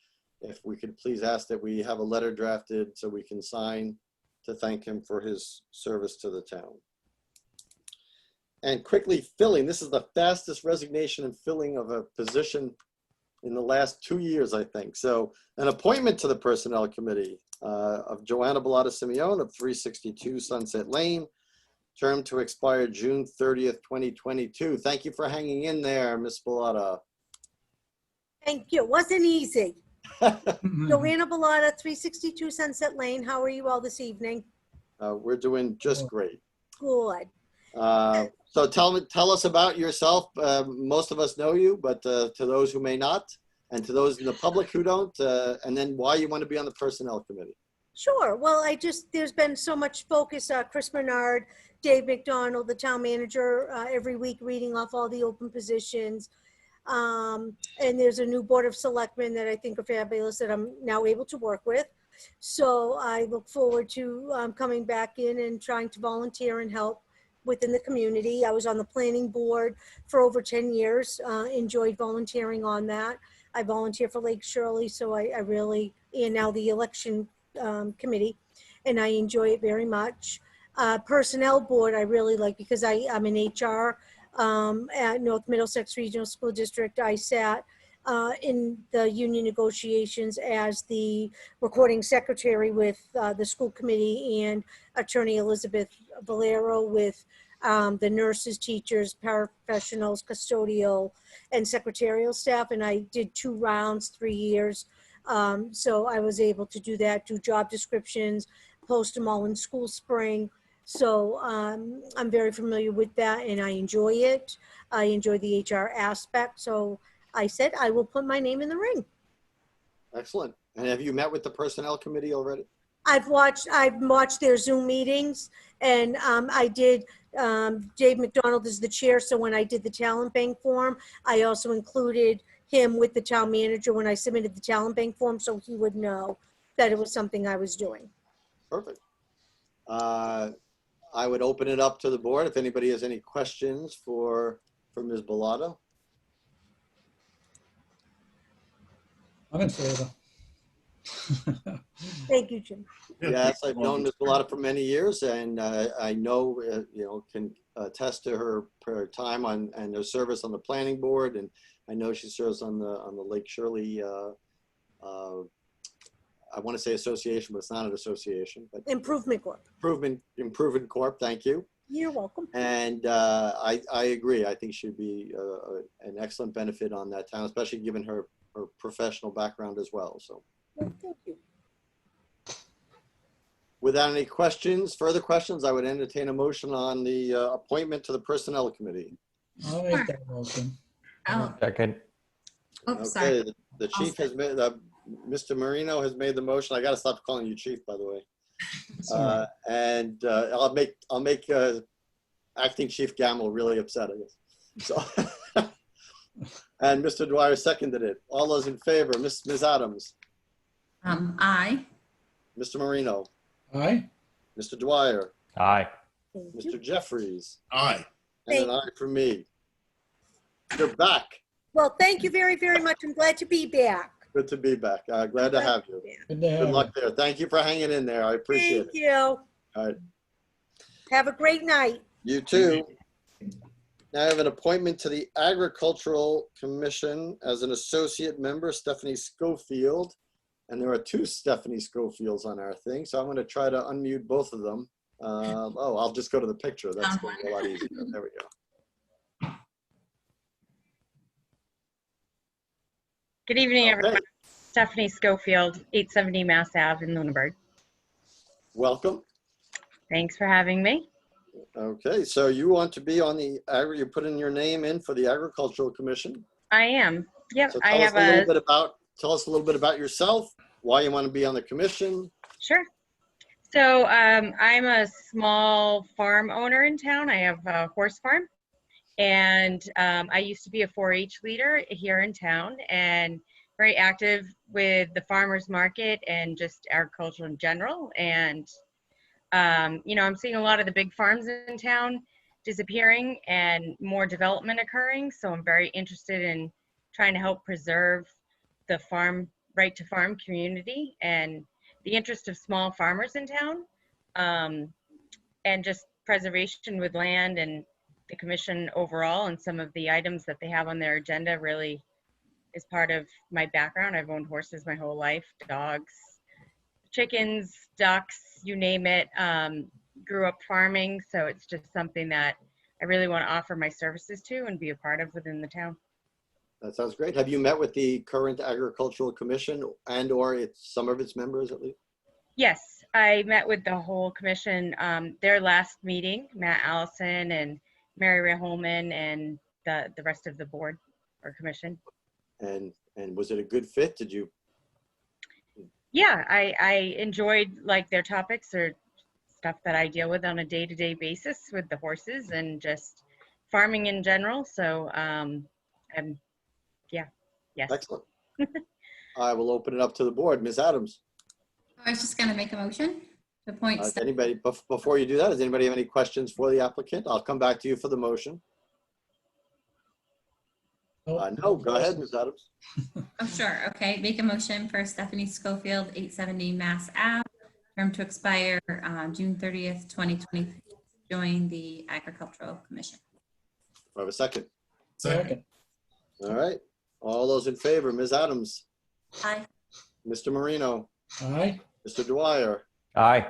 if we could please ask that we have a letter drafted so we can sign to thank him for his service to the town. And quickly filling, this is the fastest resignation and filling of a position in the last 2 years, I think. So an appointment to the Personnel Committee of Joanna Bellata Simeone of 362 Sunset Lane, term to expire June 30th, 2022. Thank you for hanging in there, Ms. Bellata. Thank you. It wasn't easy. Joanna Bellata, 362 Sunset Lane. How are you all this evening? We're doing just great. Good. So tell us about yourself. Most of us know you, but to those who may not, and to those in the public who don't, and then why you want to be on the Personnel Committee. Sure. Well, there's been so much focus, Chris Bernard, Dave McDonald, the town manager, every week reading off all the open positions. And there's a new Board of Selectmen that I think are fabulous that I'm now able to work with. So I look forward to coming back in and trying to volunteer and help within the community. I was on the planning board for over 10 years, enjoyed volunteering on that. I volunteer for Lake Shirley, so I really, and now the election committee, and I enjoy it very much. Personnel board I really like because I'm in HR at North Middlesex Regional School District. I sat in the union negotiations as the recording secretary with the school committee, and Attorney Elizabeth Valero with the nurses, teachers, paraprofessionals, custodial, and secretarial staff. And I did 2 rounds, 3 years. So I was able to do that, do job descriptions, post them all in School Spring. So I'm very familiar with that, and I enjoy it. I enjoy the HR aspect. So I said I will put my name in the ring. Excellent. And have you met with the personnel committee already? I've watched their Zoom meetings, and I did. Dave McDonald is the chair, so when I did the talent bank form, I also included him with the town manager when I submitted the talent bank form, so he would know that it was something I was doing. Perfect. I would open it up to the board if anybody has any questions for Ms. Bellato. I'm in favor. Thank you, Jim. Yes, I've known Ms. Bellato for many years, and I know, can attest to her time on and her service on the planning board, and I know she serves on the Lake Shirley. I want to say association, but it's not an association. But Improvement Corp. Improvement Corp. Thank you. You're welcome. And I agree. I think she'd be an excellent benefit on that town, especially given her professional background as well. So. Thank you. Without any further questions, I would entertain a motion on the appointment to the Personnel Committee. I'll make that motion. Oh, Second. oops, sorry. Okay, the chief has made, Mr. Marino has made the motion. I got to stop calling you chief, by the way. Sorry. And I'll make acting Chief Gammel really upset, I guess. So, and Mr. Dwyer seconded it. All those in favor, Ms. Adams, Aye. Mr. Marino, Aye. Mr. Dwyer, Aye. Thank you. Mr. Jeffries, Aye. and an aye for me. You're back. Well, thank you very, very much. I'm glad to be back. Good to be back. Glad to have you. Good to have Good you. luck there. Thank you for hanging in there. I appreciate Thank it. you. All right. Have a great night. You too. Now I have an appointment to the Agricultural Commission as an associate member, Stephanie Schofield. And there are 2 Stephanie Schofields on our thing, so I'm going to try to unmute both of them. I'll just go to the picture. That's going to be a lot easier. There we go. Good evening, Okay. everyone. Stephanie Schofield, 870 Mass Ave in Lunenburg. Welcome. Thanks for having me. Okay, so you want to be on the you're putting your name in for the Agricultural Commission. I am. Yep, So I tell us have a little bit about yourself, why you want to be on the commission. Sure. So I'm a small farm owner in town. I have a horse farm, and I used to be a 4-H leader here in town, and very active with the farmers market and just agriculture in general. And I'm seeing a lot of the big farms in town disappearing and more development occurring. So I'm very interested in trying to help preserve the right to farm community and the interest of small farmers in town, and just preservation with land and the commission overall, and some of the items that they have on their agenda really is part of my background. I've owned horses my whole life, dogs, chickens, ducks, you name it. Grew up farming, so it's just something that I really want to offer my services to and be a part of within the town. That sounds great. Have you met with the current Agricultural Commission and/or some of its members at least? Yes, I met with the whole commission. Their last meeting, Matt Allison and Mary Ray Holman and the rest of the board or commission. And was it a good fit? Did you? Yeah, I enjoyed their topics or stuff that I deal with on a day-to-day basis with the horses and just farming in general. So yes. Excellent. I will open it up to the board. Ms. Adams. I was just going to make a motion to appoint. Anybody, before you do that, does anybody have any questions for the applicant? I'll come back to you for the motion. No, go ahead, Ms. Adams. Oh, sure. Okay. Make a motion for Stephanie Schofield, 870 Mass Ave, term to expire June 30th, 2020. Join the Agricultural Commission. Do I have a second? Second. All right. All those in favor, Ms. Adams, Aye. Mr. Marino, Aye. Mr. Dwyer, Aye.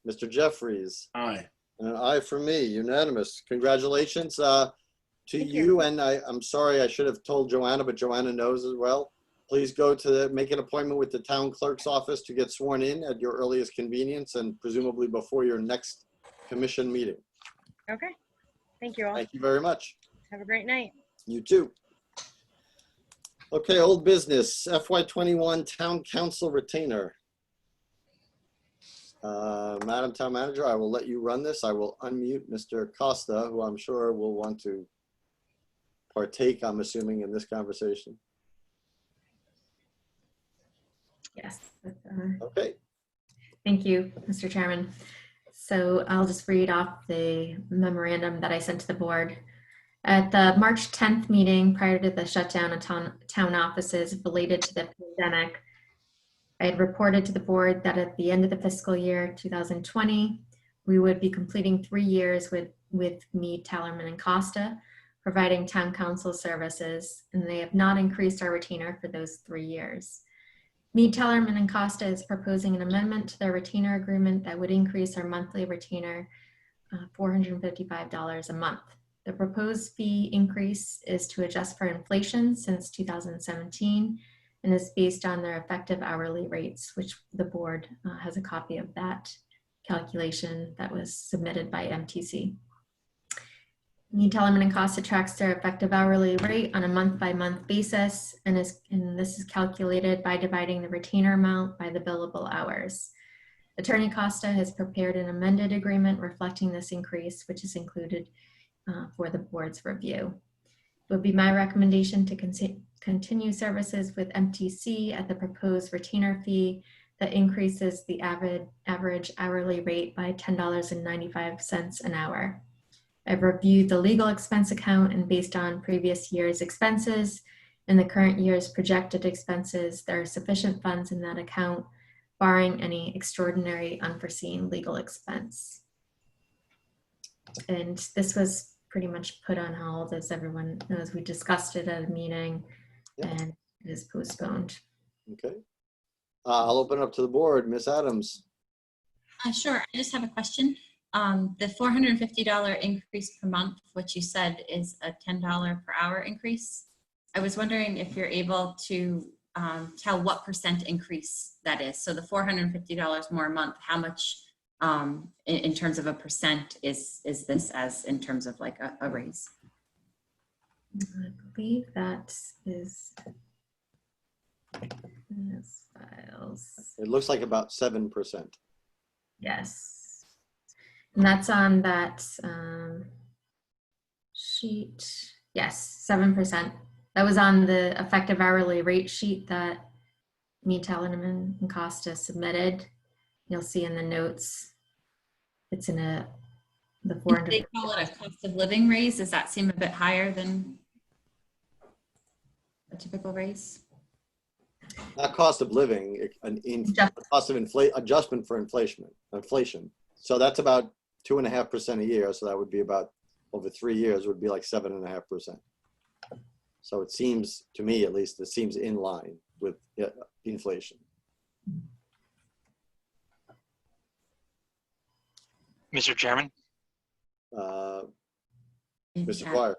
Mr. Jeffries, Aye. and an aye for me, unanimous. Congratulations to you. And I'm sorry, I should have told Joanna, but Joanna knows as well. Please go to make an appointment with the town clerk's office to get sworn in at your earliest convenience and presumably before your next commission meeting. Okay. Thank you all. Thank you very much. Have a great night. You too. Okay, old business, FY21 Town Council Retainer. Madam Town Manager, I will let you run this. I will unmute Mr. Costa, who I'm sure will want to partake, I'm assuming, in this conversation. Yes. Okay. Thank you, Mr. Chairman. So I'll just read off the memorandum that I sent to the board. At the March 10th meeting, prior to the shutdown of town offices related to the pandemic, I had reported to the board that at the end of the fiscal year 2020, we would be completing 3 years with Mead, Tellerman, and Costa, providing town council services, and they have not increased our retainer for those 3 years. Mead, Tellerman, and Costa is proposing an amendment to their retainer agreement that would increase our monthly retainer $455 a month. The proposed fee increase is to adjust for inflation since 2017 and is based on their effective hourly rates, which the board has a copy of that calculation that was submitted by MTC. Mead, Tellerman, and Costa tracks their effective hourly rate on a month-by-month basis, and this is calculated by dividing the retainer amount by the billable hours. Attorney Costa has prepared an amended agreement reflecting this increase, which is included for the board's review. It would be my recommendation to continue services with MTC at the proposed retainer fee that increases the average hourly rate by $10.95 an hour. I've reviewed the legal expense account, and based on previous year's expenses and the current year's projected expenses, there are sufficient funds in that account, barring any extraordinary unforeseen legal expense. And this was pretty much put on hold, as everyone knows. We discussed it at a meeting, and it is postponed. Okay. I'll open up to the board. Ms. Adams. Sure. I just have a question. The $450 increase per month, which you said is a $10 per hour increase. I was wondering if you're able to tell what % increase that is. So the $450 more a month, how much in terms of a % is this as in terms of like a raise? I believe that is in his files. It looks like about 7%. Yes. And that's on that sheet. Yes, 7%. That was on the effective hourly rate sheet that Mead, Tellerman, and Costa submitted. You'll see in the notes, it's in the 400. They call it a cost of living raise. Does that seem a bit higher than a typical raise? Not cost of living, cost of adjustment for inflation. So that's about 2.5% a year. So that would be about over 3 years would be like 7.5%. So it seems to me, at least, it seems in line with inflation. Mr. Chairman. Mr. Dwyer.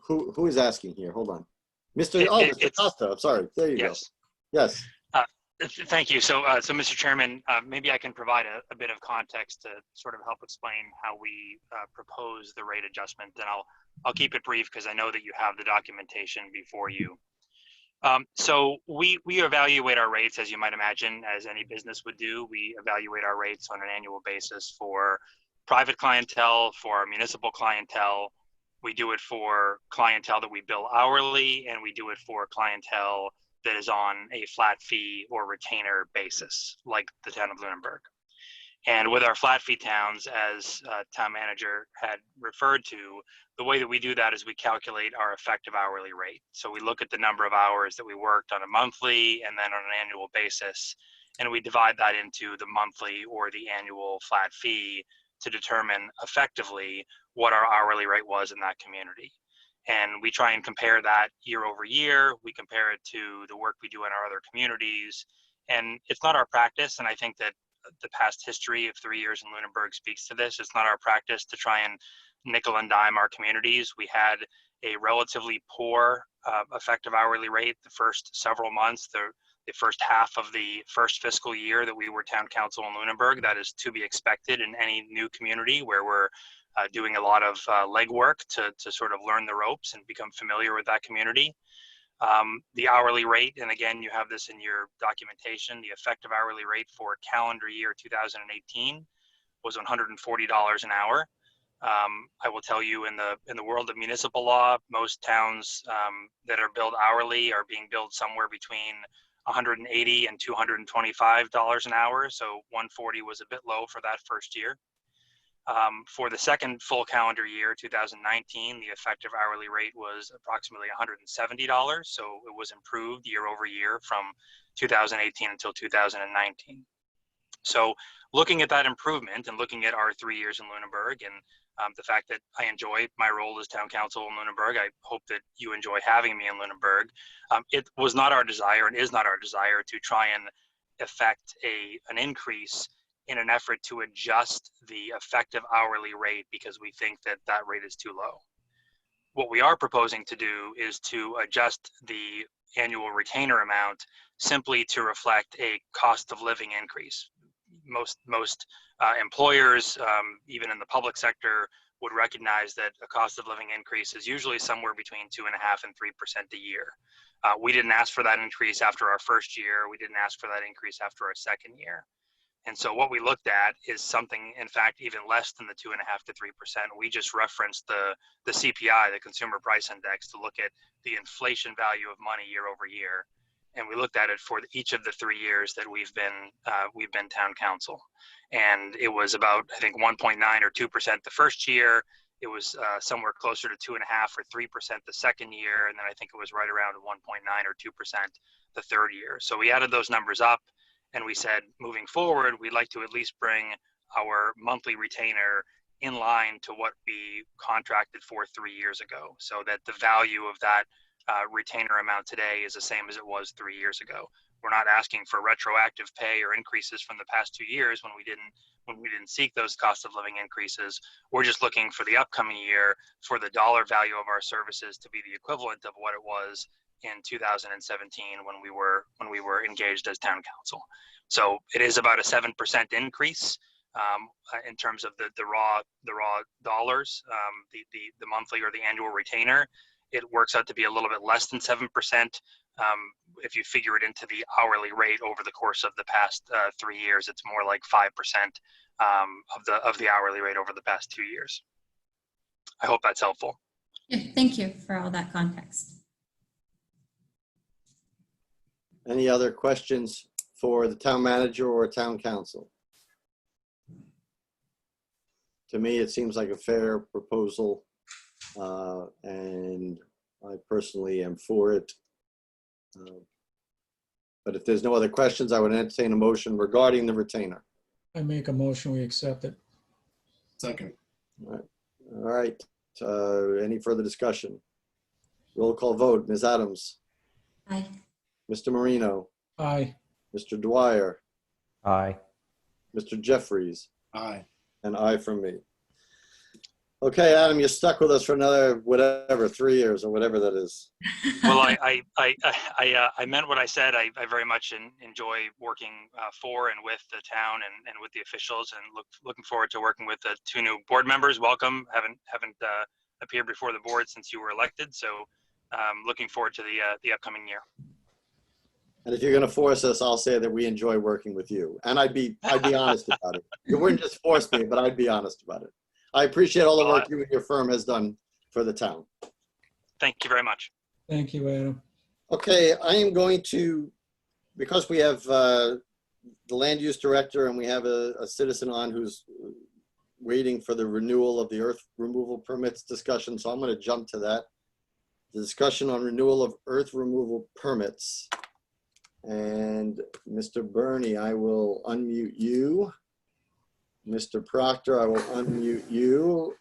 Who is asking here? Hold on. Mr. Costa, I'm sorry. There you go. Yes. Thank you. So, Mr. Chairman, maybe I can provide a bit of context to sort of help explain how we propose the rate adjustment. And I'll keep it brief because I know that you have the documentation before you. So we evaluate our rates, as you might imagine, as any business would do. We evaluate our rates on an annual basis for private clientele, for municipal clientele. We do it for clientele that we bill hourly, and we do it for clientele that is on a flat fee or retainer basis, like the town of Lunenburg. And with our flat fee towns, as town manager had referred to, the way that we do that is we calculate our effective hourly rate. So we look at the number of hours that we worked on a monthly and then on an annual basis, and we divide that into the monthly or the annual flat fee to determine effectively what our hourly rate was in that community. And we try and compare that year over year. We compare it to the work we do in our other communities. And it's not our practice, and I think that the past history of 3 years in Lunenburg speaks to this. It's not our practice to try and nickel and dime our communities. We had a relatively poor effective hourly rate the first several months, the first half of the first fiscal year that we were town council in Lunenburg. That is to be expected in any new community where we're doing a lot of legwork to sort of learn the ropes and become familiar with that community. The hourly rate, and again, you have this in your documentation, the effective hourly rate for calendar year 2018 was $140 an hour. I will tell you, in the world of municipal law, most towns that are billed hourly are being billed somewhere between $180 and $225 an hour. So 140 was a bit low for that first year. For the second full calendar year, 2019, the effective hourly rate was approximately $170. So it was improved year over year from 2018 until 2019. So looking at that improvement and looking at our 3 years in Lunenburg and the fact that I enjoy my role as town council in Lunenburg, I hope that you enjoy having me in Lunenburg. It was not our desire and is not our desire to try and effect an increase in an effort to adjust the effective hourly rate because we think that that rate is too low. What we are proposing to do is to adjust the annual retainer amount simply to reflect a cost of living increase. Most employers, even in the public sector, would recognize that a cost of living increase is usually somewhere between 2.5% and 3% a year. We didn't ask for that increase after our first year. We didn't ask for that increase after our second year. And so what we looked at is something, in fact, even less than the 2.5% to 3%. We just referenced the CPI, the Consumer Price Index, to look at the inflation value of money year over year. And we looked at it for each of the 3 years that we've been town council. And it was about, I think, 1.9 or 2% the first year. It was somewhere closer to 2.5 or 3% the second year. And then I think it was right around 1.9 or 2% the third year. So we added those numbers up. And we said, moving forward, we'd like to at least bring our monthly retainer in line to what we contracted for 3 years ago, so that the value of that retainer amount today is the same as it was 3 years ago. We're not asking for retroactive pay or increases from the past 2 years when we didn't seek those cost of living increases. We're just looking for the upcoming year for the dollar value of our services to be the equivalent of what it was in 2017 when we were engaged as town council. So it is about a 7% increase in terms of the raw dollars, the monthly or the annual retainer. It works out to be a little bit less than 7% if you figure it into the hourly rate over the course of the past 3 years. It's more like 5% of the hourly rate over the past 2 years. I hope that's helpful. Yeah, thank you for all that context. Any other questions for the town manager or town council? To me, it seems like a fair proposal, and I personally am for it. But if there's no other questions, I would entertain a motion regarding the retainer. I make a motion, we accept it. Second. All right. Any further discussion? Roll call vote. Ms. Adams. Aye. Mr. Marino. Aye. Mr. Dwyer. Aye. Mr. Jeffries. Aye. And aye from me. Okay, Adam, you're stuck with us for another, whatever, 3 years or whatever that is. Well, I meant what I said. I very much enjoy working for and with the town and with the officials, and looking forward to working with the 2 new board members. Welcome. Haven't appeared before the board since you were elected, so looking forward to the upcoming year. And if you're going to force us, I'll say that we enjoy working with you. And I'd be honest about it. You wouldn't just force me, but I'd be honest about it. I appreciate all the work you and your firm has done for the town. Thank you very much. Thank you, Adam. Okay, I am going to, because we have the land use director and we have a citizen on who's waiting for the renewal of the earth removal permits discussion, so I'm going to jump to that. The discussion on renewal of earth removal permits. And Mr. Burney, I will unmute you. Mr. Proctor, I will unmute you.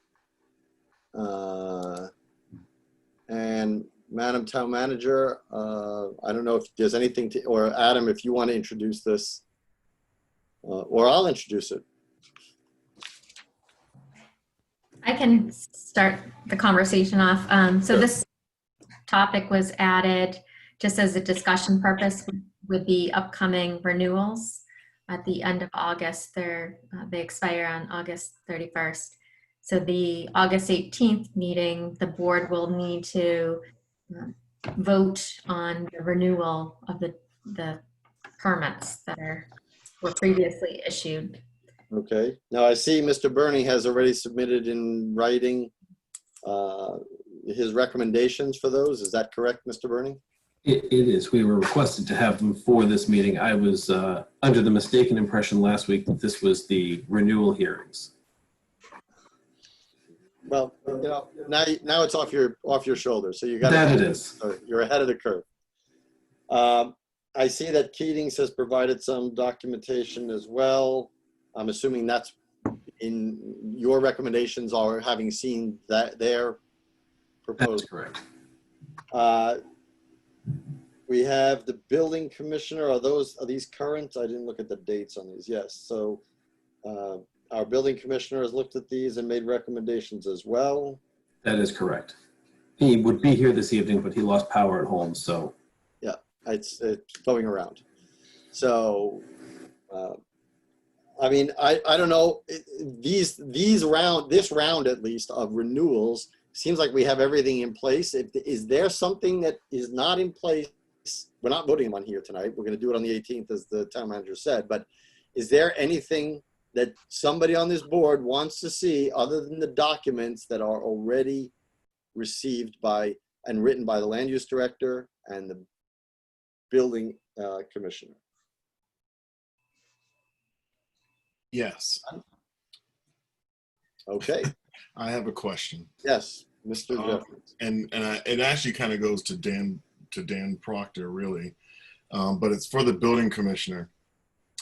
Madam Town Manager, I don't know if there's anything to, or Adam, if you want to introduce this, or I'll introduce it. I can start the conversation off. So Sure. this topic was added just as a discussion purpose with the upcoming renewals at the end of August. They expire on August 31st. So the August 18th meeting, the board will need to vote on the renewal of the permits that were previously issued. Okay. Now I see Mr. Burney has already submitted in writing his recommendations for those. Is that correct, Mr. Burney? It is. We were requested to have them for this meeting. I was under the mistaken impression last week that this was the renewal hearings. Well, you know, now it's off your shoulders. So you got That it is. You're ahead of the curve. I see that Keating has provided some documentation as well. I'm assuming that's in your recommendations, or having seen that their proposed. That's correct. We have the building commissioner. Are these current? I didn't look at the dates on these. Yes. So our building commissioner has looked at these and made recommendations as well. That is correct. He would be here this evening, but he lost power at home. So yeah, it's going around. So I mean, I don't know. This round at least of renewals seems like we have everything in place. Is there something that is not in place? We're not voting on here tonight. We're going to do it on the 18th, as the town manager said. But is there anything that somebody on this board wants to see other than the documents that are already received by and written by the land use director and the building commissioner? Yes. Okay. I have a question. Yes, Mr. Jeffries. And it actually kind of goes to Dan Proctor, really, but it's for the building commissioner.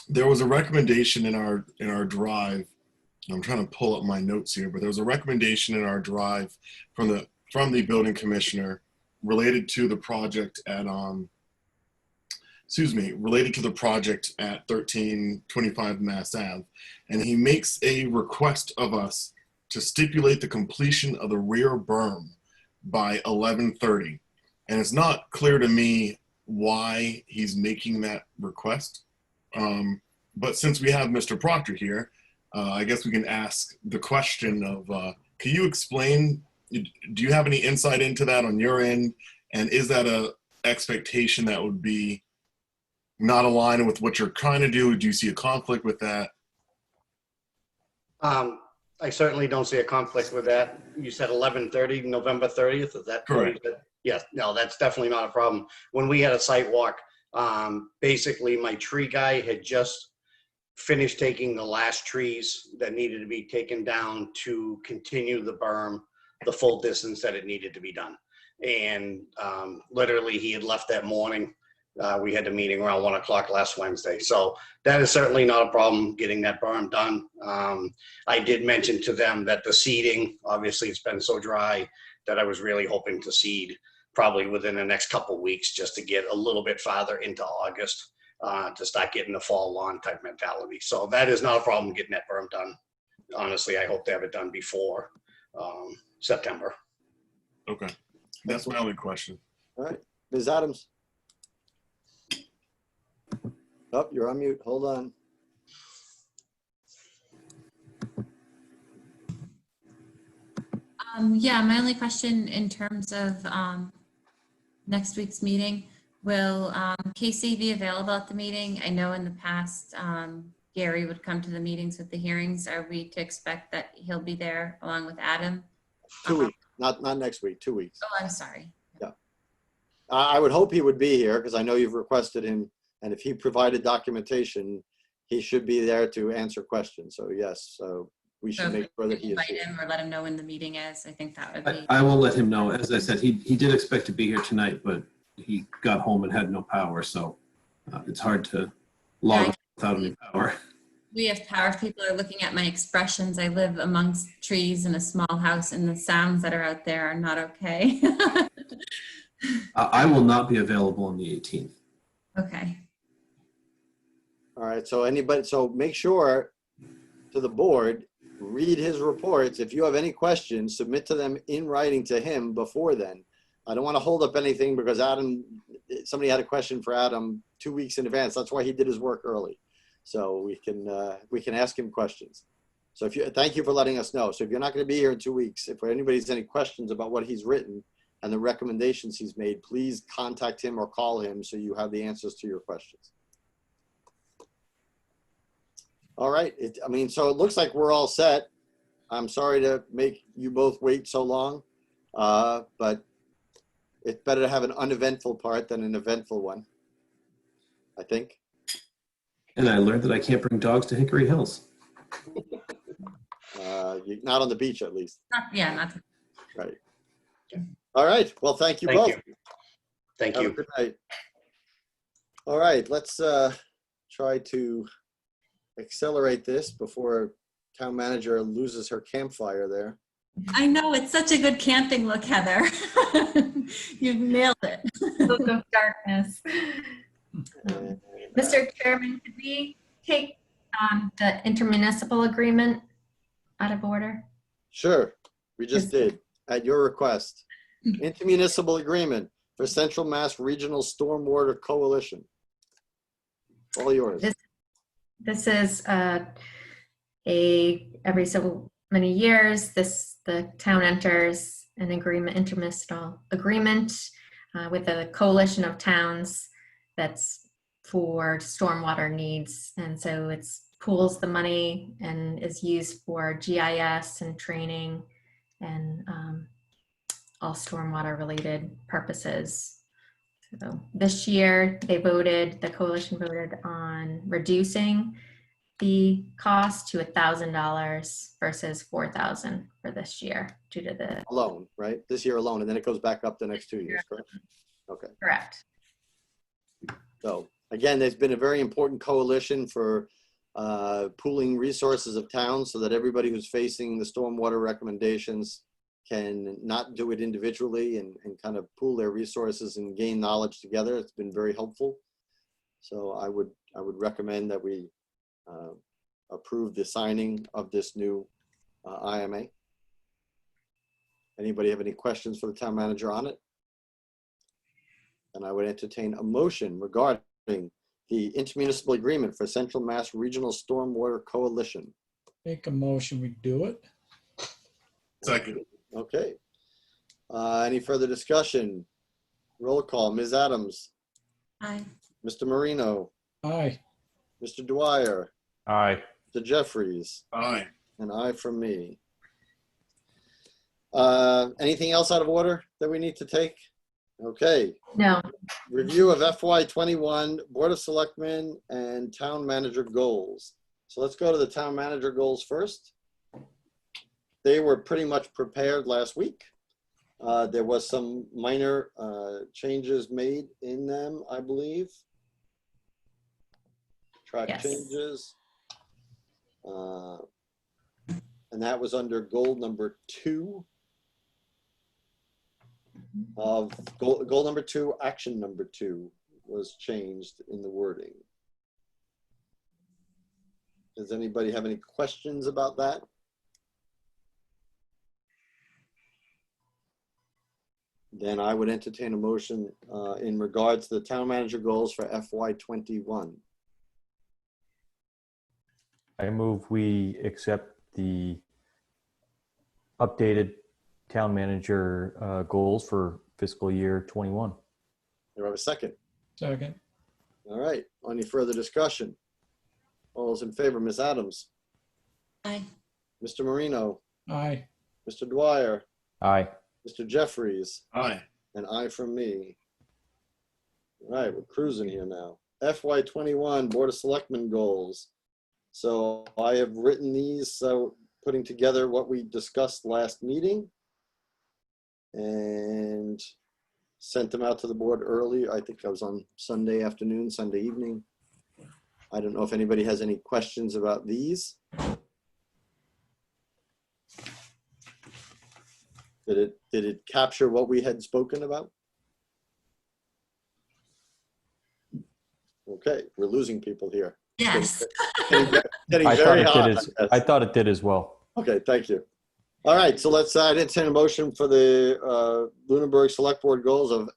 There was a recommendation in our drive. I'm trying to pull up my notes here, but there was a recommendation in our drive from the building commissioner related to the project at related to the project at 1325 Mass Ave, and he makes a request of us to stipulate the completion of the rear berm by 11:30. And it's not clear to me why he's making that request. But since we have Mr. Proctor here, I guess we can ask the question of, can you explain, do you have any insight into that on your end? And is that a expectation that would be not aligned with what you're trying to do? Do you see a conflict with that? I certainly don't see a conflict with that. You said 11:30, November 30th, is that correct? Yes, no, that's definitely not a problem. When we had a site walk, basically my tree guy had just finished taking the last trees that needed to be taken down to continue the berm the full distance that it needed to be done. And literally he had left that morning. We had the meeting around 1 o'clock last Wednesday. So that is certainly not a problem getting that berm done. I did mention to them that the seeding, obviously it's been so dry that I was really hoping to seed probably within the next couple of weeks, just to get a little bit farther into August to start getting the fall lawn type mentality. So that is not a problem getting that berm done. Honestly, I hope to have it done before September. Okay, that's my only question. All right, Ms. Adams. Oh, you're on mute. Hold on. Yeah, my only question in terms of next week's meeting, will Casey be available at the meeting? I know in the past Gary would come to the meetings with the hearings. Are we to expect that he'll be there along with Adam? 2 weeks, not next week, 2 weeks. Oh, I'm sorry. Yeah. I would hope he would be here because I know you've requested him, and if he provided documentation, he should be there to answer questions. So yes, so we should make sure that he is invite here. him or let him know when the meeting is. I think that would be. I will let him know. As I said, he did expect to be here tonight, but he got home and had no power. So it's hard to log without any power. We have power. People are looking at my expressions. I live amongst trees in a small house, and the sounds that are out there are not okay. I will not be available on the 18th. Okay. All right, so make sure to the board, read his reports. If you have any questions, submit to them in writing to him before then. I don't want to hold up anything because somebody had a question for Adam 2 weeks in advance. That's why he did his work early. So we can ask him questions. So thank you for letting us know. So if you're not going to be here in 2 weeks, if anybody has any questions about what he's written and the recommendations he's made, please contact him or call him so you have the answers to your questions. All right. So it looks like we're all set. I'm sorry to make you both wait so long, but it's better to have an uneventful part than an eventful one, I think. And I learned that I can't bring dogs to Hickory Hills. Not on the beach, at least. Not. Right. All right. Well, thank you Thank both. you. Thank Have you. a good night. All right. Let's try to accelerate this before town manager loses her campfire there. I know, it's such a good camping look, Heather. You've nailed it. Look of darkness. Mr. Chairman, could we take the intermunicipal agreement out of order? Sure. We just did, at your request. Intermunicipal agreement for Central Mass Regional Stormwater Coalition. All yours. This is every so many years, the town enters an intermunicipal agreement with a coalition of towns that's for stormwater needs. And so it's pools the money and is used for GIS and training and all stormwater related purposes. So this year the coalition voted on reducing the cost to $1,000 versus $4,000 for this year due to the alone, right? This year alone, and then it goes back up the next 2 years, correct? Okay. Correct. So again, there's been a very important coalition for pooling resources of towns so that everybody who's facing the stormwater recommendations can not do it individually and kind of pool their resources and gain knowledge together. It's been very helpful. So I would recommend that we approve the signing of this new IMA. Anybody have any questions for the town manager on it? And I would entertain a motion regarding the intermunicipal agreement for Central Mass Regional Stormwater Coalition. Make a motion, we do it. Second. Okay. Any further discussion? Roll call. Ms. Adams. Aye. Mr. Marino. Aye. Mr. Dwyer. Aye. Mr. Jeffries. Aye. An aye from me. Anything else out of order that we need to take? Okay. No. Review of FY21 Board of Selectmen and Town Manager goals. So let's go to the Town Manager goals first. They were pretty much prepared last week. There was some minor changes made in them, I believe. Track changes. And that was under goal number 2 of goal number 2, action number 2 was changed in the wording. Does anybody have any questions about that? Then I would entertain a motion in regards to the town manager goals for FY21. I move we accept the updated town manager goals for fiscal year 21. Do I have a second? Second. All right. Any further discussion? All those in favor, Ms. Adams? Aye. Mr. Marino? Aye. Mr. Dwyer? Aye. Mr. Jeffries? Aye. An aye from me. All right, we're cruising here now. FY21 Board of Selectmen goals. So I have written these, so putting together what we discussed last meeting and sent them out to the board early. I think I was on Sunday afternoon, Sunday evening. I don't know if anybody has any questions about these. Did it capture what we had spoken about? Okay, we're losing people here. Yes. Getting I thought very it hot, did as I guess. I thought it did as well. Okay, thank you. All right, so let's entertain a motion for the Lunenburg Select Board goals of,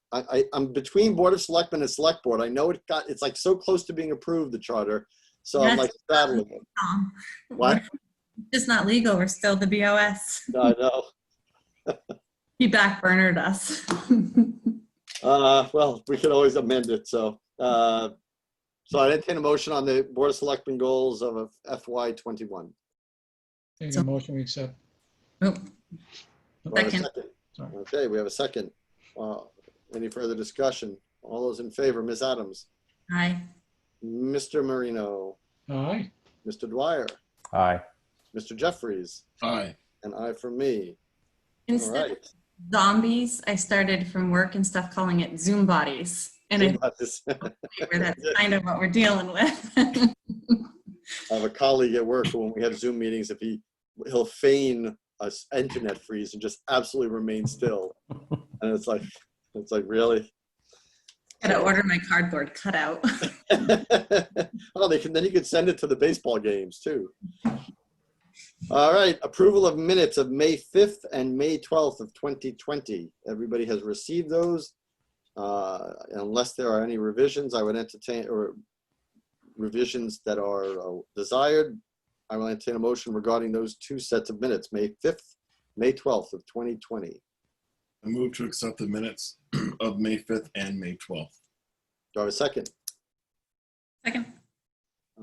I'm between Board of Selectmen and Select Board. I know it's like so close to being approved, the charter. So I'm like battling it. What? It's not legal. We're still the BOS. I know. He backburnered us. Well, we could always amend it, so. So I entertain a motion on the Board of Selectmen goals of FY21. Take a motion, we accept. Oh. Do I have a Second. Sorry. Okay, we have a second. Any further discussion? All those in favor, Ms. Adams, Aye. Mr. Marino, Aye. Mr. Dwyer, Aye. Mr. Jeffries, Aye. and I for me. All Instead right. of zombies, I started from work and stuff calling it Zoom bodies. And That's kind of what we're dealing with. I have a colleague at work who, when we have Zoom meetings, if he'll feign a internet freeze and just absolutely remain still. And it's like really? Gotta order my cardboard cutout. Oh, then you could send it to the baseball games too. All right, approval of minutes of May 5th and May 12th of 2020. Everybody has received those. Unless there are any revisions, I would entertain, or revisions that are desired, I will entertain a motion regarding those two sets of minutes, May 5th, May 12th of 2020. I move to accept the minutes of May 5th and May 12th. Do I have a second? Second.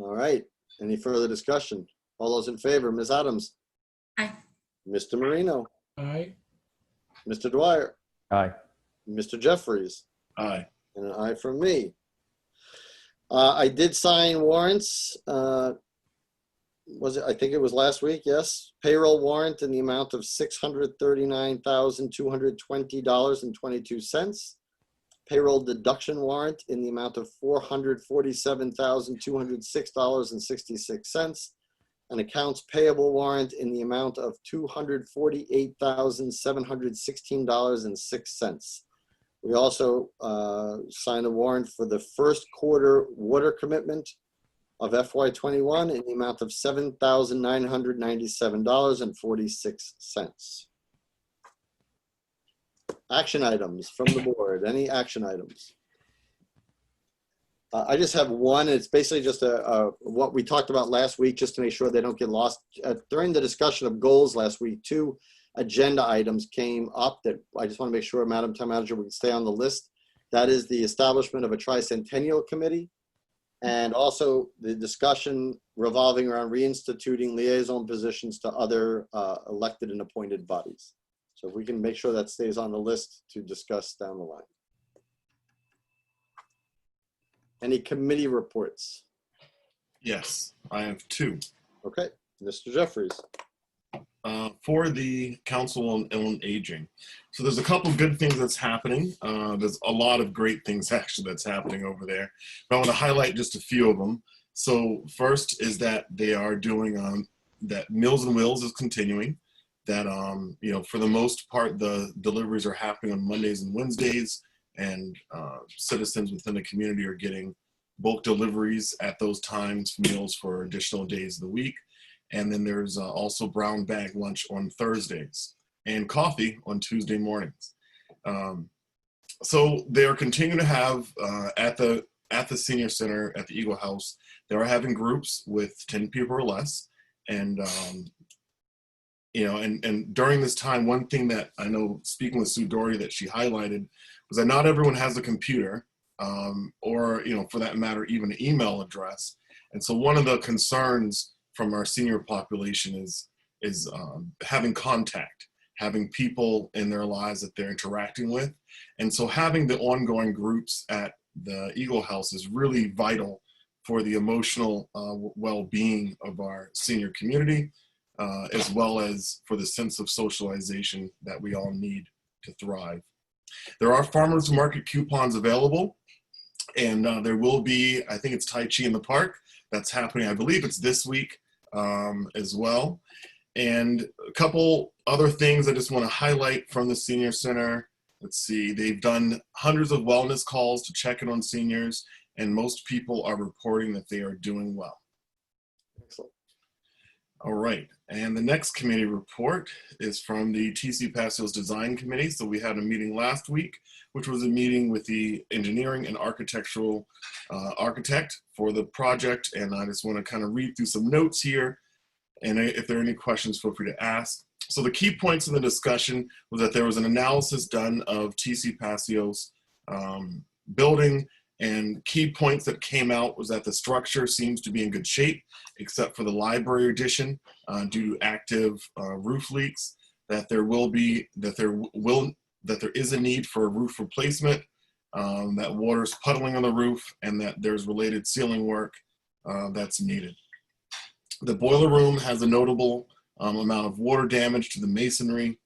All right, any further discussion? All those in favor, Ms. Adams? Aye. Mr. Marino? Aye. Mr. Dwyer? Aye. Mr. Jeffries? Aye. And an aye from me. I did sign warrants. Was it? I think it was last week. Yes. Payroll warrant in the amount of $639,220.22. Payroll deduction warrant in the amount of $447,206.66. An accounts payable warrant in the amount of $248,716.06. We also signed a warrant for the first quarter water commitment of FY21 in the amount of $7,997.46. Action items from the board. Any action items? I just have one. It's basically just what we talked about last week, just to make sure they don't get lost. During the discussion of goals last week, 2 agenda items came up that I just want to make sure, Madam Town Manager, we can stay on the list. That is the establishment of a tricentennial committee, and also the discussion revolving around reinstituting liaison positions to other elected and appointed bodies. So if we can make sure that stays on the list to discuss down the line. Any committee reports? Yes, I have 2. Okay, Mr. Jeffries. For the Council on Aging. So there's a couple good things that's happening. There's a lot of great things actually that's happening over there. But I want to highlight just a few of them. So first is that they are doing, that Meals and Wills is continuing. That, you know, for the most part, the deliveries are happening on Mondays and Wednesdays, and citizens within the community are getting bulk deliveries at those times, meals for additional days of the week. And then there's also brown bag lunch on Thursdays and coffee on Tuesday mornings. So they are continuing to have at the senior center at the Eagle House, they are having groups with 10 people or less. And, you know, and during this time, one thing that I know, speaking with Sue Dory, that she highlighted was that not everyone has a computer or, you know, for that matter, even an email address. And so one of the concerns from our senior population is having contact, having people in their lives that they're interacting with. And so having the ongoing groups at the Eagle House is really vital for the emotional well-being of our senior community, as well as for the sense of socialization that we all need to thrive. There are farmers market coupons available, and there will be, I think it's Tai Chi in the Park. That's happening, I believe it's this week as well. And a couple other things I just want to highlight from the Senior Center. Let's see, they've done hundreds of wellness calls to check in on seniors, and most people are reporting that they are doing well. Excellent. All right, and the next committee report is from the TC Passios Design Committee. So we had a meeting last week, which was a meeting with the engineering and architectural architect for the project. And I just want to kind of read through some notes here. And if there are any questions, feel free to ask. So the key points in the discussion was that there was an analysis done of TC Passios building, and key points that came out was that the structure seems to be in good shape, except for the library addition due to active roof leaks, that there is a need for a roof replacement, that water's puddling on the roof, and that there's related ceiling work that's needed. The boiler room has a notable amount of water damage to the masonry.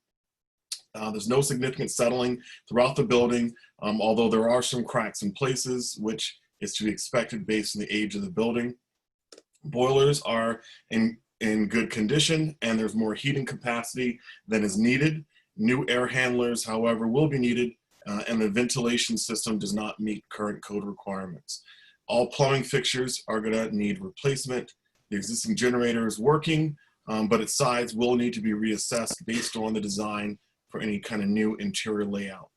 There's no significant settling throughout the building, although there are some cracks in places, which is to be expected based on the age of the building. Boilers are in good condition, and there's more heating capacity than is needed. New air handlers, however, will be needed, and the ventilation system does not meet current code requirements. All plumbing fixtures are going to need replacement. The existing generator is working, but its size will need to be reassessed based on the design for any kind of new interior layout.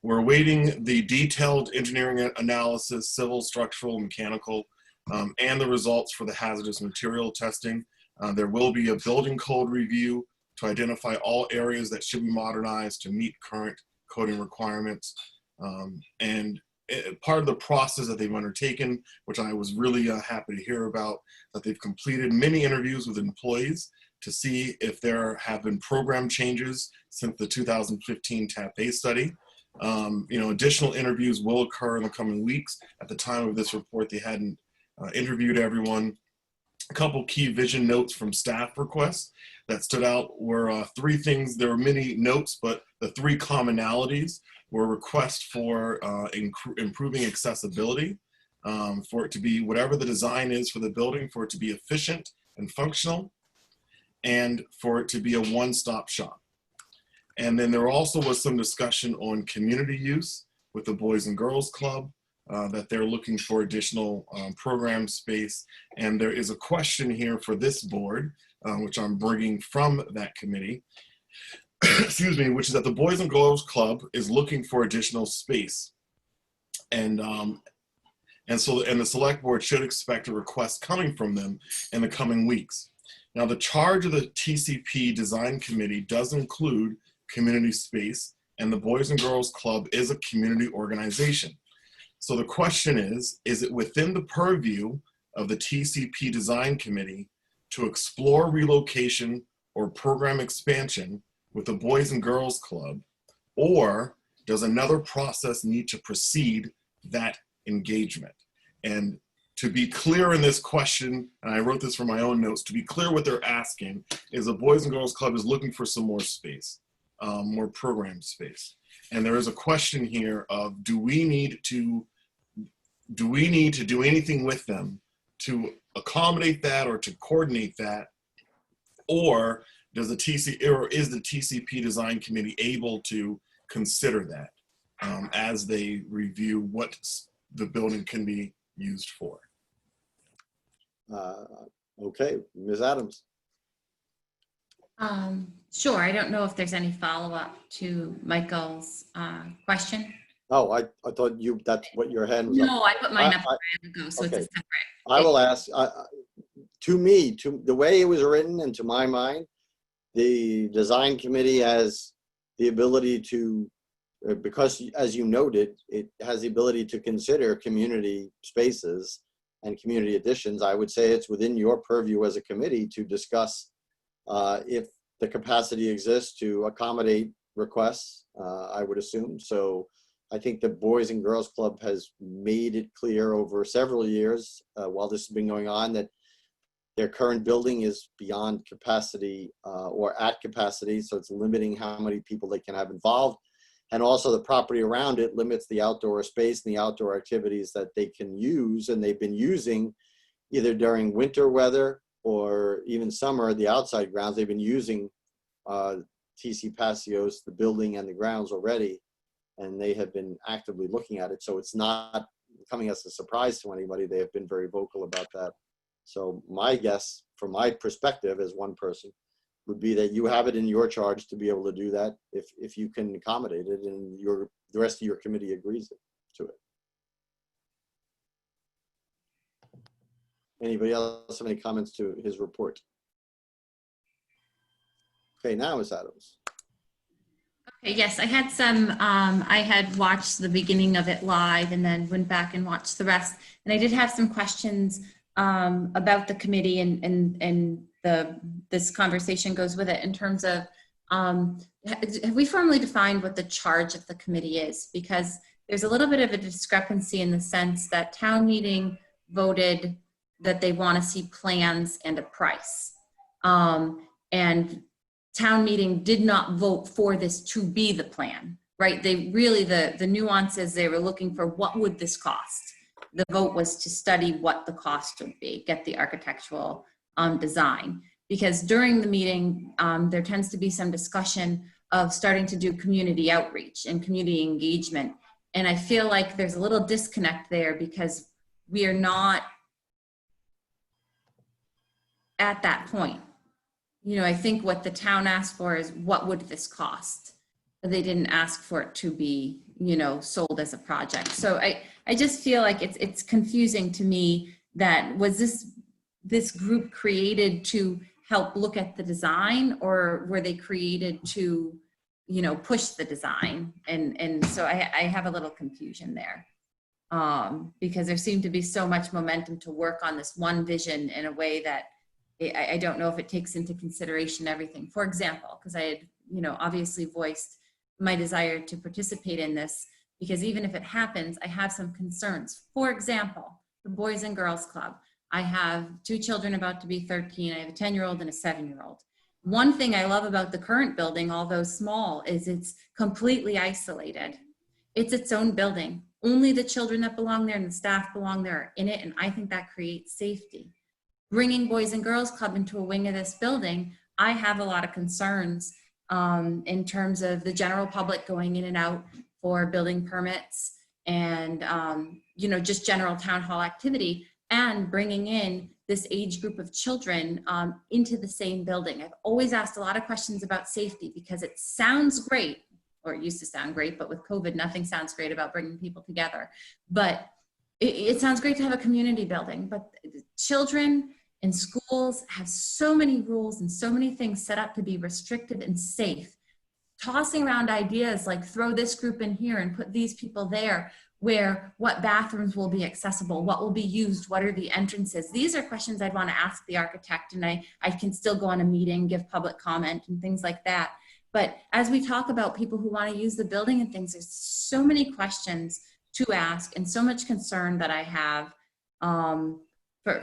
We're awaiting the detailed engineering analysis, civil, structural, mechanical, and the results for the hazardous material testing. There will be a building code review to identify all areas that should be modernized to meet current coding requirements. And part of the process that they've undertaken, which I was really happy to hear about, that they've completed many interviews with employees to see if there have been program changes since the 2015 TAP-A study. Additional interviews will occur in the coming weeks. At the time of this report, they hadn't interviewed everyone. A couple key vision notes from staff requests that stood out were three things. There were many notes, but the three commonalities were requests for improving accessibility, for it to be whatever the design is for the building, for it to be efficient and functional, and for it to be a one-stop shop. And then there also was some discussion on community use with the Boys and Girls Club, that they're looking for additional program space. And there is a question here for this board, which I'm bringing from that committee, excuse me, which is that the Boys and Girls Club is looking for additional space. And the select board should expect a request coming from them in the coming weeks. Now, the charge of the TCP Design Committee does include community space, and the Boys and Girls Club is a community organization. So the question is it within the purview of the TCP Design Committee to explore relocation or program expansion with the Boys and Girls Club, or does another process need to precede that engagement? And to be clear in this question, and I wrote this from my own notes, to be clear what they're asking is the Boys and Girls Club is looking for some more space, more program space. And there is a question here of, do we need to do anything with them to accommodate that or to coordinate that? Or is the TCP Design Committee able to consider that as they review what the building can be used for? Okay, Ms. Adams. Sure. I don't know if there's any follow-up to Michael's question. Oh, I thought that's what your hand was. No, I put mine up a while ago, so okay. it's a separate. I will ask, to me, the way it was written and to my mind, the design committee has the ability to, because as you noted, it has the ability to consider community spaces and community additions. I would say it's within your purview as a committee to discuss if the capacity exists to accommodate requests, I would assume. So I think the Boys and Girls Club has made it clear over several years while this has been going on that their current building is beyond capacity or at capacity, so it's limiting how many people they can have involved. And also the property around it limits the outdoor space and the outdoor activities that they can use, and they've been using either during winter weather or even summer, the outside grounds. They've been using TC Passios, the building and the grounds already, and they have been actively looking at it. So it's not coming as a surprise to anybody. They have been very vocal about that. So my guess, from my perspective as one person, would be that you have it in your charge to be able to do that if you can accommodate it and the rest of your committee agrees to it. Anybody else have any comments to his report? Okay, now Ms. Adams. Okay, yes, I had some, I had watched the beginning of it live and then went back and watched the rest. And I did have some questions about the committee and this conversation goes with it in terms of, have we formally defined what the charge of the committee is? Because there's a little bit of a discrepancy in the sense that town meeting voted that they want to see plans and a price. And town meeting did not vote for this to be the plan, right? They really, the nuances, they were looking for what would this cost? The vote was to study what the cost would be, get the architectural design. Because during the meeting, there tends to be some discussion of starting to do community outreach and community engagement. And I feel like there's a little disconnect there because we are not at that point. You know, I think what the town asked for is what would this cost? But they didn't ask for it to be, you know, sold as a project. So I just feel like it's confusing to me that was this group created to help look at the design, or were they created to, you know, push the design? And so I have a little confusion there because there seemed to be so much momentum to work on this one vision in a way that I don't know if it takes into consideration everything. For example, because I had, you know, obviously voiced my desire to participate in this, because even if it happens, I have some concerns. For example, the Boys and Girls Club. I have 2 children about to be 13. I have a 10-year-old and a 7-year-old. One thing I love about the current building, although small, is it's completely isolated. It's its own building. Only the children that belong there and the staff belong there are in it, and I think that creates safety. Bringing Boys and Girls Club into a wing of this building, I have a lot of concerns in terms of the general public going in and out for building permits and, you know, just general town hall activity, and bringing in this age group of children into the same building. I've always asked a lot of questions about safety because it sounds great, or it used to sound great, but with COVID, nothing sounds great about bringing people together. But it sounds great to have a community building, but children in schools have so many rules and so many things set up to be restricted and safe. Tossing around ideas like throw this group in here and put these people there, where what bathrooms will be accessible, what will be used, what are the entrances? These are questions I'd want to ask the architect, and I can still go on a meeting, give public comment and things like that. But as we talk about people who want to use the building and things, there's so many questions to ask and so much concern that I have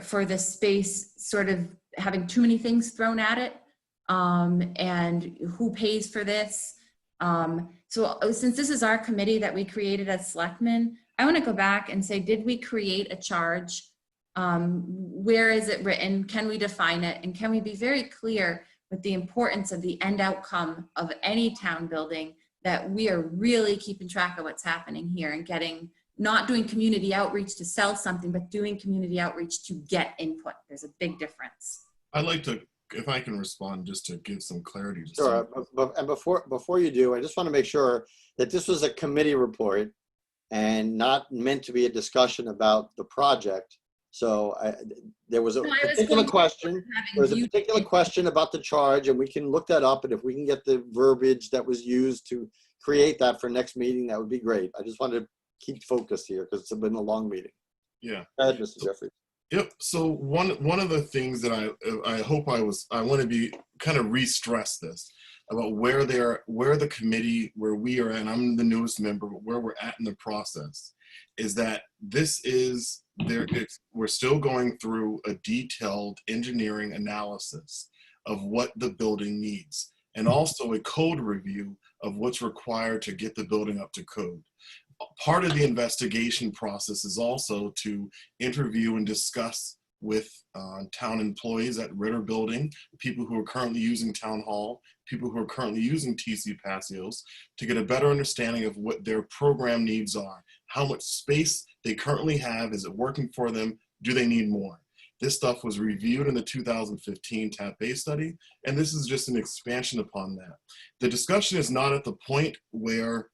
for this space sort of having too many things thrown at it, and who pays for this. So since this is our committee that we created as selectmen, I want to go back and say, did we create a charge? Where is it written? Can we define it? And can we be very clear with the importance of the end outcome of any town building, that we are really keeping track of what's happening here and getting, not doing community outreach to sell something, but doing community outreach to get input. There's a big difference. I'd like to, if I can respond, just to give some clarity. To sure. And before you do, I just want to make sure that this was a committee report and not meant to be a discussion about the project. So there was a particular question. There was a particular question about the charge, and we can look that up. And if we can get the verbiage that was used to create that for next meeting, that would be great. I just wanted to keep focused here because it's been a long meeting. Yeah. Go ahead, Mr. Jeffries. Yep. So one of the things that I want to be kind of re-stress this about where the committee, where we are at, and I'm the newest member, but where we're at in the process is that we're still going through a detailed engineering analysis of what the building needs, and also a code review of what's required to get the building up to code. Part of the investigation process is also to interview and discuss with town employees at Ritter Building, people who are currently using Town Hall, people who are currently using TC Passios, to get a better understanding of what their program needs are, how much space they currently have? Is it working for them? Do they need more? This stuff was reviewed in the 2015 TAP-A study, and this is just an expansion upon that. The discussion is not at the point where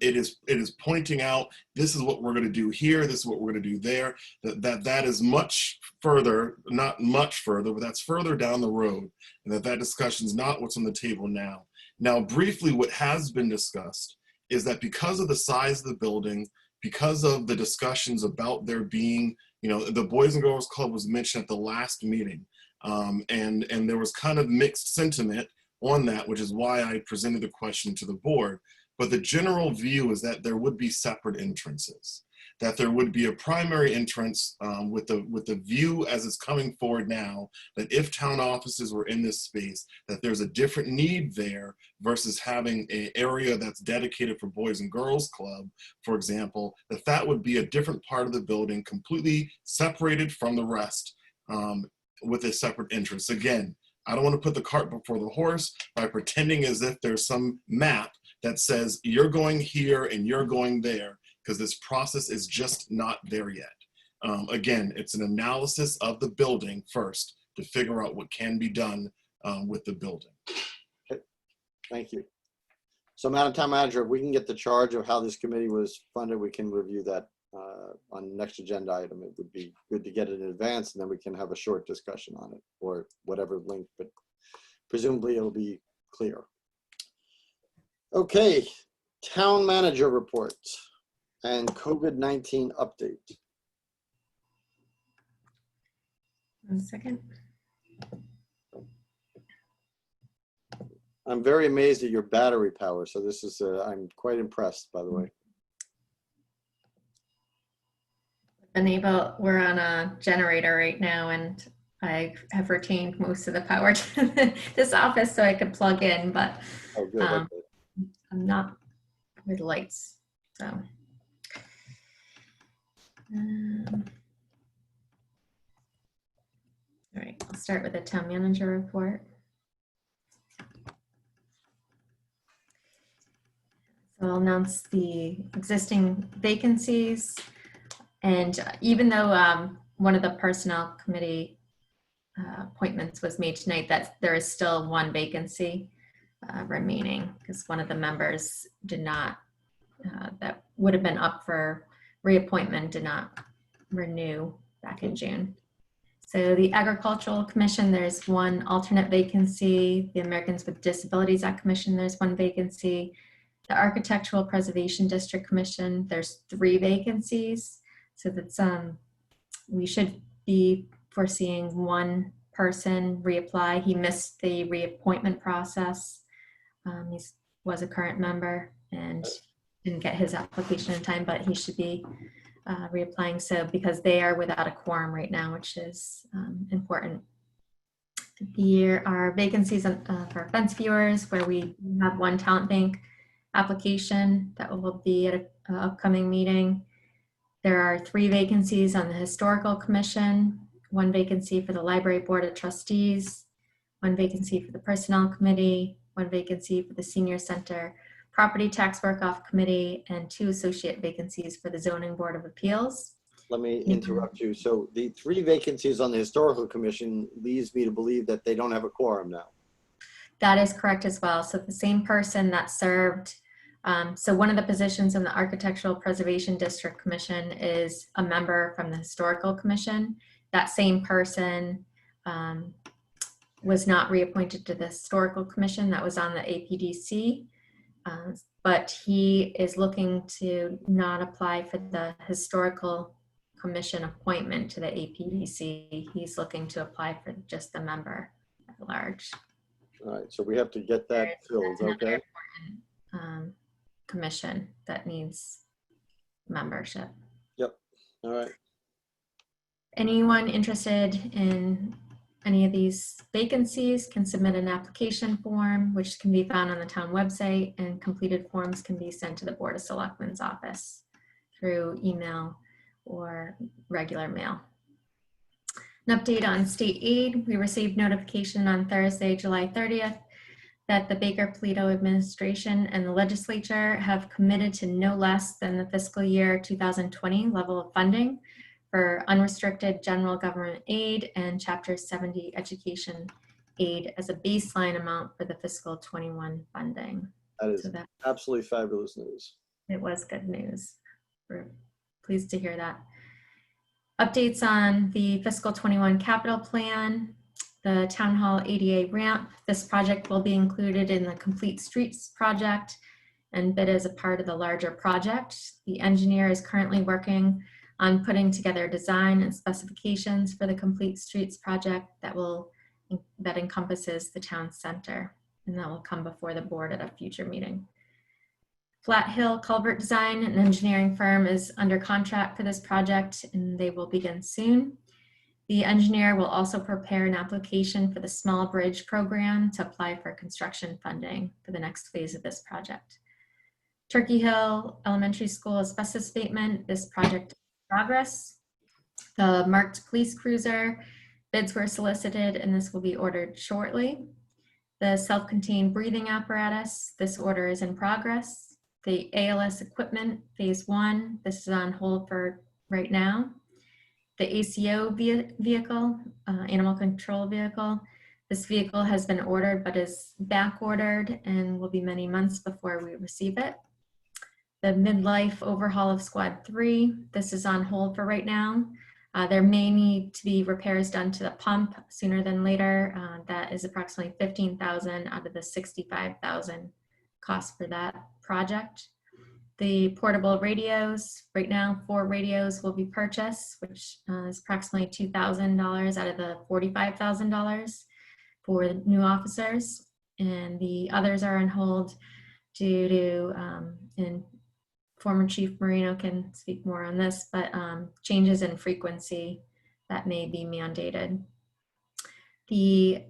it is pointing out, this is what we're going to do here, this is what we're going to do there. That is much further, not much further, but that's further down the road, and that discussion is not what's on the table now. Now, briefly, what has been discussed is that because of the size of the building, because of the discussions about there being, you know, the Boys and Girls Club was mentioned at the last meeting, and there was kind of mixed sentiment on that, which is why I presented the question to the board. But the general view is that there would be separate entrances, that there would be a primary entrance with the view as it's coming forward now, that if town offices were in this space, that there's a different need there versus having an area that's dedicated for Boys and Girls Club, for example, that would be a different part of the building, completely separated from the rest with a separate entrance. Again, I don't want to put the cart before the horse by pretending as if there's some map that says you're going here and you're going there, because this process is just not there yet. Again, it's an analysis of the building first to figure out what can be done with the building. Okay. Thank you. So Madam Town Manager, if we can get the charge of how this committee was funded, we can review that on the next agenda item. It would be good to get it in advance, and then we can have a short discussion on it or whatever link, but presumably it'll be clear. Okay, town manager reports and COVID-19 update. 1 second. I'm very amazed at your battery power. So this is, I'm quite impressed, by the way. We're on a generator right now, and I have retained most of the power to this office so I could plug in, but oh, good, okay. I'm not with lights, so. All right, I'll start with the town manager report. So I'll announce the existing vacancies. And even though one of the personnel committee appointments was made tonight, that there is still one vacancy remaining, because one of the members did not, that would have been up for reappointment, did not renew back in June. So the Agricultural Commission, there's one alternate vacancy. The Americans with Disabilities Act Commission, there's one vacancy. The Architectural Preservation District Commission, there's 3 vacancies. So that's, we should be foreseeing one person reapply. He missed the reappointment process. He was a current member and didn't get his application in time, but he should be reapplying. So because they are without a quorum right now, which is important. Here are vacancies for fence viewers, where we have one talent bank application that will be at an upcoming meeting. There are 3 vacancies on the Historical Commission, 1 vacancy for the Library Board of Trustees, 1 vacancy for the Personnel Committee, 1 vacancy for the Senior Center Property Tax Work-Off Committee, and 2 associate vacancies for the Zoning Board of Appeals. Let me interrupt you. So the 3 vacancies on the Historical Commission leads me to believe that they don't have a quorum now. That is correct as well. So the same person that served, so one of the positions in the Architectural Preservation District Commission is a member from the Historical Commission. That same person was not reappointed to the Historical Commission. That was on the APDC, but he is looking to not apply for the Historical Commission appointment to the APDC. He's looking to apply for just the member at large. All right, so we have to get that filled, okay? Commission that needs membership. Yep, all right. Anyone interested in any of these vacancies can submit an application form, which can be found on the town website, and completed forms can be sent to the Board of Selectmen's office through email or regular mail. An update on state aid. We received notification on Thursday, July 30th, that the Baker-Polito administration and the legislature have committed to no less than the fiscal year 2020 level of funding for unrestricted general government aid and Chapter 70 education aid as a baseline amount for the fiscal 21 funding. That is So that absolutely fabulous news. it was good news. We're pleased to hear that. Updates on the fiscal 21 capital plan, the Town Hall ADA ramp. This project will be included in the Complete Streets project and bid as a part of the larger project. The engineer is currently working on putting together design and specifications for the Complete Streets project that encompasses the town center, and that will come before the board at a future meeting. Flat Hill Culvert Design, an engineering firm, is under contract for this project, and they will begin soon. The engineer will also prepare an application for the Small Bridge Program to apply for construction funding for the next phase of this project. Turkey Hill Elementary School asbestos abatement. This project is in progress. The marked police cruiser, bids were solicited, and this will be ordered shortly. The self-contained breathing apparatus, this order is in progress. The ALS equipment, phase 1, this is on hold for right now. The ACO vehicle, animal control vehicle, this vehicle has been ordered but is back ordered and will be many months before we receive it. The midlife overhaul of Squad 3, this is on hold for right now. There may need to be repairs done to the pump sooner than later. That is approximately $15,000 out of the $65,000 cost for that project. The portable radios, right now 4 radios will be purchased, which is approximately $2,000 out of the $45,000 for the new officers. And the others are on hold due to, and former Chief Marino can speak more on this, but changes in frequency that may be mandated. The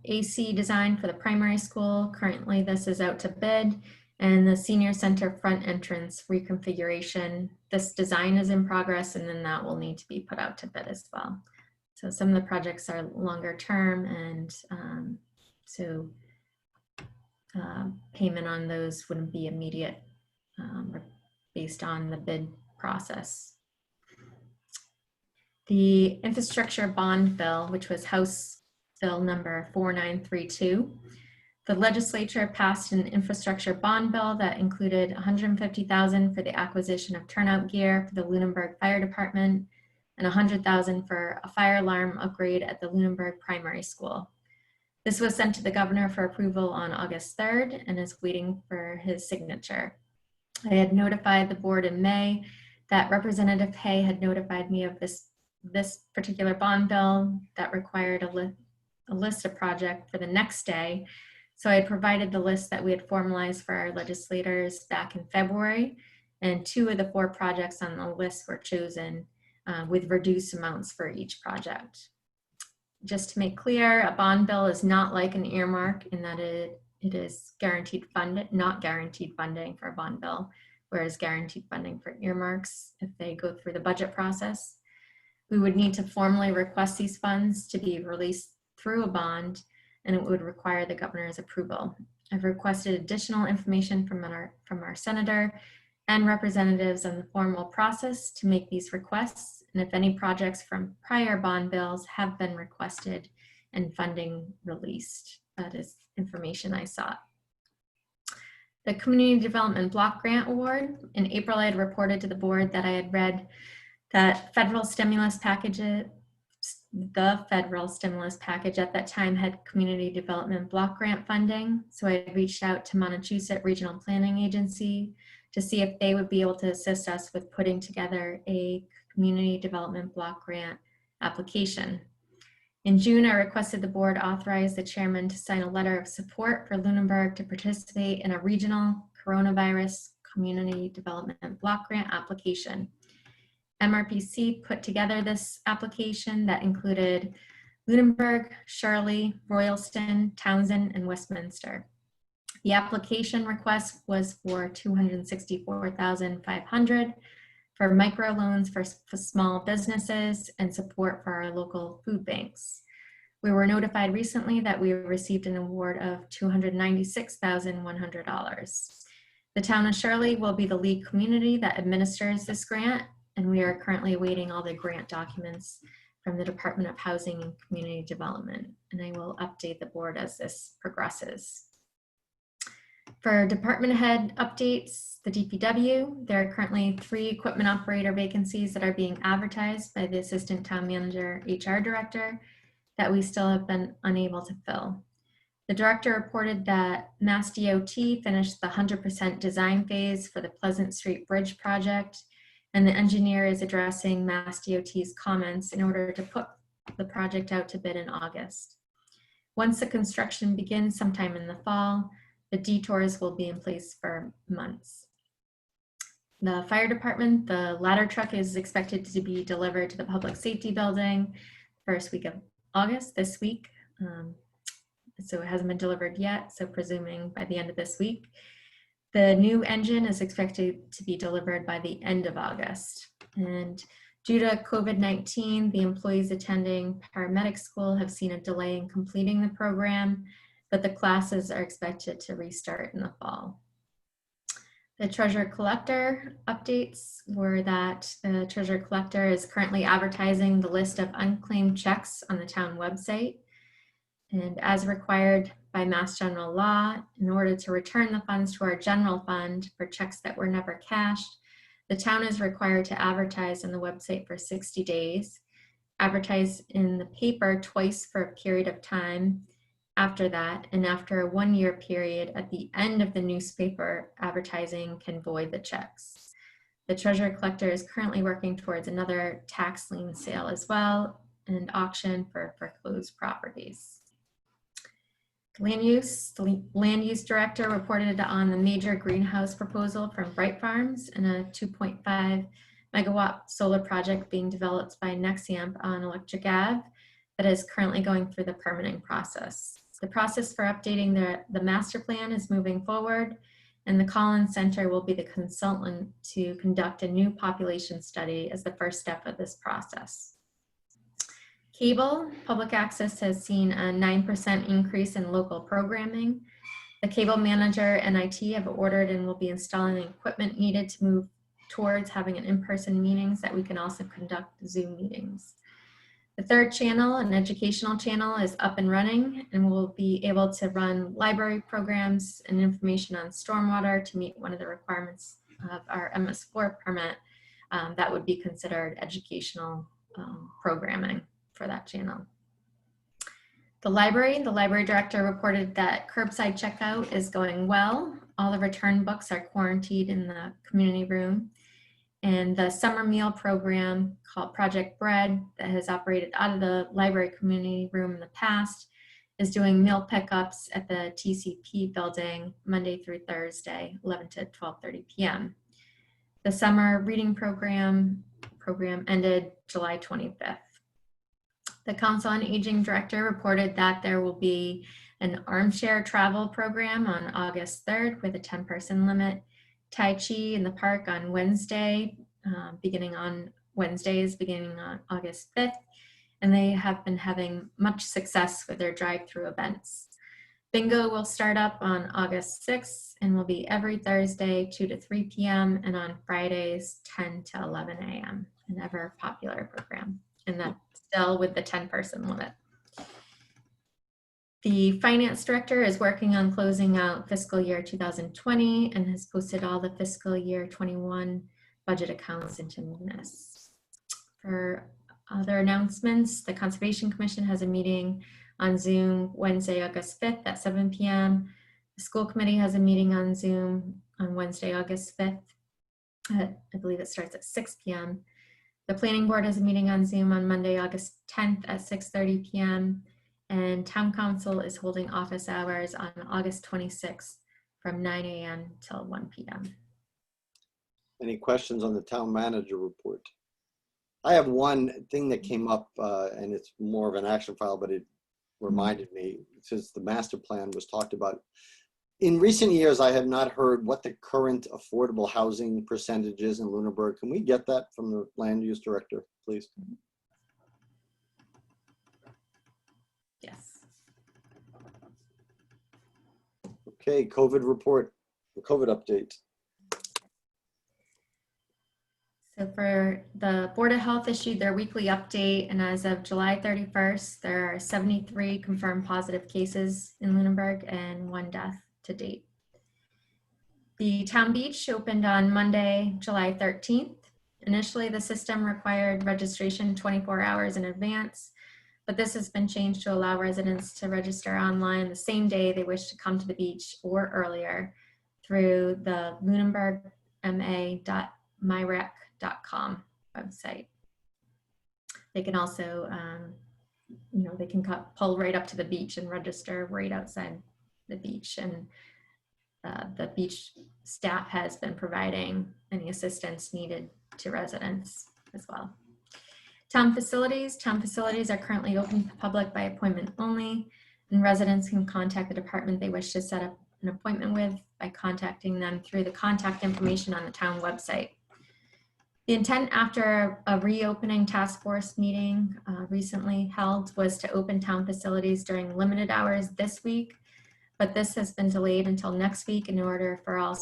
AC design for the primary school, currently this is out to bid, and the senior center front entrance reconfiguration, this design is in progress, and then that will need to be put out to bid as well. So some of the projects are longer term, and so payment on those wouldn't be immediate based on the bid process. The infrastructure bond bill, which was House Bill number 4932, the legislature passed an infrastructure bond bill that included $150,000 for the acquisition of turnout gear for the Lunenburg Fire Department and $100,000 for a fire alarm upgrade at the Lunenburg Primary School. This was sent to the governor for approval on August 3rd and is waiting for his signature. I had notified the board in May that Representative Hay had notified me of this particular bond bill that required a list of projects for the next day. So I had provided the list that we had formalized for our legislators back in February, and 2 of the 4 projects on the list were chosen with reduced amounts for each project. Just to make clear, a bond bill is not like an earmark in that it is guaranteed funded, not guaranteed funding for a bond bill, whereas guaranteed funding for earmarks, if they go through the budget process. We would need to formally request these funds to be released through a bond, and it would require the governor's approval. I've requested additional information from our senator and representatives on the formal process to make these requests, and if any projects from prior bond bills have been requested and funding released. That is information I sought. The Community Development Block Grant Award. In April, I had reported to the board that I had read that federal stimulus packages, the federal stimulus package at that time had community development block grant funding. So I reached out to Montechusett Regional Planning Agency to see if they would be able to assist us with putting together a community development block grant application. In June, I requested the board authorize the chairman to sign a letter of support for Lunenburg to participate in a regional coronavirus community development block grant application. MRPC put together this application that included Lunenburg, Shirley, Royalston, Townsend, and Westminster. The application request was for $264,500 for microloans for small businesses and support for our local food banks. We were notified recently that we received an award of $296,100. The town of Shirley will be the lead community that administers this grant, and we are currently awaiting all the grant documents from the Department of Housing and Community Development, and I will update the board as this progresses. For department head updates, the DPW, there are currently 3 equipment operator vacancies that are being advertised by the Assistant Town Manager, HR Director, that we still have been unable to fill. The director reported that Mass DOT finished the 100% design phase for the Pleasant Street Bridge project, and the engineer is addressing Mass DOT's comments in order to put the project out to bid in August. Once the construction begins sometime in the fall, the detours will be in place for months. The fire department, the ladder truck is expected to be delivered to the public safety building first week of August, this week. So it hasn't been delivered yet, so presuming by the end of this week. The new engine is expected to be delivered by the end of August. And due to COVID-19, the employees attending paramedic school have seen a delay in completing the program, but the classes are expected to restart in the fall. The treasurer collector updates were that the treasurer collector is currently advertising the list of unclaimed checks on the town website. And as required by Mass General Law, in order to return the funds to our general fund for checks that were never cashed, the town is required to advertise on the website for 60 days, advertise in the paper twice for a period of time after that, and after a 1-year period at the end of the newspaper, advertising can void the checks. The treasurer collector is currently working towards another tax lien sale as well, and auction for foreclosed properties. The land use director reported on the major greenhouse proposal from Bright Farms and a 2.5 megawatt solar project being developed by Nexamp on Electric Ave that is currently going through the permitting process. The process for updating the master plan is moving forward, and the Collins Center will be the consultant to conduct a new population study as the first step of this process. Cable, public access has seen a 9% increase in local programming. The cable manager and IT have ordered and will be installing the equipment needed to move towards having an in-person meetings that we can also conduct Zoom meetings. The third channel, an educational channel, is up and running and will be able to run library programs and information on stormwater to meet one of the requirements of our MS4 permit that would be considered educational programming for that channel. The library director reported that curbside checkout is going well. All the return books are quarantined in the community room. And the summer meal program called Project Bread that has operated out of the library community room in the past is doing meal pickups at the TCP building Monday through Thursday, 11 to 12:30 p.m. The summer reading program ended July 25th. The Council on Aging director reported that there will be an armchair travel program on August 3rd with a 10-person limit. Tai Chi in the park on Wednesday, beginning on August 5th, and they have been having much success with their drive-through events. Bingo will start up on August 6th and will be every Thursday 2 to 3 p.m. and on Fridays 10 to 11 a.m. An ever popular program, and that's still with the 10-person limit. The finance director is working on closing out fiscal year 2020 and has posted all the fiscal year 21 budget accounts into Munis. For other announcements, the Conservation Commission has a meeting on Zoom Wednesday, August 5th at 7 p.m. The school committee has a meeting on Zoom on Wednesday, August 5th. I believe it starts at 6 p.m. The planning board has a meeting on Zoom on Monday, August 10th at 6:30 p.m. And town council is holding office hours on August 26th from 9 a.m. till 1 p.m. Any questions on the town manager report? I have one thing that came up, and it's more of an action file, but it reminded me, since the master plan was talked about. In recent years, I have not heard what the current affordable housing percentage is in Lunenburg. Can we get that from the land use director, please? Okay, COVID report, the COVID update. So for the Board of Health issued their weekly update, and as of July 31st, there are 73 confirmed positive cases in Lunenburg and 1 death to date. The town beach opened on Monday, July 13th. Initially, the system required registration 24 hours in advance, but this has been changed to allow residents to register online the same day they wish to come to the beach or earlier through the lunenburgma.myrec.com website. They can also, they can pull right up to the beach and register right outside the beach. And the beach staff has been providing any assistance needed to residents as well. Town facilities are currently open to the public by appointment only, and residents can contact the department they wish to set up an appointment with by contacting them through the contact information on the town website. The intent after a reopening task force meeting recently held was to open town facilities during limited hours this week, but this has been delayed until next week in order for all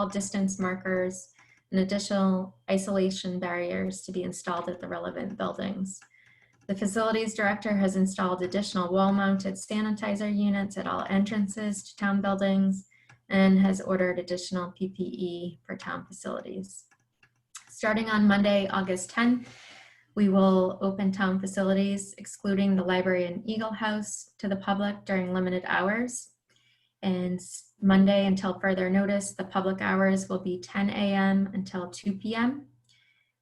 distance markers and additional isolation barriers to be installed at the relevant buildings. The facilities director has installed additional wall-mounted sanitizer units at all entrances to town buildings and has ordered additional PPE for town facilities. Starting on Monday, August 10th, we will open town facilities, excluding the library and Eagle House, to the public during limited hours. And Monday, until further notice, the public hours will be 10 a.m. until 2 p.m.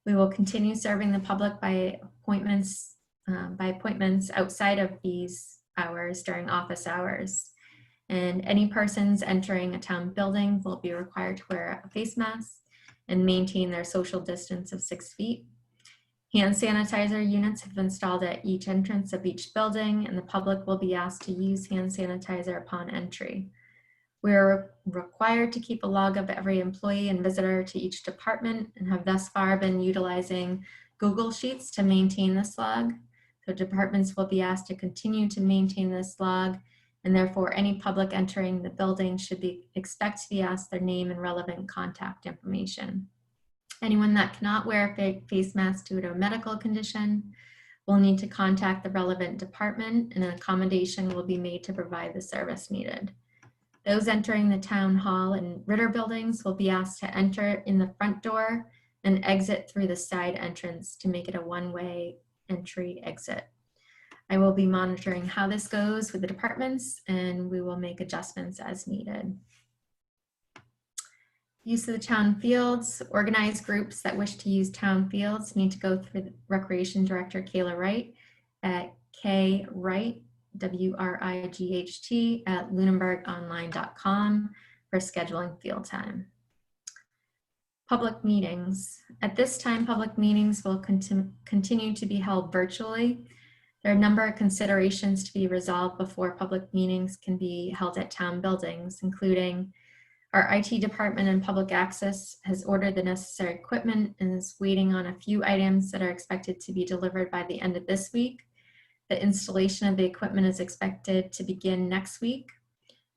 We will continue serving the public by appointments outside of these hours during office hours. And any persons entering a town building will be required to wear a face mask and maintain their social distance of 6 feet. Hand sanitizer units have been installed at each entrance of each building, and the public will be asked to use hand sanitizer upon entry. We are required to keep a log of every employee and visitor to each department and have thus far been utilizing Google Sheets to maintain this log. So departments will be asked to continue to maintain this log, and therefore any public entering the building should expect to be asked their name and relevant contact information. Anyone that cannot wear a face mask due to a medical condition will need to contact the relevant department, and an accommodation will be made to provide the service needed. Those entering the town hall and Ritter buildings will be asked to enter in the front door and exit through the side entrance to make it a one-way entry exit. I will be monitoring how this goes with the departments, and we will make adjustments as needed. Use of the town fields. Organized groups that wish to use town fields need to go through the Recreation Director Kayla Wright at kwright, WRIGHT, at lunenburgonline.com for scheduling field time. Public meetings. At this time, public meetings will continue to be held virtually. There are a number of considerations to be resolved before public meetings can be held at town buildings, including our IT department and public access has ordered the necessary equipment and is waiting on a few items that are expected to be delivered by the end of this week. The installation of the equipment is expected to begin next week.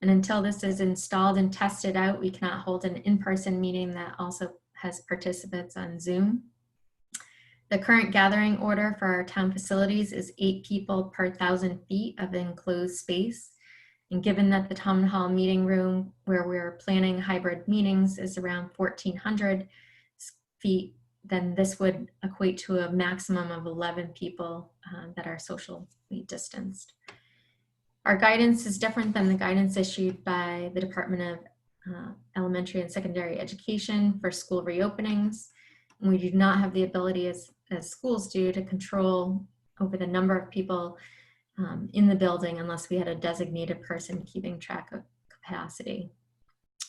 And until this is installed and tested out, we cannot hold an in-person meeting that also has participants on Zoom. The current gathering order for our town facilities is 8 people per 1,000 feet of enclosed space. And given that the town hall meeting room where we're planning hybrid meetings is around 1,400 feet, then this would equate to a maximum of 11 people that are socially distanced. Our guidance is different than the guidance issued by the Department of Elementary and Secondary Education for school reopenings. And we do not have the ability as schools do to control over the number of people in the building unless we had a designated person keeping track of capacity.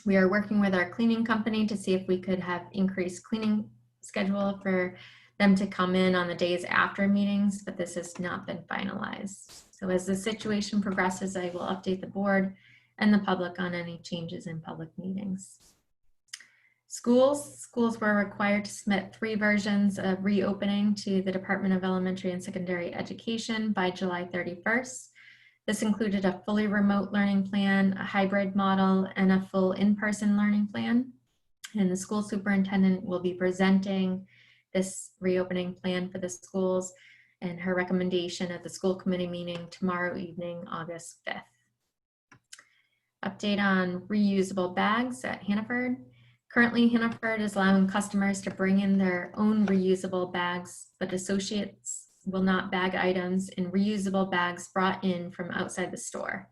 We are working with our cleaning company to see if we could have increased cleaning schedule for them to come in on the days after meetings, but this has not been finalized. So as the situation progresses, I will update the board and the public on any changes in public meetings. Schools were required to submit 3 versions of reopening to the Department of Elementary and Secondary Education by July 31st. This included a fully remote learning plan, a hybrid model, and a full in-person learning plan. And the school superintendent will be presenting this reopening plan for the schools and her recommendation at the school committee meeting tomorrow evening, August 5th. Update on reusable bags at Hannaford. Currently, Hannaford is allowing customers to bring in their own reusable bags, but associates will not bag items in reusable bags brought in from outside the store.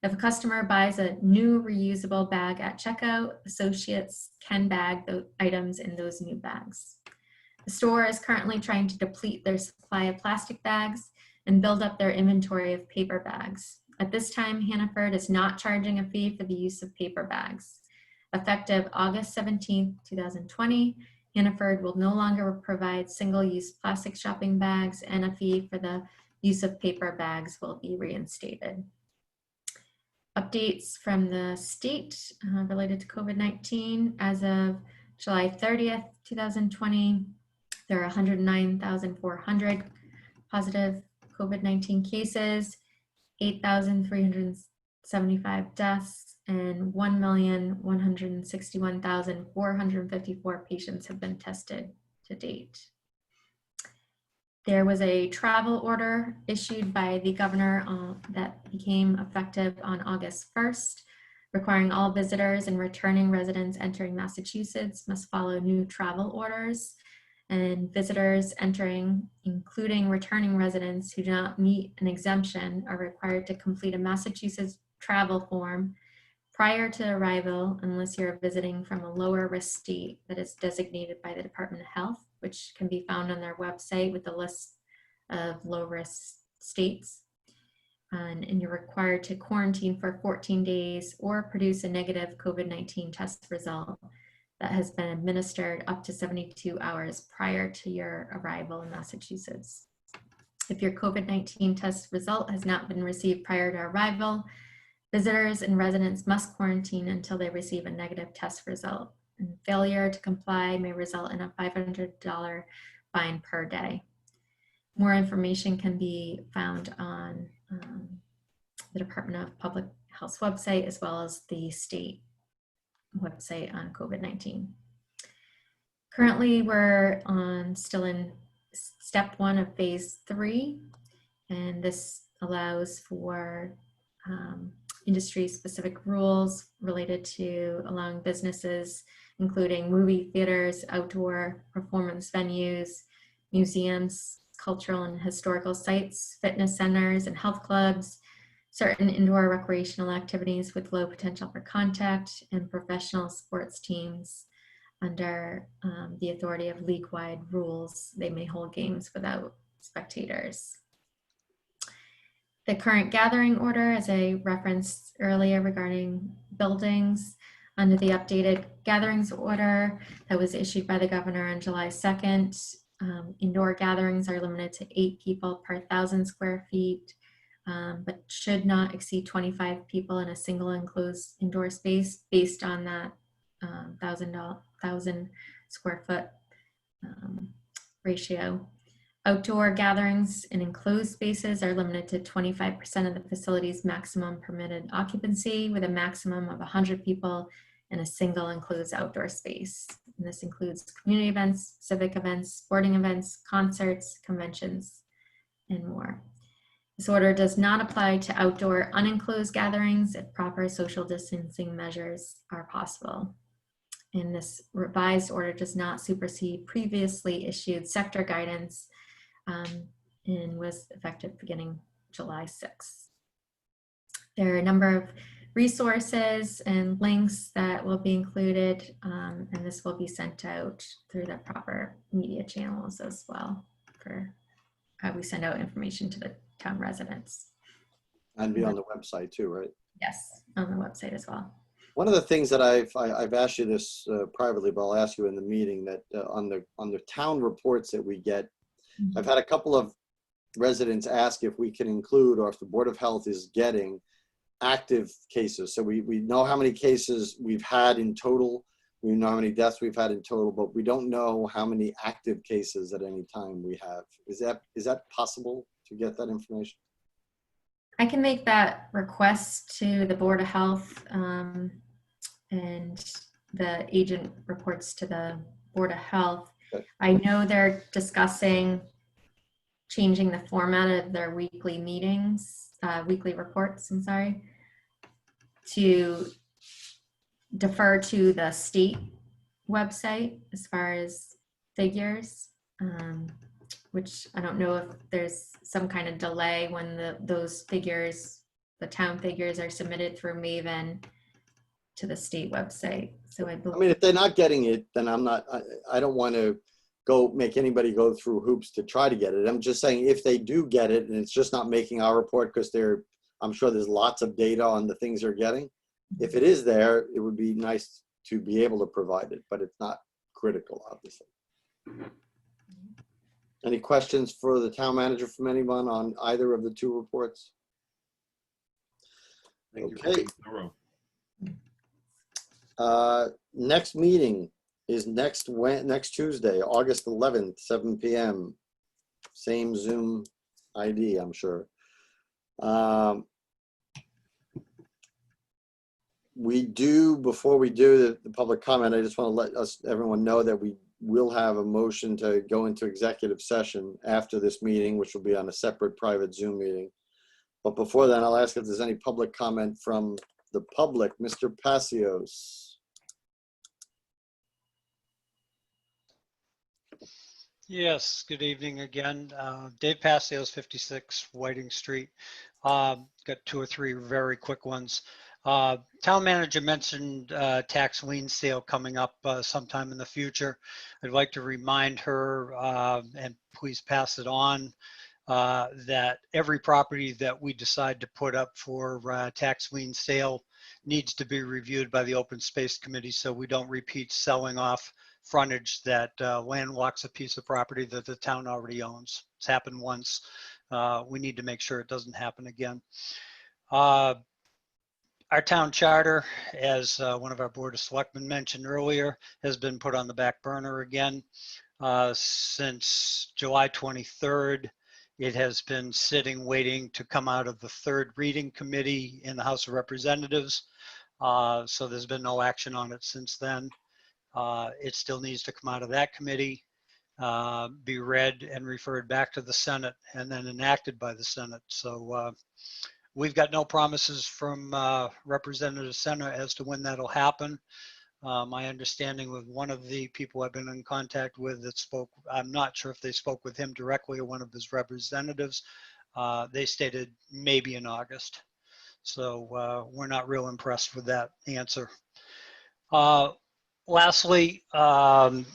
If a customer buys a new reusable bag at checkout, associates can bag the items in those new bags. The store is currently trying to deplete their supply of plastic bags and build up their inventory of paper bags. At this time, Hannaford is not charging a fee for the use of paper bags. Effective August 17, 2020, Hannaford will no longer provide single-use plastic shopping bags, and a fee for the use of paper bags will be reinstated. Updates from the state related to COVID-19. As of July 30th, 2020, there are 109,400 positive COVID-19 cases, 8,375 deaths, and 1,161,454 patients have been tested to date. There was a travel order issued by the governor that became effective on August 1st, requiring all visitors and returning residents entering Massachusetts must follow new travel orders, and visitors entering, including returning residents who do not meet an exemption, are required to complete a Massachusetts travel form prior to arrival unless you're visiting from a lower risk state that is designated by the Department of Health, which can be found on their website with a list of low risk states. And you're required to quarantine for 14 days or produce a negative COVID-19 test result that has been administered up to 72 hours prior to your arrival in Massachusetts. If your COVID-19 test result has not been received prior to arrival, visitors and residents must quarantine until they receive a negative test result. And failure to comply may result in a $500 fine per day. More information can be found on the Department of Public Health's website, as well as the state website on COVID-19. Currently, we're still in step 1 of phase 3, and this allows for industry-specific rules related to allowing businesses, including movie theaters, outdoor performance venues, museums, cultural and historical sites, fitness centers and health clubs, certain indoor recreational activities with low potential for contact, and professional sports teams under the authority of league-wide rules. They may hold games without spectators. The current gathering order, as I referenced earlier regarding buildings, under the updated gatherings order that was issued by the governor on July 2nd, indoor gatherings are limited to 8 people per 1,000 square feet, but should not exceed 25 people in a single enclosed indoor space based on that 1,000 square foot ratio. Outdoor gatherings in enclosed spaces are limited to 25% of the facility's maximum permitted occupancy, with a maximum of 100 people in a single enclosed outdoor space. And this includes community events, civic events, sporting events, concerts, conventions, and more. This order does not apply to outdoor unenclosed gatherings if proper social distancing measures are possible. And this revised order does not supersede previously issued sector guidance and was effective beginning July 6th. There are a number of resources and links that will be included, and this will be sent out through the proper media channels as well for how we send out information to the town residents. And be on the website too, right? Yes, on the website as well. One of the things that I've asked you this privately, but I'll ask you in the meeting, that on the town reports that we get, I've had a couple of residents ask if we can include, or if the Board of Health is getting active cases. So we know how many cases we've had in total. We know how many deaths we've had in total, but we don't know how many active cases at any time we have. Is that possible to get that information? I can make that request to the Board of Health, and the agent reports to the Board of Health. I know they're discussing changing the format of their weekly meetings, weekly reports, I'm sorry, to defer to the state website as far as figures, which I don't know if there's some kind of delay when those figures, the town figures, are submitted through Maven to the state website. So I mean, if they're not getting it, then I don't want to make anybody go through hoops to try to get it. I'm just saying if they do get it and it's just not making our report because I'm sure there's lots of data on the things they're getting. If it is there, it would be nice to be able to provide it, but it's not critical, obviously. Any questions for the town manager from anyone on either of the two reports? Okay. Next meeting is next Tuesday, August 11th, 7 p.m. Same Zoom ID, I'm sure. Before we do the public comment, I just want to let everyone know that we will have a motion to go into executive session after this meeting, which will be on a separate private Zoom meeting. But before that, I'll ask if there's any public comment from the public. Mr. Passios. Yes, good evening again. Dave Passios, 56 Whiting Street. Got 2 or 3 very quick ones. Town manager mentioned tax lien sale coming up sometime in the future. I'd like to remind her, and please pass it on, that every property that we decide to put up for tax lien sale needs to be reviewed by the Open Space Committee so we don't repeat selling off frontage that landlocks a piece of property that the town already owns. It's happened once. We need to make sure it doesn't happen again. Our town charter, as one of our Board of Selectmen mentioned earlier, has been put on the back burner again. Since July 23rd, it has been sitting waiting to come out of the 3rd reading committee in the House of Representatives. So there's been no action on it since then. It still needs to come out of that committee, be read and referred back to the Senate and then enacted by the Senate. So we've got no promises from Representative Center as to when that'll happen. My understanding with one of the people I've been in contact with that spoke, I'm not sure if they spoke with him directly or one of his representatives, they stated maybe in August. So we're not real impressed with that answer. Lastly, one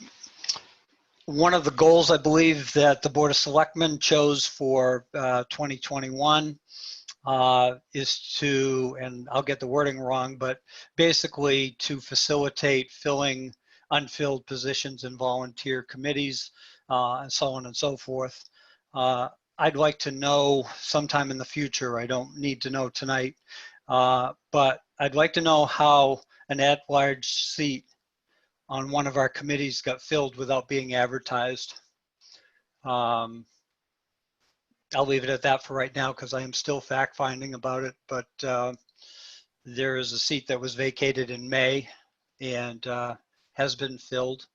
of the goals I believe that the Board of Selectmen chose for 2021 is to, and I'll get the wording wrong, but basically to facilitate filling unfilled positions in volunteer committees and so on and so forth. I'd like to know sometime in the future, I don't need to know tonight, but I'd like to know how an at-large seat on one of our committees got filled without being advertised. I'll leave it at that for right now because I am still fact finding about it, but there is a seat that was vacated in May and has been filled,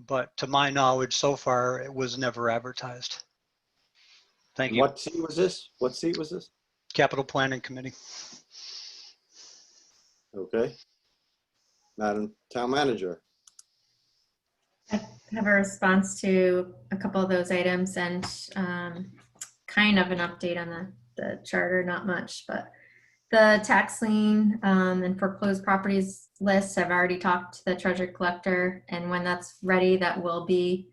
but to my knowledge so far it was never advertised. Thank you. What seat was this? What seat was this? Capital Planning Committee. Okay. Madam Town Manager. I have a response to a couple of those items and kind of an update on the charter, not much, but the tax lien and foreclosed properties lists, I've already talked to the treasurer collector, and when that's ready, that will be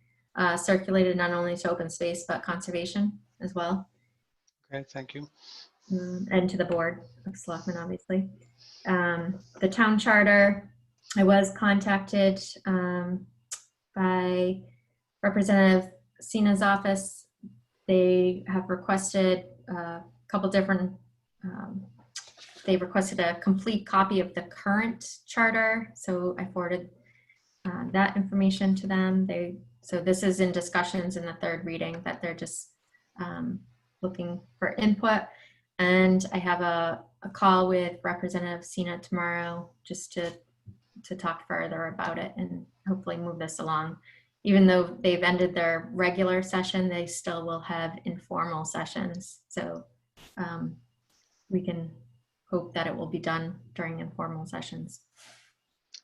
circulated not only to open space, but conservation as well. Okay, thank you. And to the Board of Selectmen, obviously. The town charter, I was contacted by Representative Sina's office. They have requested a couple different, they requested a complete copy of the current charter. So I forwarded that information to them. So this is in discussions in the 3rd reading that they're just looking for input. And I have a call with Representative Sina tomorrow just to talk further about it and hopefully move this along. Even though they've ended their regular session, they still will have informal sessions. So we can hope that it will be done during informal sessions.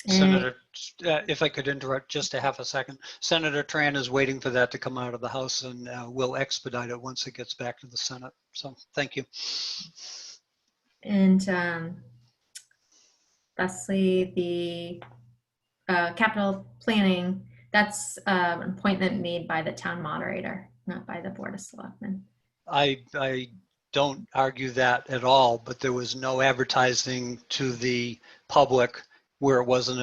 Senator, if I could interrupt just a half a second. Senator Tran is waiting for that to come out of the House, and we'll expedite it once it gets back to the Senate. So thank you. And lastly, the capital planning, that's an appointment made by the town moderator, not by the Board of Selectmen. I don't argue that at all, but there was no advertising to the public where it was an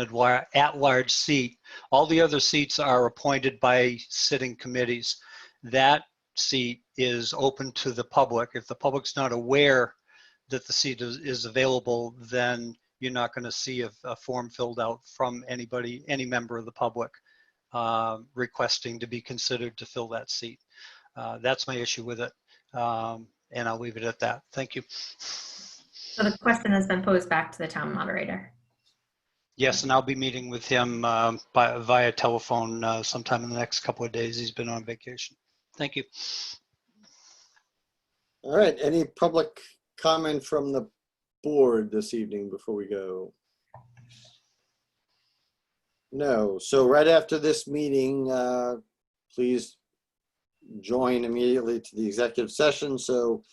at-large seat. All the other seats are appointed by sitting committees. That seat is open to the public. If the public's not aware that the seat is available, then you're not going to see a form filled out from anybody, any member of the public requesting to be considered to fill that seat. That's my issue with it. And I'll leave it at that. Thank you. So the question has been posed back to the town moderator. Yes, and I'll be meeting with him via telephone sometime in the next couple of days. He's been on vacation. Thank you. All right, any public comment from the board this evening before we go? No, so right after this meeting, please join immediately to the executive session. So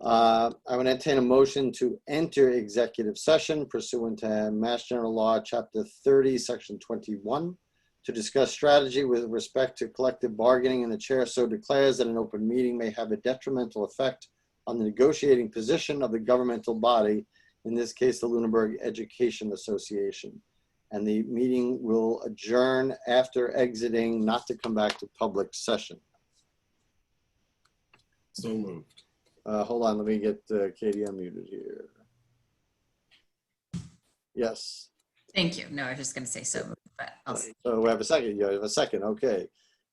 I would entertain a motion to enter executive session pursuant to Mass General Law, Chapter 30, Section 21, to discuss strategy with respect to collective bargaining, and the chair so declares that an open meeting may have a detrimental effect on the negotiating position of the governmental body, in this case, the Lunenburg Education Association. And the meeting will adjourn after exiting, not to come back to public session. So moved. Hold on, let me get Katey unmuted here. Yes. Thank you. No, I was just going to say so, but I'll see. So we have a second. You have a second. Okay.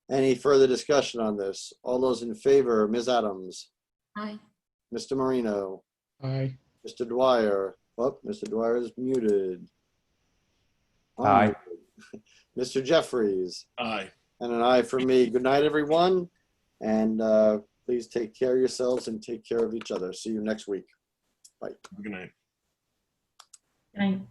Any further discussion on this? All those in favor, Ms. Adams, Aye. Mr. Marino, Aye. Mr. Dwyer. Oh, Mr. Dwyer is muted. Aye. Mr. Jeffries. Aye. And an aye for me. Good night, everyone. And please take care of yourselves and take care of each other. See you next week. Bye. Good night. Good night.